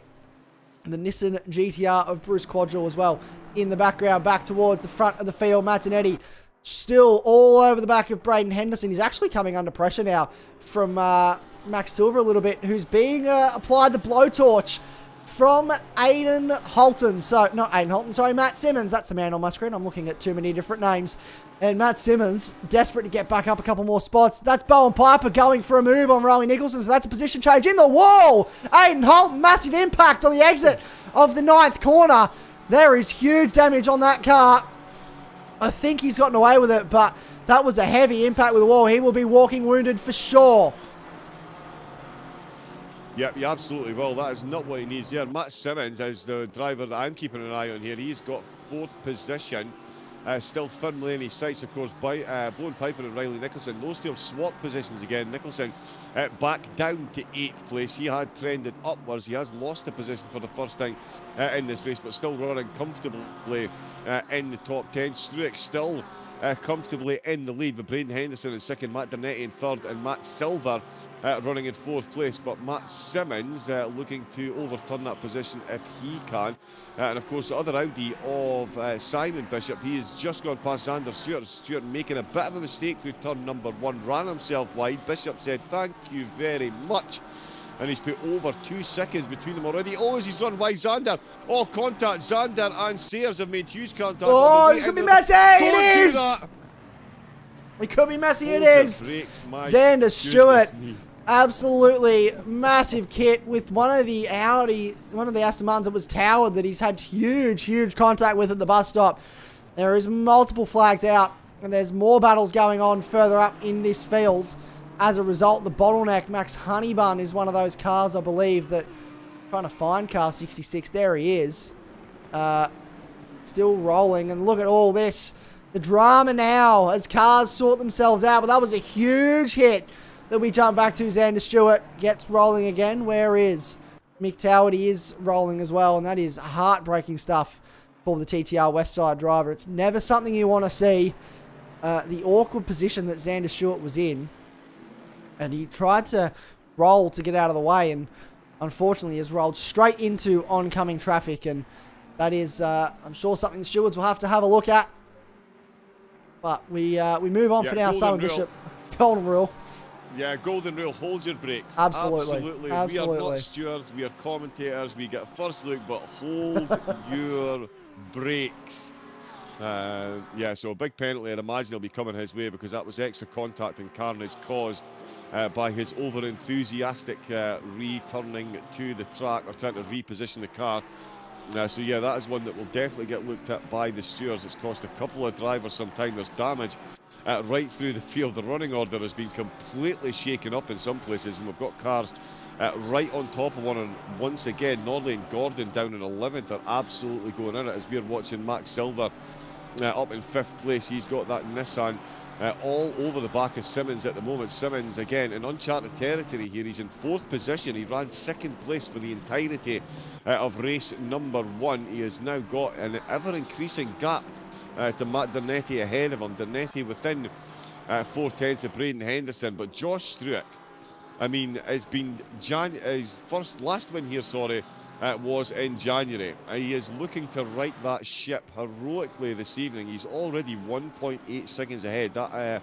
The Nissan GTR of Bruce Quadrille as well in the background, back towards the front of the field. Matt Dernetti still all over the back of Braden Henderson. He's actually coming under pressure now from Max Silver a little bit, who's being applied the blowtorch from Aiden Holton. So, not Aiden Holton, sorry, Matt Simmons. That's the man on my screen. I'm looking at too many different names. And Matt Simmons, desperate to get back up a couple more spots. That's Bowen Piper going for a move on Riley Nicholson. So that's a position change in the wall. Aiden Holton, massive impact on the exit of the 9th corner. There is huge damage on that car. I think he's gotten away with it, but that was a heavy impact with the wall. He will be walking wounded for sure. Yep, you absolutely will. That is not what he needs here. Matt Simmons is the driver that I'm keeping an eye on here. He's got 4th position. Still firmly in his sights, of course, by Bowen Piper and Riley Nicholson. Those two have swapped positions again. Nicholson back down to 8th place. He had trended upwards. He has lost a position for the first time in this race, but still running comfortably in the top 10. Struick still comfortably in the lead, with Braden Henderson in 2nd, Matt Dernetti in 3rd, and Matt Silver running in 4th place. But Matt Simmons looking to overturn that position if he can. And of course, the other Audi of Simon Bishop, he has just gone past Xander Stewart. Stewart making a bit of a mistake through turn number 1, ran himself wide. Bishop said, "Thank you very much." And he's put over 2 seconds between them already. Oh, as he's run wide, Xander. Oh, contact. Xander and Sayers have made huge contact. Oh, it's going to be messy. It is. That. It could be messy. It is. Brakes, Xander Stewart Absolutely massive kit with one of the Aston Martins that was towered that he's had huge contact with at the bus stop. There is multiple flags out, and there's more battles going on further up in this field. As a result, the bottleneck, Max Honeybun, is one of those cars, I believe, that trying to find car 66. There he is. Still rolling, and look at all this. The drama now as cars sort themselves out, but that was a huge hit that we jump back to. Xander Stewart gets rolling again. Where is Mick Toward? He is rolling as well, and that is heartbreaking stuff for the TTR Westside driver. It's never something you want to see. The awkward position that Xander Stewart was in, and he tried to roll to get out of the way, and unfortunately has rolled straight into oncoming traffic, and that is, I'm sure, something the stewards will have to have a look at. But we move on for now. Simon Bishop, golden rule. Yeah, golden rule, hold your brakes. Absolutely. We are not stewards, we are commentators, we get a first look, but hold your brakes. Yeah, so a big penalty, I'd imagine he'll be coming his way, because that was extra contact and carnage caused by his over-enthusiastic returning to the track, or trying to reposition the car. So yeah, that is one that will definitely get looked at by the stewards. It's cost a couple of drivers some time. There's damage right through the field. The running order has been completely shaken up in some places, and we've got cars right on top of one. And once again, Norley and Gordon down in 11th are absolutely going in it, as we're watching Max Silver up in 5th place. He's got that Nissan all over the back of Simmons at the moment. Simmons, again, in uncharted territory here. He's in 4th position. He ran 2nd place for the entirety of race number 1. He has now got an ever-increasing gap to Matt Dernetti ahead of him. Dernetti within 4/10 of Braden Henderson. But Josh Struick, I mean, it's been his last win here, was in January. He is looking to right that ship heroically this evening. He's already 1.8 seconds ahead. That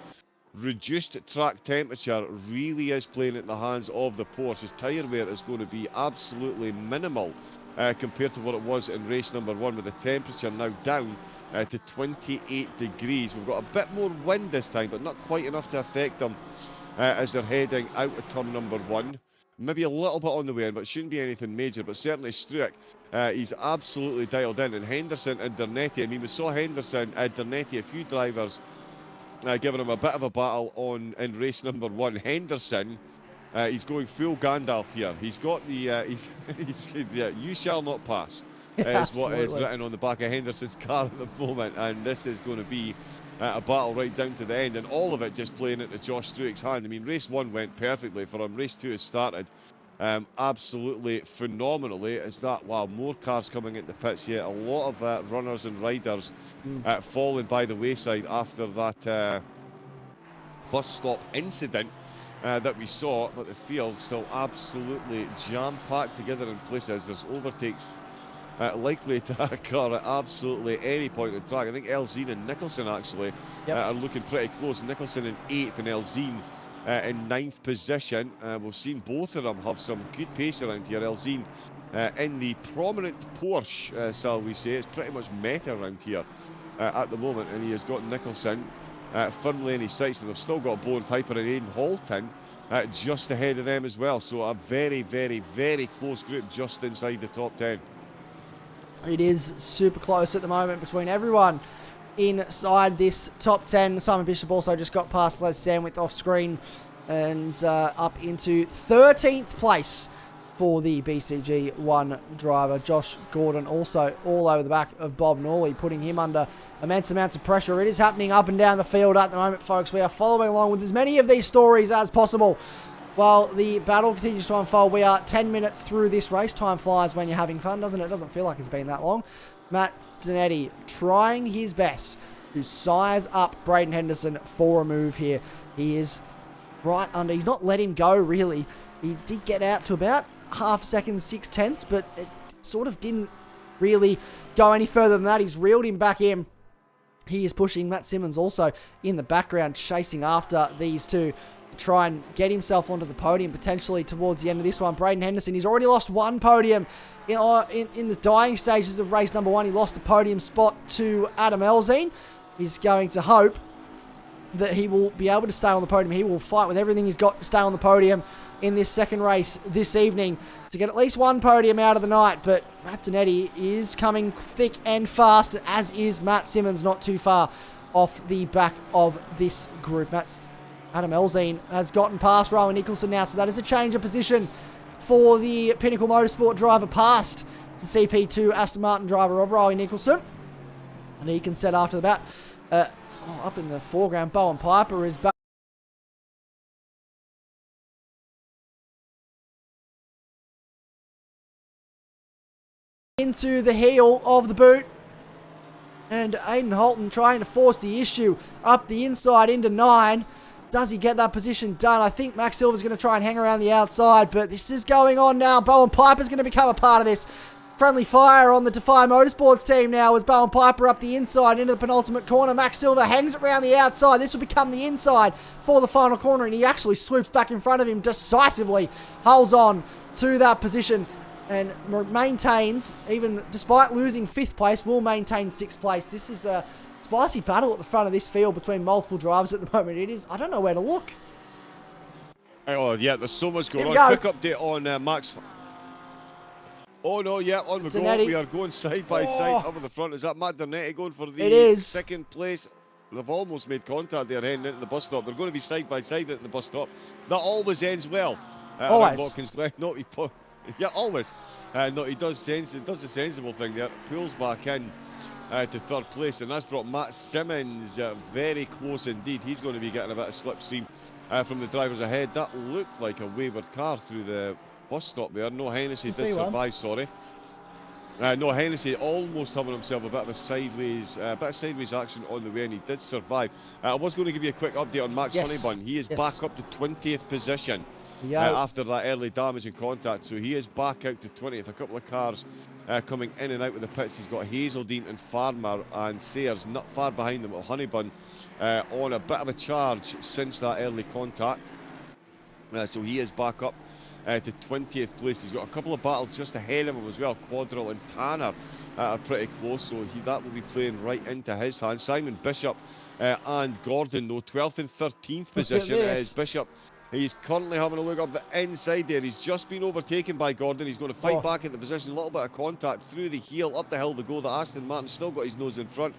reduced track temperature really is playing at the hands of the Porsche. His tyre wear is going to be absolutely minimal compared to what it was in race number 1, with the temperature now down to 28 degrees. We've got a bit more wind this time, but not quite enough to affect them as they're heading out of turn number 1. Maybe a little bit on the way in, but it shouldn't be anything major. But certainly Struick, he's absolutely dialed in. And Henderson and Dernetti, I mean, we saw Henderson and Dernetti, a few drivers giving him a bit of a battle in race number 1. Henderson, he's going full Gandalf here. He's got the, you shall not pass, is what is written on the back of Henderson's car at the moment. And this is going to be a battle right down to the end, and all of it just playing into Josh Struick's hand. I mean, race 1 went perfectly for him. Race 2 has started absolutely phenomenally. Is that, wow, more cars coming into pits here. A lot of runners and riders falling by the wayside after that bus stop incident that we saw, but the field still absolutely jam-packed together in places. There's overtakes likely to occur at absolutely any point in the track. I think Elzine and Nicholson actually are looking pretty close. Nicholson in 8th and Elzine in 9th position. We've seen both of them have some good pace around here. Elzine in the prominent Porsche, shall we say. It's pretty much meta around here at the moment, and he has got Nicholson firmly in his sights, and they've still got Bowen Piper and Aidan Halton just ahead of them as well. So a very, very, very close group just inside the top 10. It is super close at the moment between everyone inside this top 10. Simon Bishop also just got past Les Sandwith off screen and up into 13th place for the BCG 1 driver. Josh Gordon also all over the back of Bob Norley, putting him under immense amounts of pressure. It is happening up and down the field at the moment, folks. We are following along with as many of these stories as possible while the battle continues to unfold. We are 10 minutes through this race. Time flies when you're having fun, doesn't it? It doesn't feel like it's been that long. Matt Dernetti trying his best to size up Braden Henderson for a move here. He is right under. He's not let him go, really. He did get out to about half a second, 6/10, but it sort of didn't really go any further than that. He's reeled him back in. He is pushing Matt Simmons also in the background, chasing after these two, try and get himself onto the podium potentially towards the end of this one. Braden Henderson, he's already lost one podium in the dying stages of race number 1. He lost the podium spot to Adam Elzine. He's going to hope that he will be able to stay on the podium. He will fight with everything he's got to stay on the podium in this second race this evening to get at least one podium out of the night. But Matt Donetti is coming thick and fast, as is Matt Simmons, not too far off the back of this group. Adam Elzine has gotten past Rowan Nicholson now, so that is a change of position for the Pinnacle Motorsport driver past the CP2 Aston Martin driver of Rowan Nicholson. And he can set after the bat. Up in the foreground, Bowen Piper is back into the heel of the boot. And Aidan Holton trying to force the issue up the inside into 9. Does he get that position done? I think Max Silver's going to try and hang around the outside, but this is going on now. Bowen Piper's going to become a part of this. Friendly fire on the Defy Motorsports team now as Bowen Piper up the inside into the penultimate corner. Max Silver hangs around the outside. This will become the inside for the final corner, and he actually swoops back in front of him decisively, holds on to that position, and maintains, even despite losing 5th place, will maintain 6th place. This is a spicy battle at the front of this field between multiple drivers at the moment. It is, I don't know where to look. Oh, yeah, there's so much going on. Quick update on Max. Oh, no, yeah, on we Donetti. go. We are going side by side up at the front. Is that Matt Donetti going for the It is. second place? They've almost made contact there heading into the bus stop. They're going to be side by side at the bus stop. That always ends well. Always. Watkins left. No, yeah, always. No, he does a sensible thing there. Pulls back in to 3rd place, and that's brought Matt Simmons very close indeed. He's going to be getting a bit of slipstream from the drivers ahead. That looked like a wayward car through the bus stop there. No, Hennessy did survive, sorry. No, Hennessy almost having himself a bit of sideways action on the way, and he did survive. I was going to give you a quick update on Max Honeybun. He is back up to 20th position after that early damage and contact, so he is back out to 20th. A couple of cars coming in and out of the pits. He's got Hazeldine and Farmer and Sayers not far behind them. Honeybun on a bit of a charge since that early contact, so he is back up to 20th place. He's got a couple of battles just ahead of him as well. Quadril and Tanner are pretty close, so that will be playing right into his hands. Simon Bishop and Gordon, though, 12th and 13th position is Bishop. He's currently having a look up the inside there. He's just been overtaken by Gordon. He's going to fight back at the position. A little bit of contact through the heel, up the hill to go. The Aston Martin's still got his nose in front.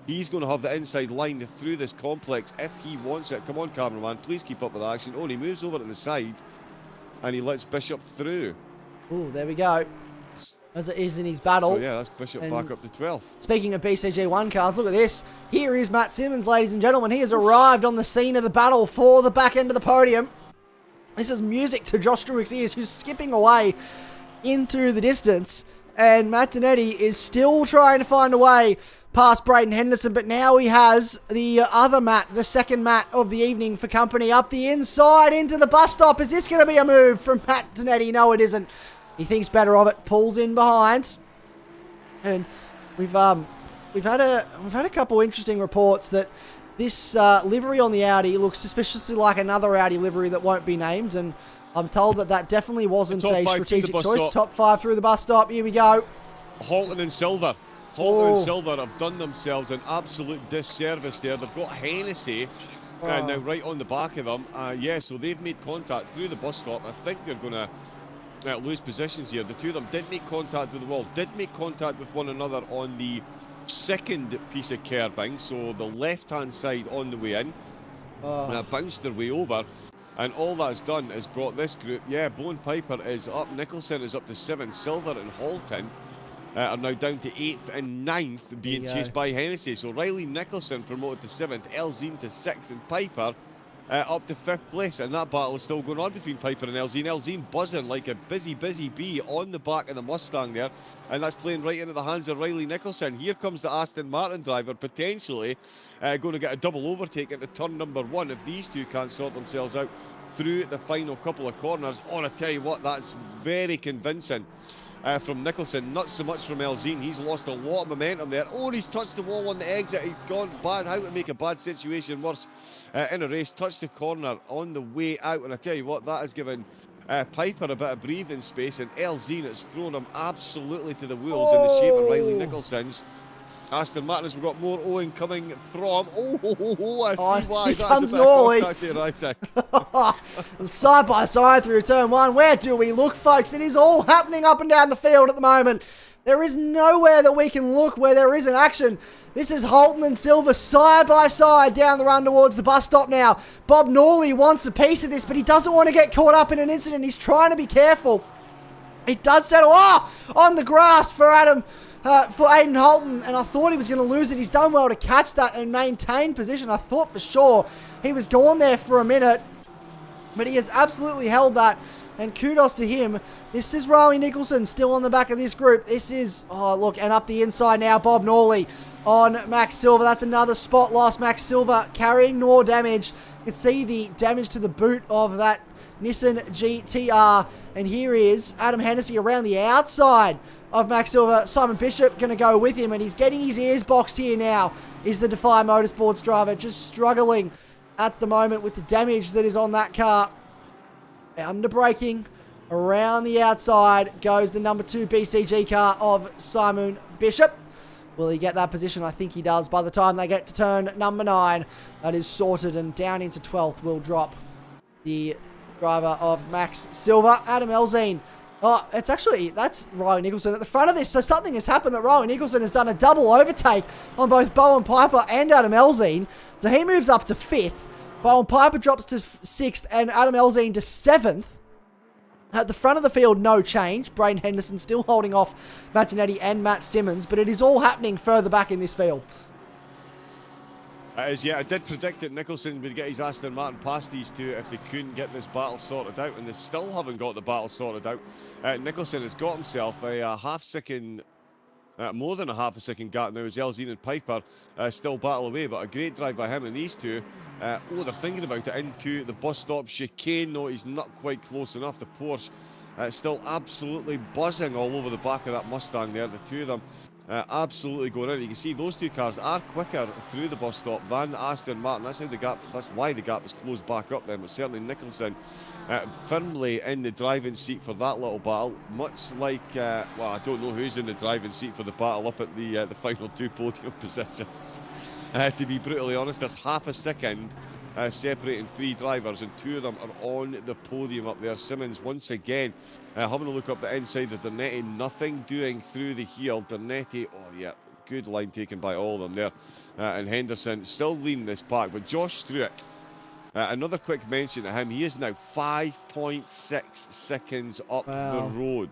He's going to have the inside line through this complex if he wants it. Come on, cameraman, please keep up with the action. Oh, and he moves over to the side, and he lets Bishop through. Oh, there we go. As it is in his battle. So yeah, that's Bishop back up to 12th. Speaking of BCG1 cars, look at this. Here is Matt Simmons, ladies and gentlemen. He has arrived on the scene of the battle for the back end of the podium. This is music to Josh Druick's ears, who's skipping away into the distance. And Matt Donetti is still trying to find a way past Braden Henderson, but now he has the other Matt, the second Matt of the evening for company, up the inside into the bus stop. Is this going to be a move from Matt Donetti? No, it isn't. He thinks better of it, pulls in behind, and we've had a couple interesting reports that this livery on the Audi looks suspiciously like another Audi livery that won't be named, and I'm told that definitely wasn't a strategic choice. Top 5 through the bus stop. Here we go. Halton and Silver. Halton and Silver have done themselves an absolute disservice there. They've got Hennessy now right on the back of them. So they've made contact through the bus stop. I think they're going to lose positions here. The two of them did make contact with the wall, did make contact with one another on the second piece of curbing, so the left-hand side on the way in, bounced their way over. And all that's done is brought this group, Bowen Piper is up, Nicholson is up to 7th, Silver and Halton are now down to 8th and 9th, being chased by Hennessy. So Riley Nicholson promoted to 7th, Elzine to 6th, and Piper up to 5th place. And that battle is still going on between Piper and Elzine. Elzine buzzing like a busy bee on the back of the Mustang there. And that's playing right into the hands of Riley Nicholson. Here comes the Aston Martin driver, potentially going to get a double overtake into turn number 1 if these two can't sort themselves out through the final couple of corners. Oh, I tell you what, that's very convincing from Nicholson, not so much from Elzine. He's lost a lot of momentum there. Oh, he's touched the wall on the exit. He's gone bad. How to make a bad situation worse in a race. Touched the corner on the way out, and I tell you what, that has given Piper a bit of breathing space, and Elzine has thrown him absolutely to the wheels in the shape of Riley Nicholson's Aston Martin, we've got more Owen coming from. I see why. Here That comes is a bit of Norley. contact here, Isaac. Side by side through turn 1. Where do we look, folks? It is all happening up and down the field at the moment. There is nowhere that we can look where there isn't action. This is Holton and Silver side by side down the run towards the bus stop now. Bob Norley wants a piece of this, but he doesn't want to get caught up in an incident. He's trying to be careful. It does settle on the grass for Aiden Holton, and I thought he was going to lose it. He's done well to catch that and maintain position. I thought for sure he was gone there for a minute, but he has absolutely held that, and kudos to him. This is Riley Nicholson still on the back of this group. This is, and up the inside now, Bob Norley on Max Silver. That's another spot loss. Max Silver carrying more damage. You can see the damage to the boot of that Nissan GTR, and here is Adam Hennessy around the outside of Max Silver. Simon Bishop going to go with him, and he's getting his ears boxed here now. Is the Defy Motorsports driver just struggling at the moment with the damage that is on that car. Under braking around the outside goes the number 2 BCG car of Simon Bishop. Will he get that position? I think he does. By the time they get to turn number 9, that is sorted, and down into 12th will drop the driver of Max Silver, Adam Elzine. That's Riley Nicholson at the front of this. So something has happened that Riley Nicholson has done a double overtake on both Bowen Piper and Adam Elzine. So he moves up to 5th. Bowen Piper drops to 6th, and Adam Elzine to 7th. At the front of the field, no change. Braden Henderson still holding off Matt Zanetti and Matt Simmons, but it is all happening further back in this field. I did predict that Nicholson would get his Aston Martin past these two if they couldn't get this battle sorted out, and they still haven't got the battle sorted out. Nicholson has got himself a half-second, more than a half-a-second gap now as Elzine and Piper still battle away, but a great drive by him and these two. They're thinking about it into the bus stop chicane. No, he's not quite close enough. The Porsche still absolutely buzzing all over the back of that Mustang there, the two of them. Absolutely going in. You can see those two cars are quicker through the bus stop than Aston Martin. That's why the gap was closed back up then. But certainly Nicholson firmly in the driving seat for that little battle. Much like, I don't know who's in the driving seat for the battle up at the final 2 podium positions. To be brutally honest, there's half a second separating 3 drivers, and 2 of them are on the podium up there. Simmons once again having a look up the inside of Dernetti, nothing doing through the heel. Dernetti, good line taken by all of them there. And Henderson still leading this pack, but Josh Struick, another quick mention to him, he is now 5.6 seconds up the road.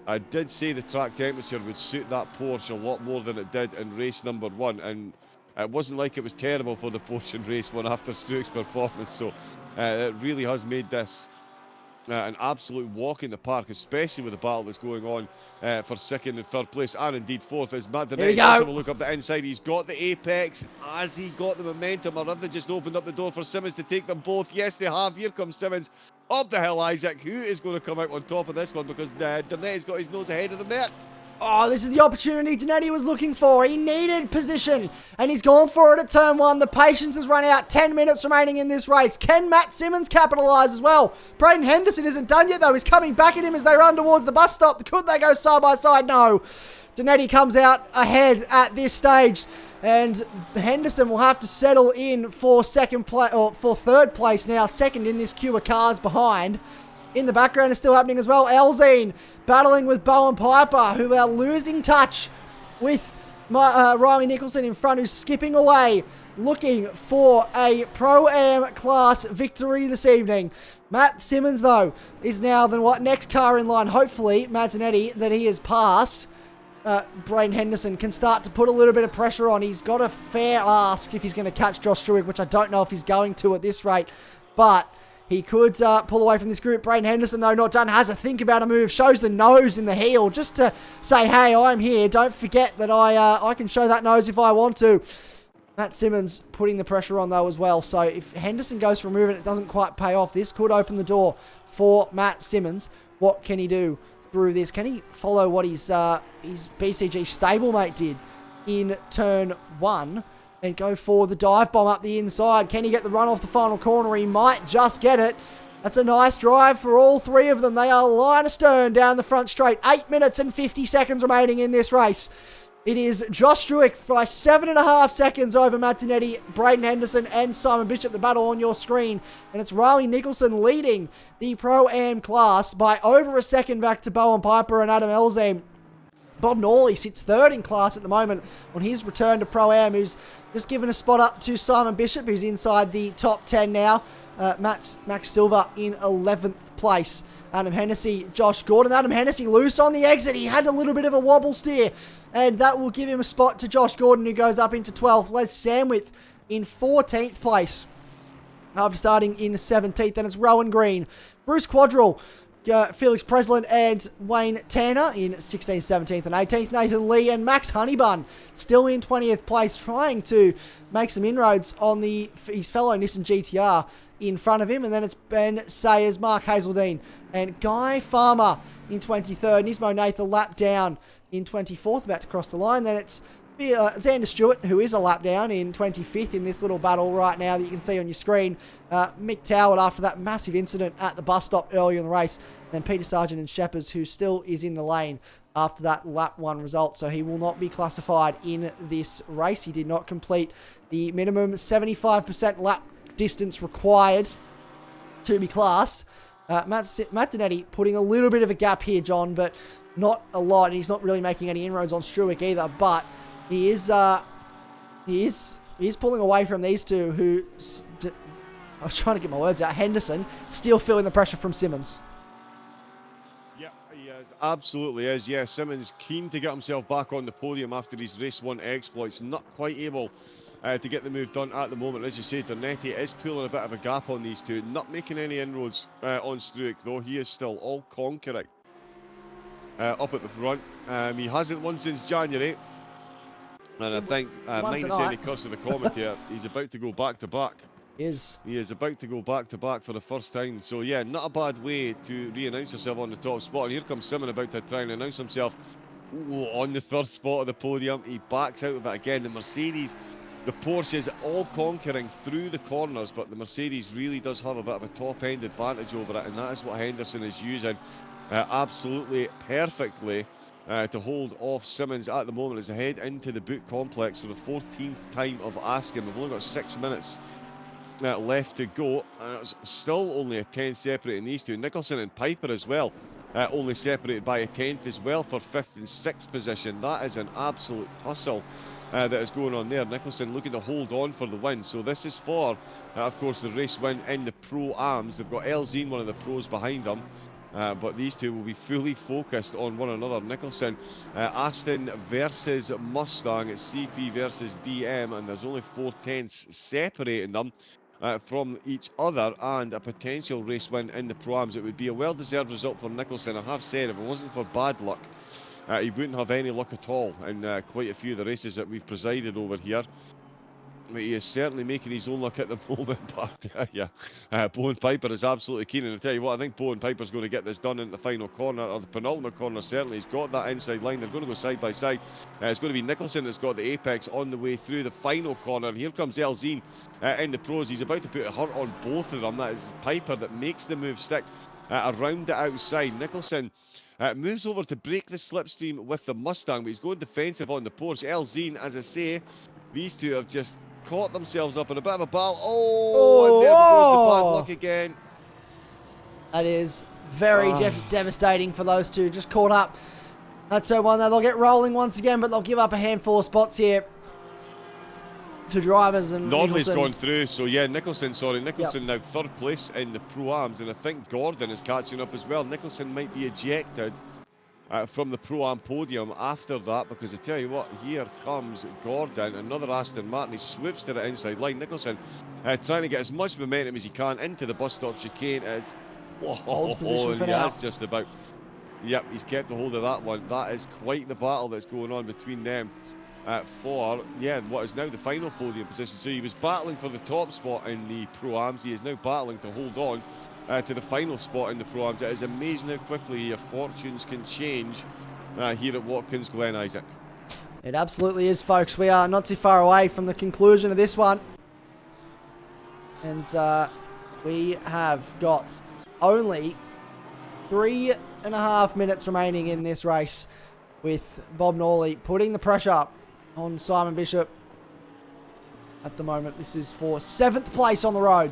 I did say the track temperature would suit that Porsche a lot more than it did in race number 1, and it wasn't like it was terrible for the Porsche in race 1 after Struick's performance, so it really has made this an absolute walk in the park, especially with the battle that's going on for 2nd and 3rd place, and indeed 4th as Matt Dernetti also will look up the inside. He's got the apex. Has he got the momentum, or have they just opened up the door for Simmons to take them both? Yes, they have. Here comes Simmons up the hill, Isaac. Who is going to come out on top of this one, because Dernetti's got his nose ahead of them there. Oh, this is the opportunity Zanetti was looking for. He needed position, and he's gone for it at turn 1. The patience has run out. 10 minutes remaining in this race. Can Matt Simmons capitalise as well? Braden Henderson isn't done yet, though. He's coming back at him as they run towards the bus stop. Could they go side by side? No. Zanetti comes out ahead at this stage, and Henderson will have to settle in for 3rd place now. 2nd in this queue of cars behind. In the background is still happening as well. Elzine battling with Bowen Piper, who are losing touch with Riley Nicholson in front, who's skipping away, looking for a Pro-Am class victory this evening. Matt Simmons, though, is now the next car in line. Hopefully, Matt Zanetti, that he has passed. Braden Henderson can start to put a little bit of pressure on. He's got a fair ask if he's going to catch Josh Struick, which I don't know if he's going to at this rate, but he could pull away from this group. Braden Henderson, though, not done. Has a think about a move. Shows the nose in the heel just to say, hey, I'm here. Don't forget that I can show that nose if I want to. Matt Simmons putting the pressure on, though, as well. So if Henderson goes for a move and it doesn't quite pay off, this could open the door for Matt Simmons. What can he do through this? Can he follow what his BCG stablemate did in turn 1? And go for the dive bomb up the inside. Can he get the run off the final corner? He might just get it. That's a nice drive for all 3 of them. They are line astern down the front straight. 8 minutes and 50 seconds remaining in this race. It is Josh Struick by 7.5 seconds over Matt Dinetti, Braden Henderson, and Simon Bishop, the battle on your screen. And it's Riley Nicholson leading the Pro-Am class by over a second back to Bowen Piper and Adam Elzame. Bob Norley sits third in class at the moment on his return to Pro-Am, who's just given a spot up to Simon Bishop, who's inside the top 10 now. Max Silver in 11th place. Adam Hennessy, Josh Gordon. Adam Hennessy loose on the exit. He had a little bit of a wobble steer, and that will give him a spot to Josh Gordon, who goes up into 12th. Les Sandwith in 14th place after starting in 17th. And it's Rowan Green, Bruce Quadrell, Felix Preslin, and Wayne Tanner in 16th, 17th, and 18th. Nathan Lee and Max Honeybun still in 20th place, trying to make some inroads on his fellow Nissan GTR in front of him. And then it's Ben Sayers, Mark Hazeldine, and Guy Farmer in 23rd. Nismo Nath a lap down in 24th, about to cross the line. Then it's Xander Stewart, who is a lap down in 25th in this little battle right now that you can see on your screen. Mick Toward after that massive incident at the bus stop earlier in the race. Then Peter Sargent and Sheppers, who still is in the lane after that lap 1 result. So he will not be classified in this race. He did not complete the minimum 75% lap distance required to be classed. Matt Dinetti putting a little bit of a gap here, John, but not a lot. He's not really making any inroads on Struick either, but he is pulling away from these two who, I was trying to get my words out, Henderson, still feeling the pressure from Simmons. Yeah, he is. Absolutely is. Yeah, Simmons keen to get himself back on the podium after his race 1 exploits. Not quite able to get the move done at the moment. As you say, Dinetti is pulling a bit of a gap on these two. Not making any inroads on Struick, though. He is still all conquering up at the front. He hasn't won since January. And I think, minus any curse of the commentator, he's about to go back-to-back. He is about to go back-to-back for the first time. So, yeah, not a bad way to re-announce yourself on the top spot. And here comes Simon about to try and announce himself on the 3rd spot of the podium. He backs out of it again. The Mercedes, the Porsche is all conquering through the corners, but the Mercedes really does have a bit of a top-end advantage over it, and that is what Henderson is using absolutely perfectly to hold off Simmons at the moment as they head into the boot complex for the 14th time of asking. We've only got 6 minutes left to go, and it's still only a 10 separating these two. Nicholson and Piper as well, only separated by a 10th as well for 5th and 6th position. That is an absolute tussle that is going on there. Nicholson looking to hold on for the win. So this is for, of course, the race win in the Pro-Ams. They've got Elzine, one of the pros, behind them. But these two will be fully focused on one another. Nicholson, Aston versus Mustang. It's CP versus DM, and there's only 4/10 separating them from each other, and a potential race win in the Pro-Ams. It would be a well-deserved result for Nicholson. I have said, if it wasn't for bad luck, he wouldn't have any luck at all in quite a few of the races that we've presided over here. He is certainly making his own luck at the moment, but yeah, Bowen Piper is absolutely keen. And I tell you what, I think Bowen Piper's going to get this done in the final corner, or the penultimate corner certainly. He's got that inside line. They're going to go side by side. It's going to be Nicholson that's got the apex on the way through the final corner. And here comes Elzine in the pros. He's about to put a hurt on both of them. That is Piper that makes the move stick around the outside. Nicholson moves over to break the slipstream with the Mustang, but he's going defensive on the Porsche. Elzine, as I say, these two have just caught themselves up in a bit of a battle. And there goes the bad luck again. That is very devastating for those two. Just caught up. That's so one. They'll get rolling once again, but they'll give up a handful of spots here to drivers. And Nodley's gone through, so yeah, Nicholson now 3rd place in the Pro-Ams, and I think Gordon is catching up as well. Nicholson might be ejected from the Pro-Am podium after that, because I tell you what, here comes Gordon, another Aston Martin. He swoops to the inside line. Nicholson trying to get as much momentum as he can into the bus stop chicane. Just about. Yep, he's kept a hold of that one. That is quite the battle that's going on between them for what is now the final podium position. So he was battling for the top spot in the Pro-Ams. He is now battling to hold on to the final spot in the Pro-Ams. It is amazing how quickly your fortunes can change here at Watkins Glen, Isaac. It absolutely is, folks. We are not too far away from the conclusion of this one. And we have got only 3.5 minutes remaining in this race. with Bob Norley putting the pressure on Simon Bishop. At the moment, this is for 7th place on the road.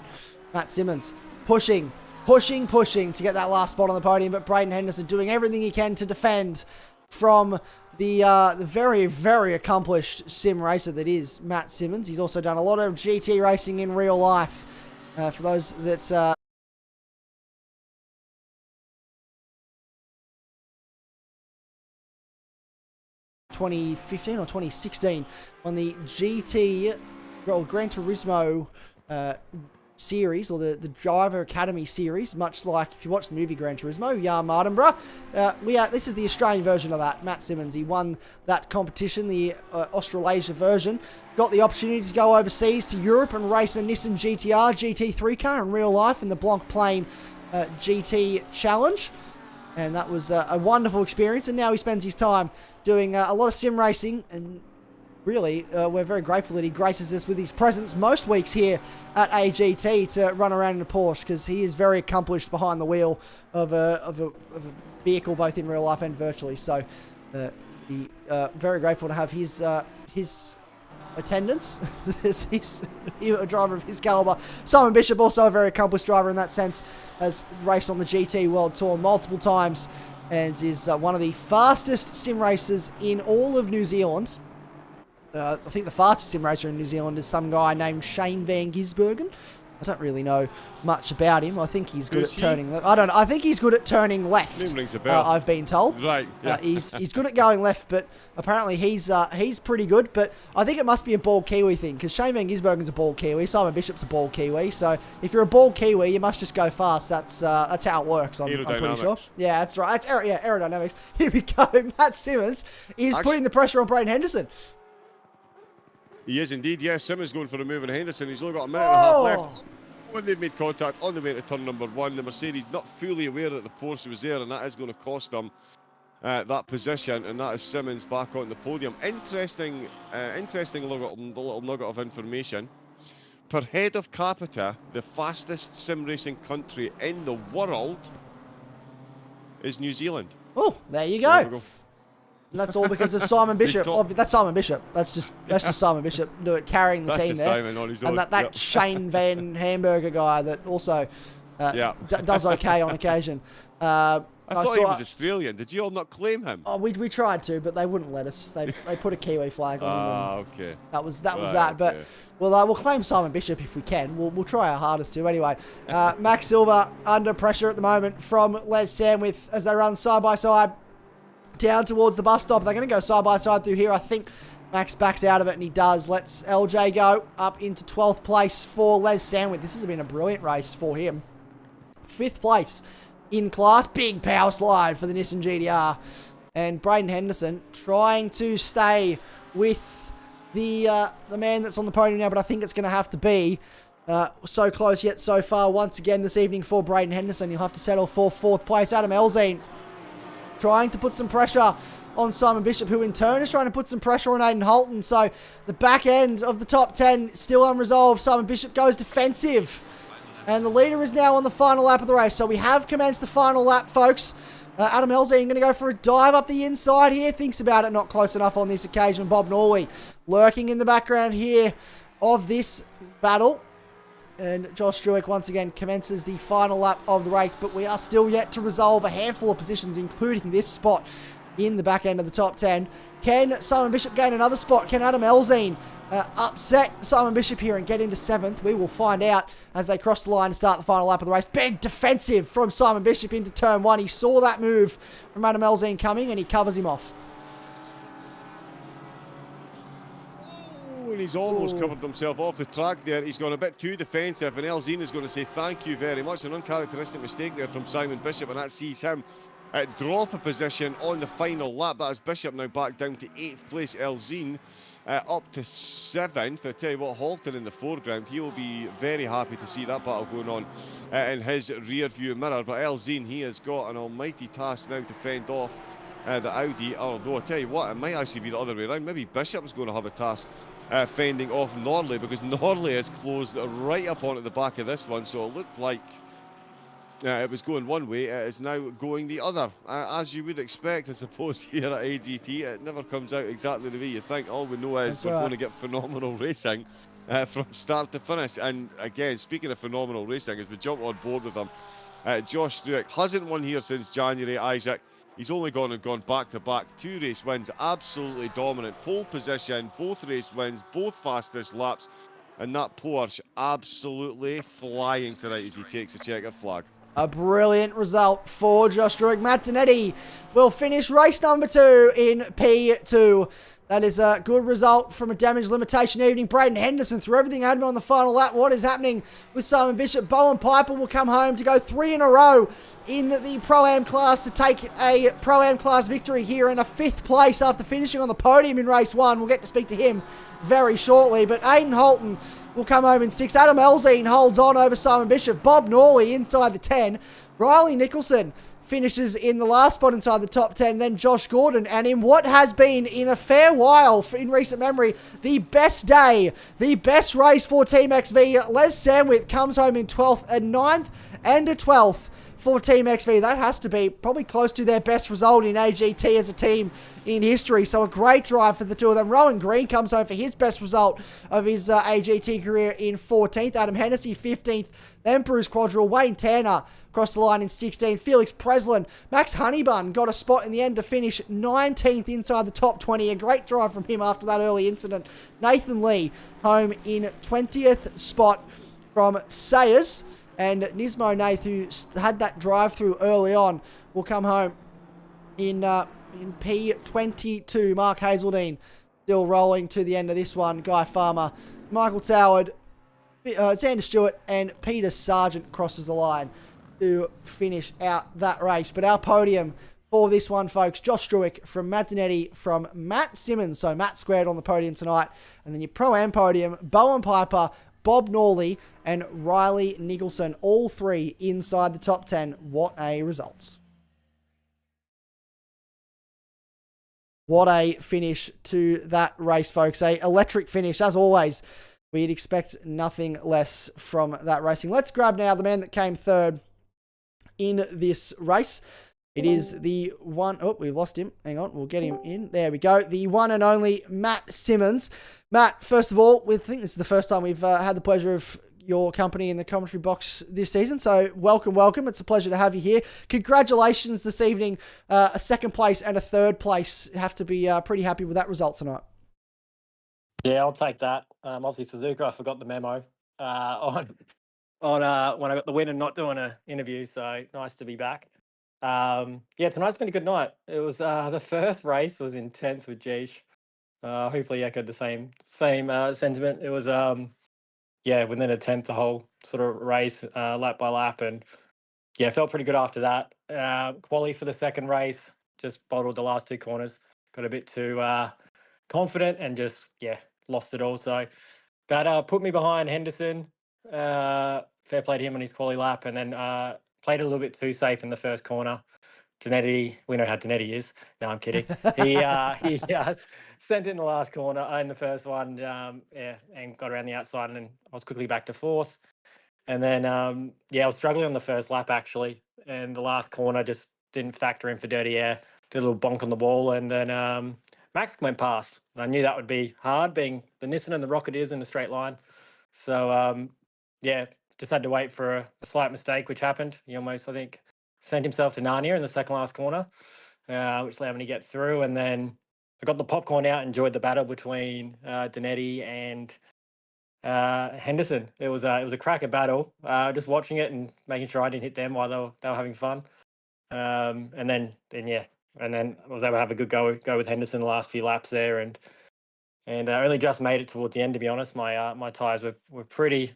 Matt Simmons pushing to get that last spot on the podium, but Braden Henderson doing everything he can to defend from the very, very accomplished sim racer that is Matt Simmons. He's also done a lot of GT racing in real life. For those that 2015 or 2016 on the Gran Turismo series, or the Driver Academy series, much like if you watch the movie Gran Turismo, Jan Mardenborough. This is the Australian version of that. Matt Simmons, he won that competition, the Australasia version. Got the opportunity to go overseas to Europe and race a Nissan GTR GT3 car in real life in the Blanc Plain GT Challenge. And that was a wonderful experience. And now he spends his time doing a lot of sim racing. And really, we're very grateful that he graces us with his presence most weeks here at AGT to run around in a Porsche, because he is very accomplished behind the wheel of a vehicle, both in real life and virtually. So, very grateful to have his attendance. He's a driver of his caliber. Simon Bishop, also a very accomplished driver in that sense, has raced on the GT World Tour multiple times and is one of the fastest sim racers in all of New Zealand. I think the fastest sim racer in New Zealand is some guy named Shane Van Gisbergen. I don't really know much about him. I think he's good at turning left. I think he's good at turning left. Name rings a bell. I've been told. Right. Yeah. He's good at going left, but apparently he's pretty good. But I think it must be a bald Kiwi thing, because Shane Van Gisbergen's a bald Kiwi. Simon Bishop's a bald Kiwi. So if you're a bald Kiwi, you must just go fast. That's how it works. I'm pretty sure. Yeah, that's right. That's aerodynamics. Here we go. Matt Simmons is putting the pressure on Braden Henderson. He is indeed, yes. Simmons going for a move on Henderson. He's only got a minute and a half left. When they've made contact on the way to turn number 1, the Mercedes not fully aware that the Porsche was there, and that is going to cost them that position, and that is Simmons back on the podium. Interesting little nugget of information. Per head of capita, the fastest sim racing country in the world is New Zealand. Oh, there you go. And that's all because of Simon Bishop. That's Simon Bishop. That's just Simon Bishop carrying the team there. Simon on his own. And that Shane Van Hamburger guy that also does okay on occasion. I thought he was Australian. Did you all not claim him? Oh, we tried to, but they wouldn't let us. They put a Kiwi flag on him. Ah, okay. That was that. But we'll claim Simon Bishop if we can. We'll try our hardest to. Anyway, Max Silver under pressure at the moment from Les Sandwith as they run side by side down towards the bus stop. They're going to go side by side through here. I think Max backs out of it, and he does. Lets LJ go up into 12th place for Les Sandwith. This has been a brilliant race for him. 5th place in class. Big power slide for the Nissan GTR. And Braden Henderson trying to stay with the man that's on the podium now, but I think it's going to have to be so close yet so far once again this evening for Braden Henderson. He'll have to settle for 4th place. Adam Elzine trying to put some pressure on Simon Bishop, who in turn is trying to put some pressure on Aidan Holton. So the back end of the top 10 still unresolved. Simon Bishop goes defensive. And the leader is now on the final lap of the race. So we have commenced the final lap, folks. Adam Elzine going to go for a dive up the inside here. Thinks about it, not close enough on this occasion. Bob Norley lurking in the background here of this battle. And Josh Struick once again commences the final lap of the race, but we are still yet to resolve a handful of positions, including this spot in the back end of the top 10. Can Simon Bishop gain another spot? Can Adam Elzine upset Simon Bishop here and get into 7th? We will find out as they cross the line and start the final lap of the race. Big defensive from Simon Bishop into turn 1. He saw that move from Adam Elzine coming, and he covers him off. And he's almost covered himself off the track there. He's gone a bit too defensive, and Elzine is going to say thank you very much. An uncharacteristic mistake there from Simon Bishop, and that sees him drop a position on the final lap. That is Bishop now back down to 8th place. Elzine up to 7th. I tell you what, Holton in the foreground, he will be very happy to see that battle going on in his rear view mirror. But Elzine, he has got an almighty task now to fend off the Audi. Although I tell you what, it might actually be the other way around. Maybe Bishop is going to have a task fending off Norley, because Norley is closed right up onto the back of this one. So it looked like it was going one way, it is now going the other. As you would expect, I suppose, here at AGT, it never comes out exactly the way you think. All we know is That's we're right. going to get phenomenal racing from start to finish. And again, speaking of phenomenal racing, as we jump on board with them, Josh Struick hasn't won here since January, Isaac. He's only gone back-to-back 2 race wins, absolutely dominant. Pole position, both race wins, both fastest laps. And that Porsche absolutely flying tonight as he takes a checkered flag. A brilliant result for Josh Struick. Matt Donetti will finish race number 2 in P2. That is a good result from a damage limitation evening. Braden Henderson threw everything at him on the final lap. What is happening with Simon Bishop? Bowen Piper will come home to go 3 in a row in the Pro-Am class to take a Pro-Am class victory here in a 5th place after finishing on the podium in race 1. We'll get to speak to him very shortly. But Aiden Holton will come home in 6. Adam Elzine holds on over Simon Bishop. Bob Norley inside the 10. Riley Nicholson finishes in the last spot inside the top 10. Then Josh Gordon. And in what has been, in a fair while, in recent memory, the best day, the best race for Team XV, Les Sandwith comes home in 12th, a 9th and a 12th. For Team XV. That has to be probably close to their best result in AGT as a team in history. So a great drive for the two of them. Rowan Green comes home for his best result of his AGT career in 14th. Adam Hennessy 15th. Then Bruce Quadrille. Wayne Tanner across the line in 16th. Felix Preslin. Max Honeybun got a spot in the end to finish 19th inside the top 20. A great drive from him after that early incident. Nathan Lee home in 20th spot from Sayers. And Nismo Nath, who had that drive-through early on, will come home in P22. Mark Hazeldine still rolling to the end of this one. Guy Farmer, Michael Toward, Xander Stewart, and Peter Sargent crosses the line to finish out that race. But our podium for this one, folks, Josh Struick from Matt Donetti, from Matt Simmons. So Matt squared on the podium tonight. And then your Pro-Am podium, Bowen Piper, Bob Norley, and Riley Nicholson, all 3 inside the top 10. What a result. What a finish to that race, folks. A electric finish, as always. We'd expect nothing less from that racing. Let's grab now the man that came 3rd in this race. It is the one... Oh, we've lost him. Hang on. We'll get him in. There we go. The one and only Matt Simmons. Matt, first of all, we think this is the first time we've had the pleasure of your company in the commentary box this season. So welcome. It's a pleasure to have you here. Congratulations this evening. A 2nd place and a 3rd place. Have to be pretty happy with that result tonight. Yeah, I'll take that. Obviously, Suzuka, I forgot the memo on when I got the win and not doing an interview. So nice to be back. Yeah, tonight's been a good night. It was the first race was intense with Jeesh. Hopefully echoed the same sentiment. It was within a tenth the whole sort of race, lap by lap, and yeah, felt pretty good after that. Quali for the 2nd race, just bottled the last 2 corners, got a bit too confident and just lost it all. So that put me behind Henderson. Fair play to him on his quali lap, and then played a little bit too safe in the first corner. Donetti, we know how Donetti is. No, I'm kidding. He sent it in the last corner in the first one, and got around the outside, and then I was quickly back to 4th. And then, I was struggling on the first lap, actually, and the last corner just didn't factor in for dirty air. Did a little bonk on the wall, and then Max went past. I knew that would be hard, being the Nissan and the Rocketeers in a straight line. So, just had to wait for a slight mistake, which happened. He almost, I think, sent himself to Narnia in the second last corner, which allowed me to get through. And then I got the popcorn out, enjoyed the battle between Donetti and Henderson. It was a cracker battle. Just watching it and making sure I didn't hit them while they were having fun. And then I was able to have a good go with Henderson the last few laps there, and I only just made it towards the end, to be honest. My tyres were pretty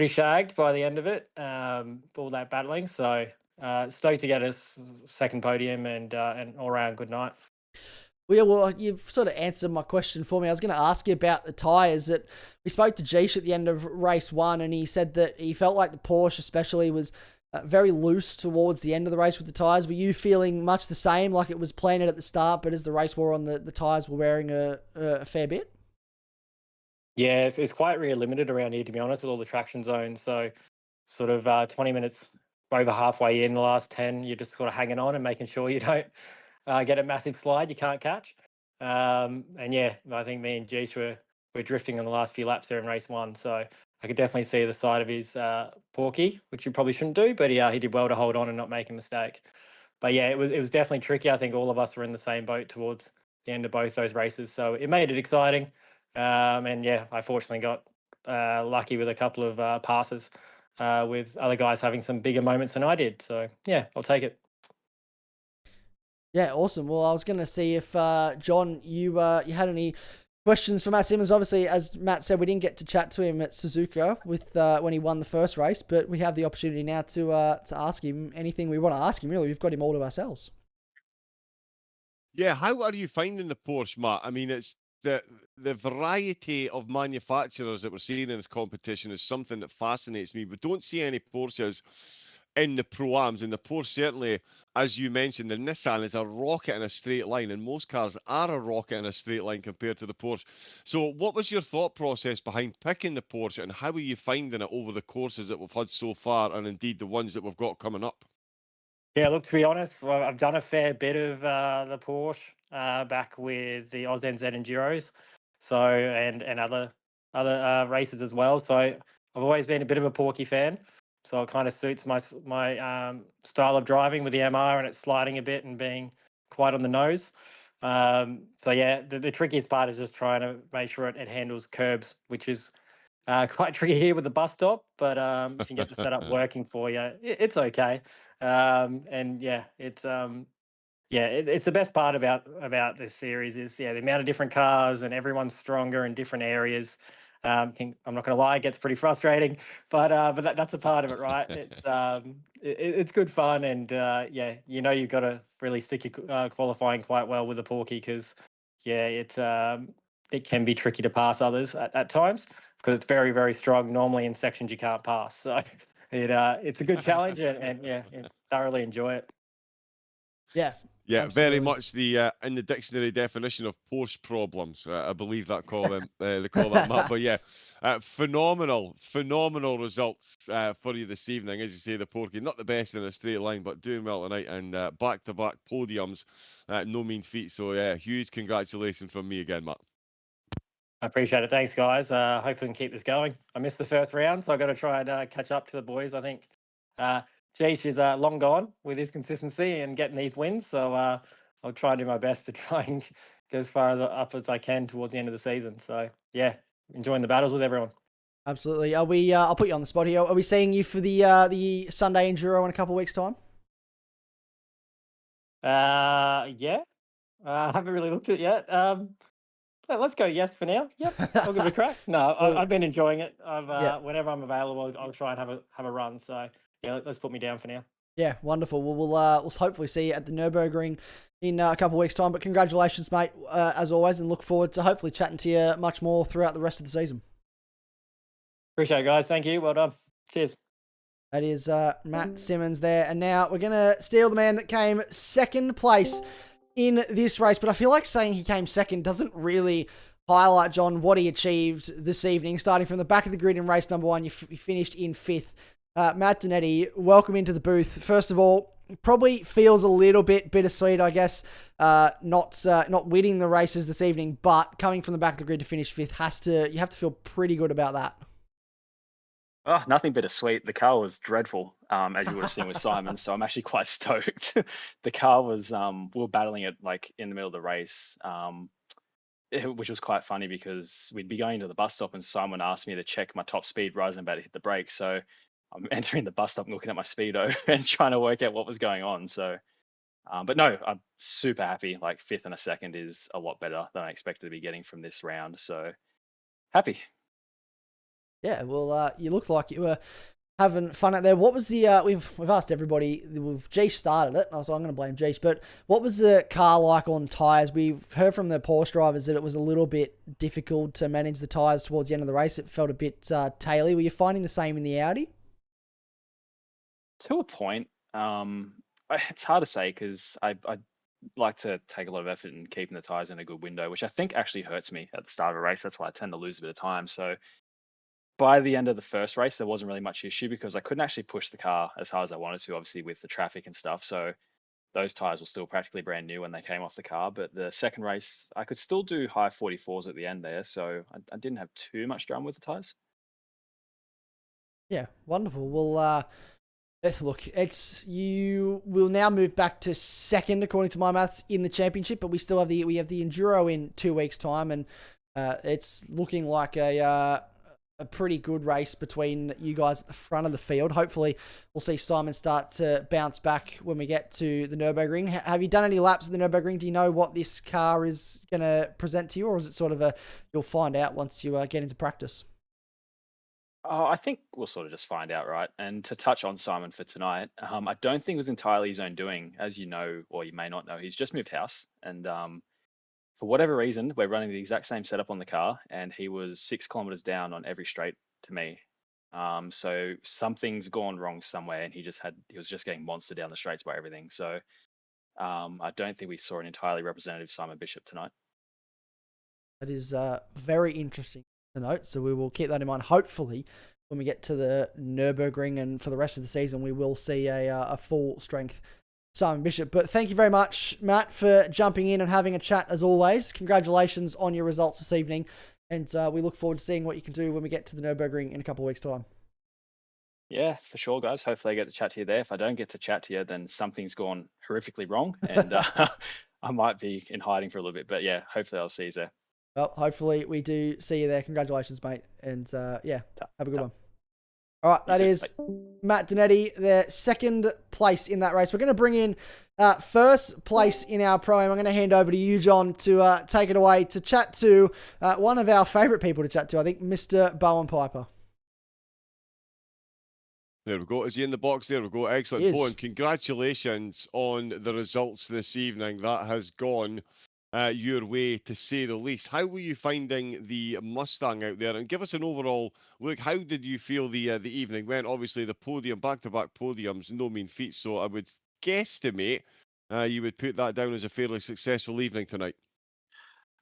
shagged by the end of it, for all that battling. So stoked to get a 2nd podium and an all-round good night. Well, you've sort of answered my question for me. I was going to ask you about the tyres. That we spoke to Jeesh at the end of race 1, and he said that he felt like the Porsche especially was very loose towards the end of the race with the tyres. Were you feeling much the same, like it was planted at the start, but as the race wore on, the tyres were wearing a fair bit? Yeah, it's quite rear limited around here, to be honest, with all the traction zones. So sort of 20 minutes over halfway in the last 10, you're just sort of hanging on and making sure you don't get a massive slide you can't catch. And yeah, I think me and Jeesh were drifting on the last few laps there in race 1. So I could definitely see the side of his porky, which you probably shouldn't do, but he did well to hold on and not make a mistake. But yeah, it was definitely tricky. I think all of us were in the same boat towards the end of both those races, so it made it exciting. And yeah, I fortunately got lucky with a couple of passes with other guys having some bigger moments than I did. So yeah, I'll take it. Yeah, awesome. Well, I was going to see if John, you had any questions for Matt Simmons. Obviously, as Matt said, we didn't get to chat to him at Suzuka with when he won the first race, but we have the opportunity now to ask him anything we want to ask him. Really, we've got him all to ourselves. Yeah, how are you finding the Porsche, Matt? I mean, it's the variety of manufacturers that we're seeing in this competition is something that fascinates me. We don't see any Porsches in the Pro-Ams, and the Porsche certainly, as you mentioned, the Nissan is a rocket in a straight line, and most cars are a rocket in a straight line compared to the Porsche. So what was your thought process behind picking the Porsche, and how are you finding it over the courses that we've had so far, and indeed the ones that we've got coming up? Yeah, look, to be honest, I've done a fair bit of the Porsche back with the AusNZ Enduros, so and other races as well. So I've always been a bit of a Porky fan. So it kind of suits my style of driving with the MR and it's sliding a bit and being quite on the nose. So yeah, the trickiest part is just trying to make sure it handles curbs, which is quite tricky here with the bus stop. But if you can get the setup working for you, it's okay. And yeah, it's it's the best part about this series is the amount of different cars and everyone's stronger in different areas. I'm not going to lie, it gets pretty frustrating, but that's a part of it, right? It's good fun, and you've got to really stick your qualifying quite well with the Porky because it can be tricky to pass others at times because it's very, very strong. Normally in sections you can't pass, so it's a good challenge, and thoroughly enjoy it. Yeah. Yeah, Absolutely. very much the in the dictionary definition of Porsche problems. I believe that they call that, Matt. But yeah, phenomenal results for you this evening. As you say, the Porky not the best in a straight line, but doing well tonight and back-to-back podiums, no mean feat. So yeah, huge congratulations from me again, Matt. I appreciate it. Thanks, guys. Hopefully we can keep this going. I missed the first round, so I've got to try and catch up to the boys. I think Jeesh is long gone with his consistency and getting these wins, so I'll try and do my best to try and get as far up as I can towards the end of the season. So yeah, enjoying the battles with everyone. Absolutely. Are we? I'll put you on the spot here. Are we seeing you for the Sunday Enduro in a couple of weeks' time? Yeah. I haven't really looked at it yet. Let's go yes for now. Yep, I'll give it a crack. No, I've been enjoying it. Whenever I'm available, I'll try and have a run. So yeah, let's put me down for now. Yeah, wonderful. Well, we'll hopefully see you at the Nürburgring in a couple of weeks' time. But congratulations, mate, as always, and look forward to hopefully chatting to you much more throughout the rest of the season. Appreciate it, guys. Thank you. Well done. Cheers. That is Matt Simmons there. And now we're going to steal the man that came second place in this race. But I feel like saying he came second doesn't really highlight, John, what he achieved this evening. Starting from the back of the grid in race number 1, you finished in 5th. Matt Donetti, welcome into the booth. First of all, probably feels a little bit bittersweet, I guess, not winning the races this evening, but coming from the back of the grid to finish 5th you have to feel pretty good about that. Oh, nothing bittersweet. The car was dreadful, as you would have seen with Simon. So I'm actually quite stoked. The car was, we were battling it like in the middle of the race, which was quite funny because we'd be going to the bus stop and Simon asked me to check my top speed right as I'm about to hit the brakes. So I'm entering the bus stop and looking at my speedo and trying to work out what was going on. So, but no, I'm super happy. Like 5th and a 2nd is a lot better than I expected to be getting from this round. So happy. Yeah, well, you looked like you were having fun out there. What was the, we've asked everybody, Jeesh started it, so I'm going to blame Jeesh, but what was the car like on tyres? We've heard from the Porsche drivers that it was a little bit difficult to manage the tyres towards the end of the race. It felt a bit taily. Were you finding the same in the Audi? To a point. It's hard to say because I like to take a lot of effort in keeping the tyres in a good window, which I think actually hurts me at the start of a race. That's why I tend to lose a bit of time. So by the end of the first race, there wasn't really much issue because I couldn't actually push the car as hard as I wanted to, obviously with the traffic and stuff. So those tires were still practically brand new when they came off the car. But the second race, I could still do high 44s at the end there. So I didn't have too much drama with the tires. Yeah, wonderful. Well, look, you will now move back to second according to my maths in the championship, but we still have the enduro in 2 weeks' time, and it's looking like a pretty good race between you guys at the front of the field. Hopefully, we'll see Simon start to bounce back when we get to the Nürburgring. Have you done any laps at the Nürburgring? Do you know what this car is going to present to you, or is it sort of you'll find out once you get into practice? Oh, I think we'll sort of just find out, right? And to touch on Simon for tonight, I don't think it was entirely his own doing. As you know, or you may not know, he's just moved house. And for whatever reason, we're running the exact same setup on the car, and he was 6 kilometers down on every straight to me. So something's gone wrong somewhere, and he was just getting monster down the straights by everything. So I don't think we saw an entirely representative Simon Bishop tonight. That is very interesting to note. So we will keep that in mind. Hopefully, when we get to the Nürburgring and for the rest of the season, we will see a full strength Simon Bishop. But thank you very much, Matt, for jumping in and having a chat as always. Congratulations on your results this evening. And we look forward to seeing what you can do when we get to the Nürburgring in a couple of weeks' time. Yeah, for sure, guys. Hopefully I get to chat to you there. If I don't get to chat to you, then something's gone horrifically wrong, and I might be in hiding for a little bit. But yeah, hopefully I'll see you there. Well, hopefully we do see you there. Congratulations, mate. And yeah, have a good one. All right, that is Matt Donetti, the second place in that race. We're going to bring in first place in our pro-am. I'm going to hand over to you, John, to take it away to chat to one of our favourite people to chat to, I think, Mr. Bowen Piper. There we go. Is he in the box? There we go. Excellent. Bowen, congratulations on the results this evening. That has gone your way, to say the least. How were you finding the Mustang out there? And give us an overall look. How did you feel the evening went? Obviously, the podium, back-to-back podiums, no mean feat. So I would guesstimate you would put that down as a fairly successful evening tonight.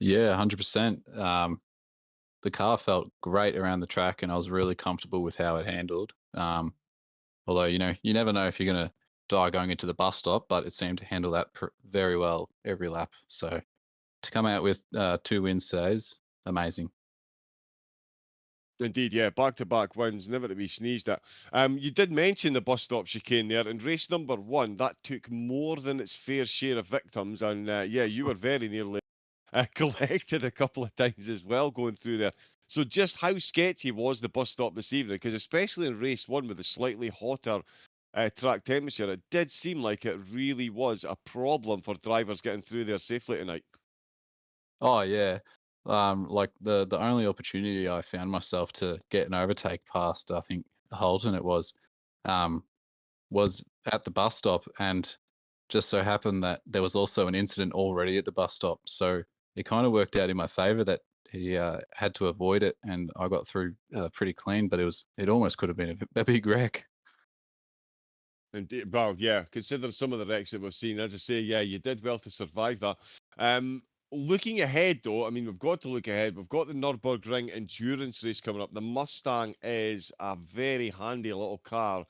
Yeah, 100%. The car felt great around the track, and I was really comfortable with how it handled. Although, you never know if you're going to die going into the bus stop, but it seemed to handle that very well every lap. So to come out with 2 wins today is amazing. Indeed, yeah, back-to-back wins, never to be sneezed at. You did mention the bus stop chicane there, and race number 1, that took more than its fair share of victims, and yeah, you were very nearly collected a couple of times as well going through there. So just how sketchy was the bus stop this evening? Because especially in race 1 with the slightly hotter track temperature, it did seem like it really was a problem for drivers getting through there safely tonight. Oh, yeah. Like the only opportunity I found myself to get an overtake past, I think, Holton was at the bus stop, and just so happened that there was also an incident already at the bus stop. So it kind of worked out in my favor that he had to avoid it, and I got through pretty clean, but it almost could have been a big wreck. Indeed, well, yeah, considering some of the wrecks that we've seen, as I say, yeah, you did well to survive that. Looking ahead, though, I mean, we've got to look ahead. We've got the Nürburgring endurance race coming up. The Mustang is a very handy little car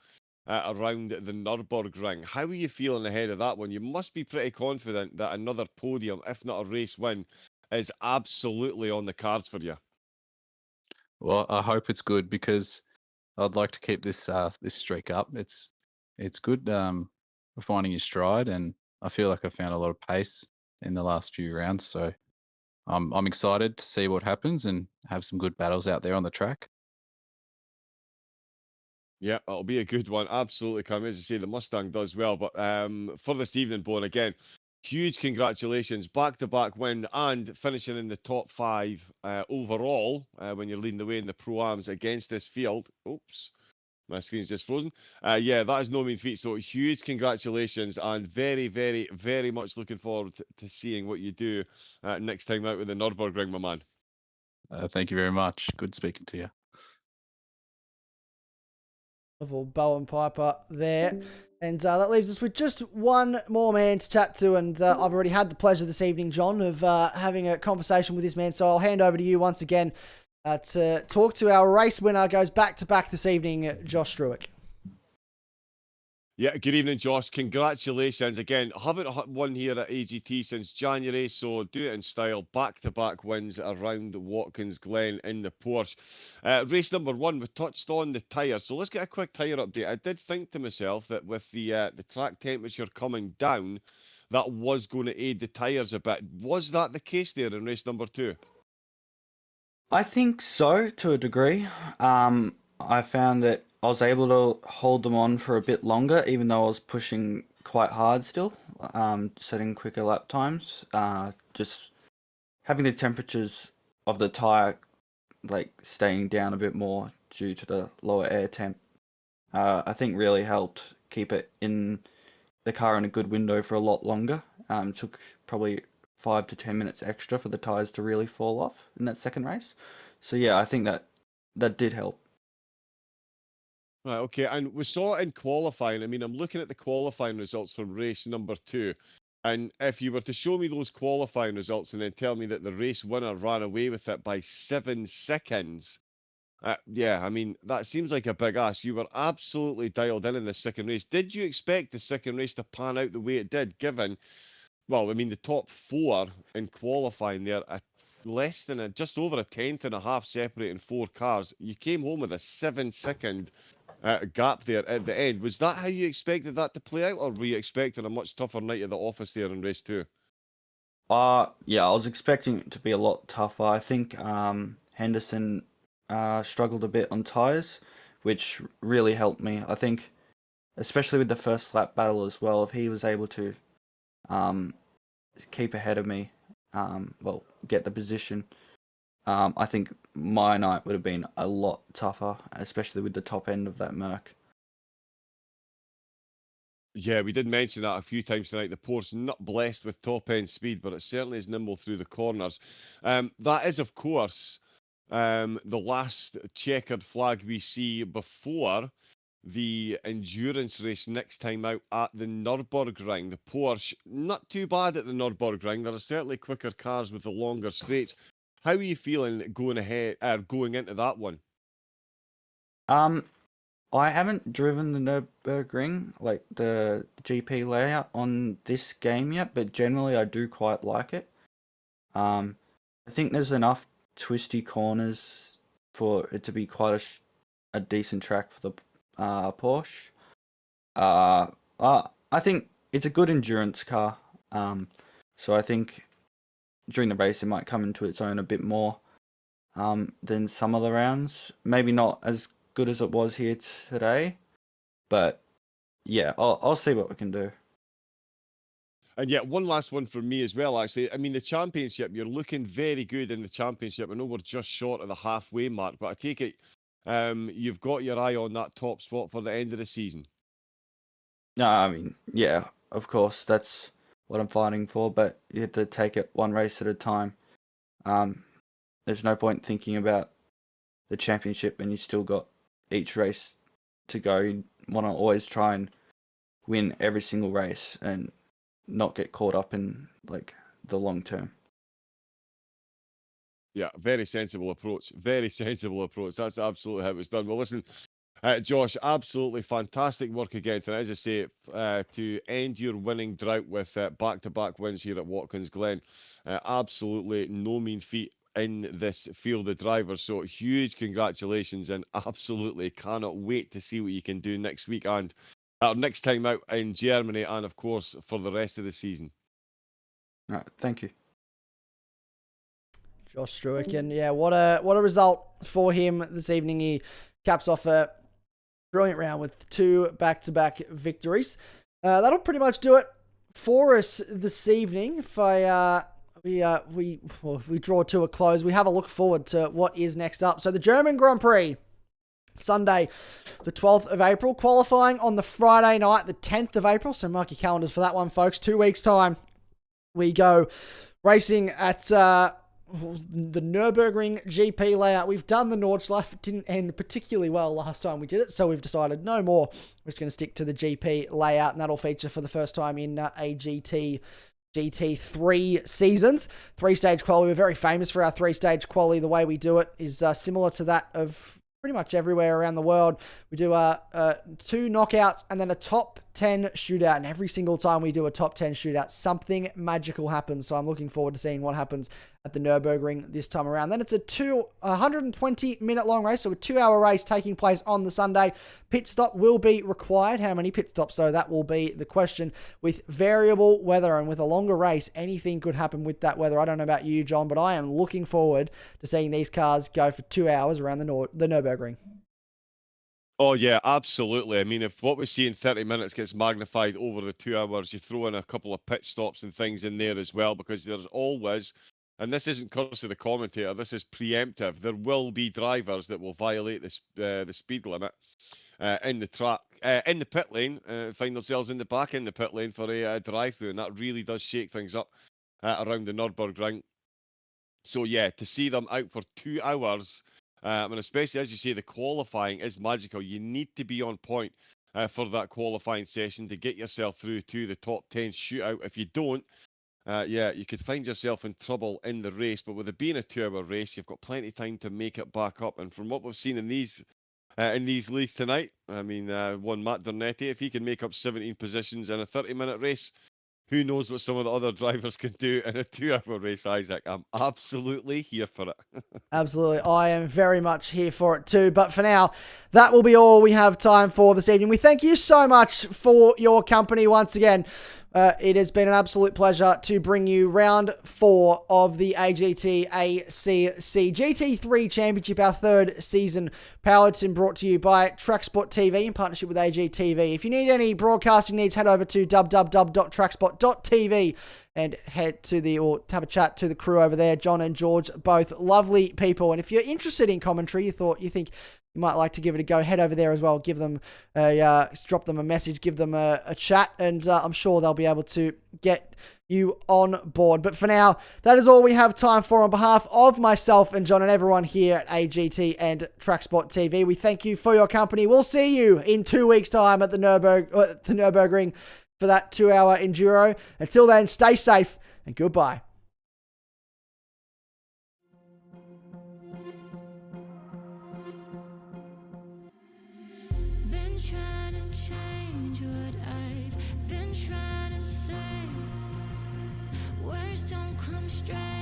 around the Nürburgring. How are you feeling ahead of that one? You must be pretty confident that another podium, if not a race win, is absolutely on the cards for you. Well, I hope it's good, because I'd like to keep this streak up. It's good finding your stride, and I feel like I found a lot of pace in the last few rounds. So I'm excited to see what happens and have some good battles out there on the track. Yeah, it'll be a good one. Absolutely, Cam. As I say, the Mustang does well. But for this evening, Bowen, again, huge congratulations. Back-to-back win and finishing in the top 5 overall when you're leading the way in the Pro-Ams against this field. Oops, my screen's just frozen. Yeah, that is no mean feat. So huge congratulations, and very, very, very much looking forward to seeing what you do next time out with the Nürburgring, my man. Thank you very much. Good speaking to you. Wonderful, Bowen Piper there. And that leaves us with just one more man to chat to. And I've already had the pleasure this evening, John, of having a conversation with this man. So I'll hand over to you once again to talk to our race winner. Goes back-to-back this evening, Josh Struick. Yeah, good evening, Josh. Congratulations again. Haven't won here at AGT since January, so do it in style. Back-to-back wins around Watkins Glen in the Porsche. Race number 1, we touched on the tyres, so let's get a quick tyre update. I did think to myself that with the track temperature coming down, that was going to aid the tyres a bit. Was that the case there in race number 2? I think so, to a degree. I found that I was able to hold them on for a bit longer, even though I was pushing quite hard still, setting quicker lap times. Just having the temperatures of the tyre like staying down a bit more due to the lower air temp, I think really helped keep it in the car in a good window for a lot longer. Took probably 5 to 10 minutes extra for the tyres to really fall off in that second race. So yeah, I think that did help. Right, okay, and we saw in qualifying, I mean, I'm looking at the qualifying results from race number 2, and if you were to show me those qualifying results and then tell me that the race winner ran away with it by 7 seconds, yeah, I mean, that seems like a big ask. You were absolutely dialed in the second race. Did you expect the second race to pan out the way it did, given, well, I mean, the top 4 in qualifying there, less than just over a tenth and a half separating 4 cars. You came home with a 7-second gap there at the end. Was that how you expected that to play out, or were you expecting a much tougher night at the office there in race 2? Yeah, I was expecting it to be a lot tougher. I think Henderson struggled a bit on tyres, which really helped me. I think, especially with the first lap battle as well, if he was able to keep ahead of me, well, get the position, I think my night would have been a lot tougher, especially with the top end of that Merc. Yeah, we did mention that a few times tonight. The Porsche not blessed with top end speed, but it certainly is nimble through the corners. That is, of course, the last checkered flag we see before the endurance race next time out at the Nürburgring. The Porsche, not too bad at the Nürburgring. There are certainly quicker cars with the longer straights. How are you feeling going into that one? I haven't driven the Nürburgring, like the GP layout on this game yet, but generally I do quite like it. I think there's enough twisty corners for it to be quite a decent track for the Porsche. I think it's a good endurance car. So I think during the race it might come into its own a bit more than some other rounds. Maybe not as good as it was here today, but yeah, I'll see what we can do. And yet, one last one for me as well, actually. I mean, the championship, you're looking very good in the championship. I know we're just short of the halfway mark, but I take it you've got your eye on that top spot for the end of the season. No, I mean, yeah, of course, that's what I'm fighting for, but you have to take it one race at a time. There's no point thinking about the championship when you still got each race to go. You want to always try and win every single race and not get caught up in like the long term. Yeah, very sensible approach. Very sensible approach. That's absolutely how it was done. Well, listen, Josh, absolutely fantastic work again tonight. As I say, to end your winning drought with back-to-back wins here at Watkins Glen, absolutely no mean feat in this field of drivers. So huge congratulations, and absolutely cannot wait to see what you can do next week and next time out in Germany, and of course for the rest of the season. All right, thank you. Josh Struick, and yeah, what a result for him this evening. He caps off a brilliant round with 2 back-to-back victories. That'll pretty much do it for us this evening. If we draw to a close, we have a look forward to what is next up. So the German Grand Prix, Sunday, the 12th of April, qualifying on the Friday night, the 10th of April. So mark your calendars for that one, folks. 2 weeks' time, we go racing at the Nürburgring GP layout. We've done the Nordschleife. It didn't end particularly well last time we did it, so we've decided no more. We're just going to stick to the GP layout, and that'll feature for the first time in AGT GT3 seasons. 3-stage quali, we're very famous for our 3-stage quali. The way we do it is similar to that of pretty much everywhere around the world. We do 2 knockouts and then a top 10 shootout. And every single time we do a top 10 shootout, something magical happens. So I'm looking forward to seeing what happens at the Nürburgring this time around. Then it's a 120-minute long race, so a 2-hour race taking place on the Sunday. Pit stop will be required. How many pit stops, though? That will be the question. With variable weather and with a longer race, anything could happen with that weather. I don't know about you, John, but I am looking forward to seeing these cars go for 2 hours around the Nürburgring. Oh, yeah, absolutely. I mean, if what we see in 30 minutes gets magnified over the 2 hours, you throw in a couple of pit stops and things in there as well, because there's always, and this isn't courtesy of the commentator, this is preemptive, there will be drivers that will violate the speed limit in the track, in the pit lane, find themselves in the back in the pit lane for a drive-through, and that really does shake things up around the Nürburgring. So, yeah, to see them out for 2 hours, and especially, as you say, the qualifying is magical. You need to be on point for that qualifying session to get yourself through to the top 10 shootout. If you don't, yeah, you could find yourself in trouble in the race. But with it being a 2-hour race, you've got plenty of time to make it back up. And from what we've seen in these leagues tonight, I mean, one Matt Dernetti, if he can make up 17 positions in a 30-minute race, who knows what some of the other drivers can do in a 2-hour race, Isaac. I'm absolutely here for it. Absolutely. I am very much here for it too. But for now, that will be all we have time for this evening. We thank you so much for your company once again. It has been an absolute pleasure to bring you round 4 of the AGT ACC GT3 Championship, our 3rd season, powered and brought to you by TrackSpotTV in partnership with AGT TV. If you need any broadcasting needs, head over to www.trackspot.tv and head to or have a chat to the crew over there. John and George, both lovely people. And if you're interested in commentary, you think you might like to give it a go, head over there as well. Give them drop them a message, give them a chat, and I'm sure they'll be able to get you on board. But for now, that is all we have time for. On behalf of myself and John and everyone here at AGT and TrackSpot TV, we thank you for your company. We'll see you in 2 weeks' time at the Nürburgring for that 2-hour enduro. Until then, stay safe and goodbye. Been trying to change what I've been trying to say. Words don't come straight.